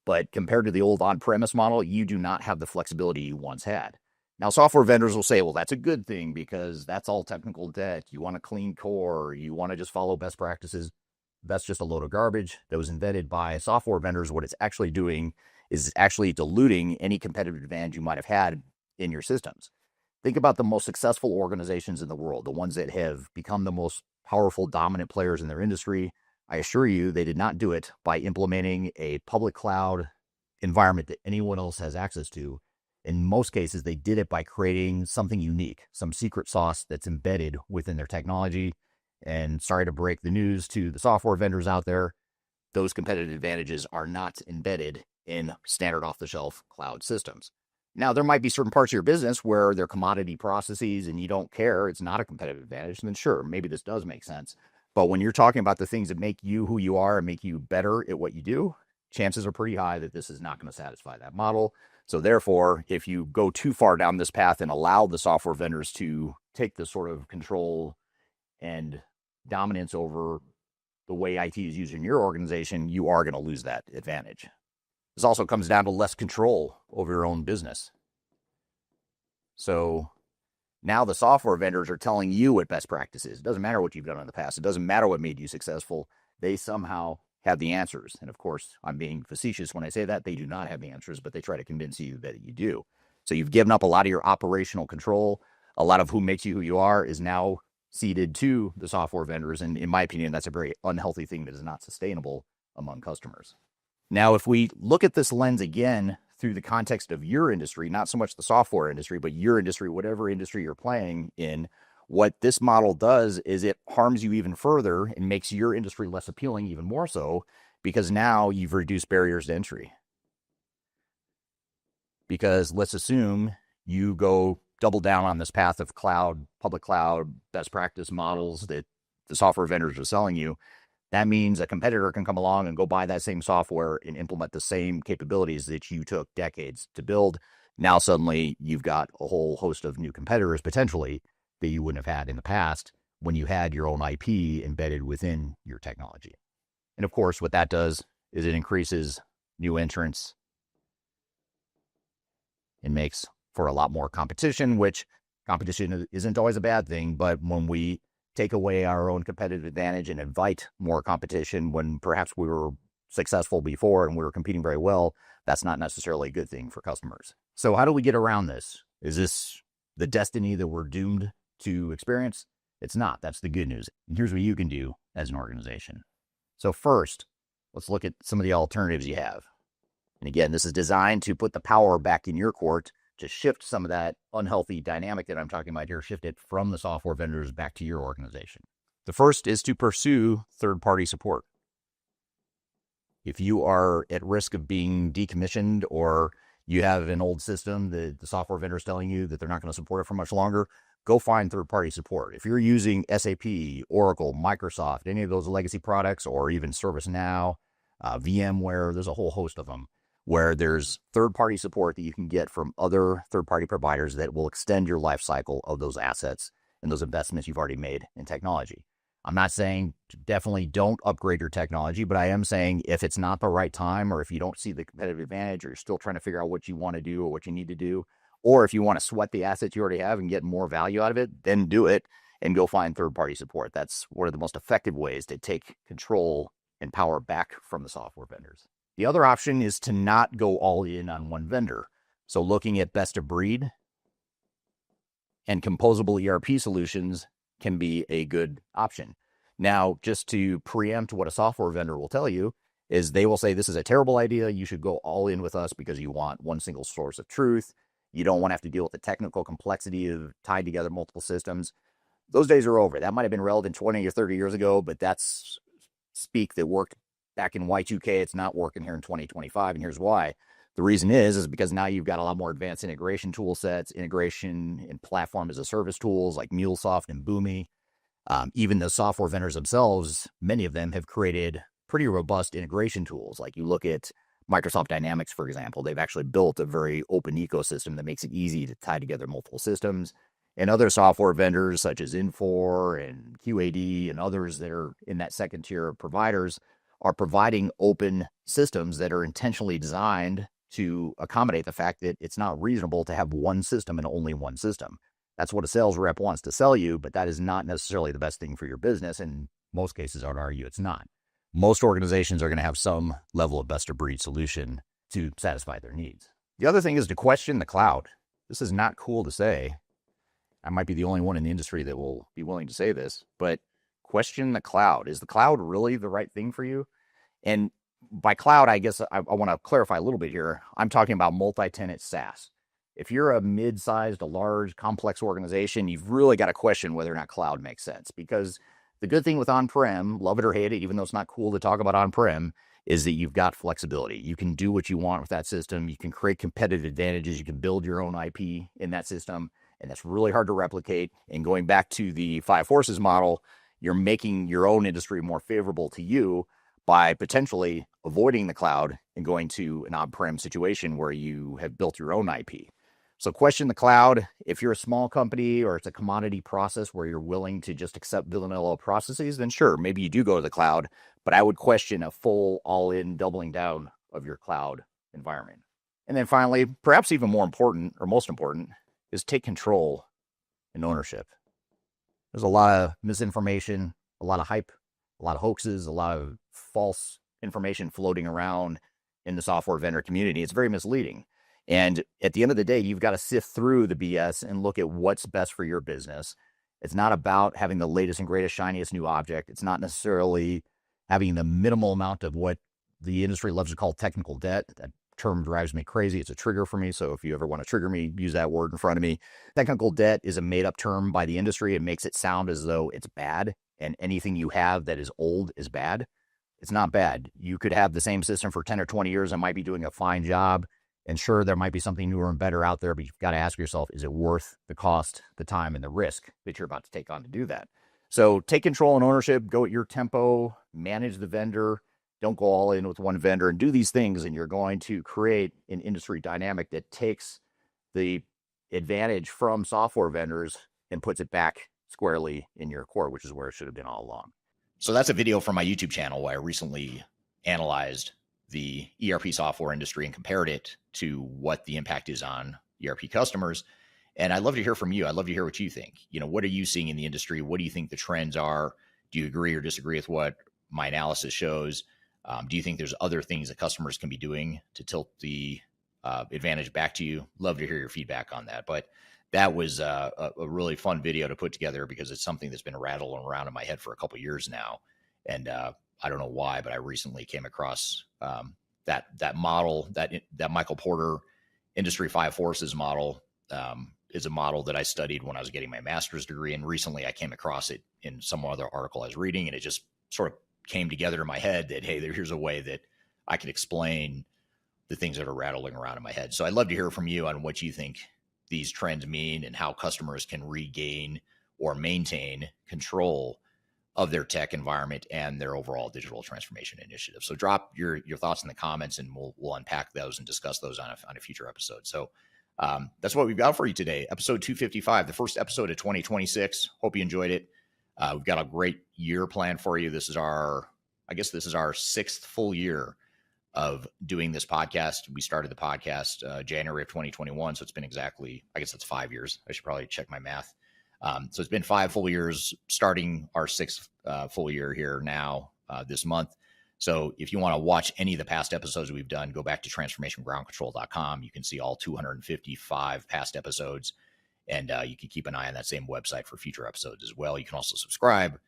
But compared to the old on-premise model, you do not have the flexibility you once had. Now, software vendors will say, well, that's a good thing because that's all technical debt. You want a clean core. You want to just follow best practices. That's just a load of garbage that was invented by software vendors. What it's actually doing is actually diluting any competitive advantage you might have had in your systems. Think about the most successful organizations in the world, the ones that have become the most powerful, dominant players in their industry. I assure you, they did not do it by implementing a public cloud environment that anyone else has access to. In most cases, they did it by creating something unique, some secret sauce that's embedded within their technology. And sorry to break the news to the software vendors out there, those competitive advantages are not embedded in standard off-the-shelf cloud systems. Now, there might be certain parts of your business where they're commodity processes and you don't care, it's not a competitive advantage, then sure, maybe this does make sense. But when you're talking about the things that make you who you are and make you better at what you do, chances are pretty high that this is not going to satisfy that model. So therefore, if you go too far down this path and allow the software vendors to take the sort of control and dominance over the way IT is used in your organization, you are going to lose that advantage. This also comes down to less control over your own business. So Now the software vendors are telling you what best practice is. It doesn't matter what you've done in the past. It doesn't matter what made you successful. They somehow have the answers. And of course, I'm being facetious when I say that. They do not have the answers, but they try to convince you that you do. So you've given up a lot of your operational control. A lot of who makes you who you are is now ceded to the software vendors. And in my opinion, that's a very unhealthy thing that is not sustainable among customers. Now, if we look at this lens again through the context of your industry, not so much the software industry, but your industry, whatever industry you're playing in, what this model does is it harms you even further and makes your industry less appealing even more so, because now you've reduced barriers to entry. Because let's assume you go double down on this path of cloud, public cloud, best practice models that the software vendors are selling you. That means a competitor can come along and go buy that same software and implement the same capabilities that you took decades to build. Now suddenly you've got a whole host of new competitors potentially that you wouldn't have had in the past when you had your own IP embedded within your technology. And of course, what that does is it increases new entrants and makes for a lot more competition, which competition isn't always a bad thing. But when we take away our own competitive advantage and invite more competition when perhaps we were successful before and we were competing very well, that's not necessarily a good thing for customers. So how do we get around this? Is this the destiny that we're doomed to experience? It's not. That's the good news. And here's what you can do as an organization. So first, let's look at some of the alternatives you have. And again, this is designed to put the power back in your court, to shift some of that unhealthy dynamic that I'm talking about here, shift it from the software vendors back to your organization. The first is to pursue third-party support. If you are at risk of being decommissioned or you have an old system that the software vendor is telling you that they're not going to support it for much longer, go find third-party support. If you're using SAP, Oracle, Microsoft, any of those legacy products, or even ServiceNow, VMware, there's a whole host of them, where there's third-party support that you can get from other third-party providers that will extend your life cycle of those assets and those investments you've already made in technology. I'm not saying definitely don't upgrade your technology, but I am saying if it's not the right time, or if you don't see the competitive advantage, or you're still trying to figure out what you want to do or what you need to do, or if you want to sweat the assets you already have and get more value out of it, then do it and go find third-party support. That's one of the most effective ways to take control and power back from the software vendors. The other option is to not go all in on one vendor. So looking at best of breed and composable ERP solutions can be a good option. Now, just to preempt what a software vendor will tell you is they will say, this is a terrible idea. You should go all in with us because you want one single source of truth. You don't want to have to deal with the technical complexity of tying together multiple systems. Those days are over. That might have been relevant 20 or 30 years ago, but that's speak that worked back in Y2K. It's not working here in 2025, and here's why. The reason is because now you've got a lot more advanced integration tool sets, integration and platform as a service tools like MuleSoft and Boomi. Even the software vendors themselves, many of them have created pretty robust integration tools. Like you look at Microsoft Dynamics, for example, they've actually built a very open ecosystem that makes it easy to tie together multiple systems. And other software vendors such as Infor and QAD and others that are in that second tier of providers are providing open systems that are intentionally designed to accommodate the fact that it's not reasonable to have one system and only one system. That's what a sales rep wants to sell you, but that is not necessarily the best thing for your business. In most cases, I would argue it's not. Most organizations are going to have some level of best of breed solution to satisfy their needs. The other thing is to question the cloud. This is not cool to say. I might be the only one in the industry that will be willing to say this, but question the cloud. Is the cloud really the right thing for you? And by cloud, I guess I want to clarify a little bit here. I'm talking about multi-tenant SaaS. If you're a mid-sized, a large, complex organization, you've really got to question whether or not cloud makes sense. Because the good thing with on-prem, love it or hate it, even though it's not cool to talk about on-prem, is that you've got flexibility. You can do what you want with that system. You can create competitive advantages. You can build your own IP in that system. And that's really hard to replicate. And going back to the Five Forces model, you're making your own industry more favorable to you by potentially avoiding the cloud and going to an on-prem situation where you have built your own IP. So question the cloud. If you're a small company or it's a commodity process where you're willing to just accept vanilla processes, then sure, maybe you do go to the cloud, but I would question a full all-in doubling down of your cloud environment. And then finally, perhaps even more important or most important, is take control and ownership. There's a lot of misinformation, a lot of hype, a lot of hoaxes, a lot of false information floating around in the software vendor community. It's very misleading. And at the end of the day, you've got to sift through the BS and look at what's best for your business. It's not about having the latest and greatest, shiniest new object. It's not necessarily having the minimal amount of what the industry loves to call technical debt. That term drives me crazy. It's a trigger for me. So if you ever want to trigger me, use that word in front of me. Technical debt is a made-up term by the industry. It makes it sound as though it's bad, and anything you have that is old is bad. It's not bad. You could have the same system for 10 or 20 years and might be doing a fine job. And sure, there might be something newer and better out there, but you've got to ask yourself, is it worth the cost, the time, and the risk that you're about to take on to do that? So take control and ownership, go at your tempo, manage the vendor. Don't go all in with one vendor and do these things, and you're going to create an industry dynamic that takes the advantage from software vendors and puts it back squarely in your core, which is where it should have been all along. So that's a video from my YouTube channel where I recently analyzed the ERP software industry and compared it to what the impact is on ERP customers. And I'd love to hear from you. I'd love to hear what you think. What are you seeing in the industry? What do you think the trends are? Do you agree or disagree with what my analysis shows? Do you think there's other things that customers can be doing to tilt the advantage back to you? Love to hear your feedback on that. But that was a really fun video to put together because it's something that's been rattling around in my head for a couple of years now. And I don't know why, but I recently came across that model, that Michael Porter Industry 5 Forces model is a model that I studied when I was getting my master's degree. And recently I came across it in some other article I was reading, and it just sort of came together in my head that, hey, here's a way that I can explain the things that are rattling around in my head. So I'd love to hear from you on what you think these trends mean and how customers can regain or maintain control of their tech environment and their overall digital transformation initiative. So drop your thoughts in the comments, and we'll unpack those and discuss those on a future episode. So that's what we've got for you today. Episode 255, the first episode of 2026. Hope you enjoyed it. We've got a great year planned for you. This is our sixth full year of doing this podcast. We started the podcast January of 2021. So it's been exactly, I guess that's 5 years. I should probably check my math. So it's been 5 full years, starting our 6th full year here now this month. So if you want to watch any of the past episodes we've done, go back to transformationgroundcontrol.com. You can see all 255 past episodes, and you can keep an eye on that same website for future episodes as well. You can also subscribe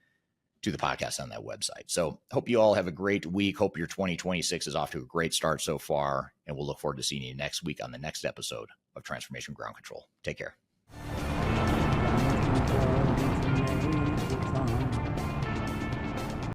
to the podcast on that website. So hope you all have a great week. Hope your 2026 is off to a great start so far, and we'll look forward to seeing you next week on the next episode of Transformation Ground Control. Take care.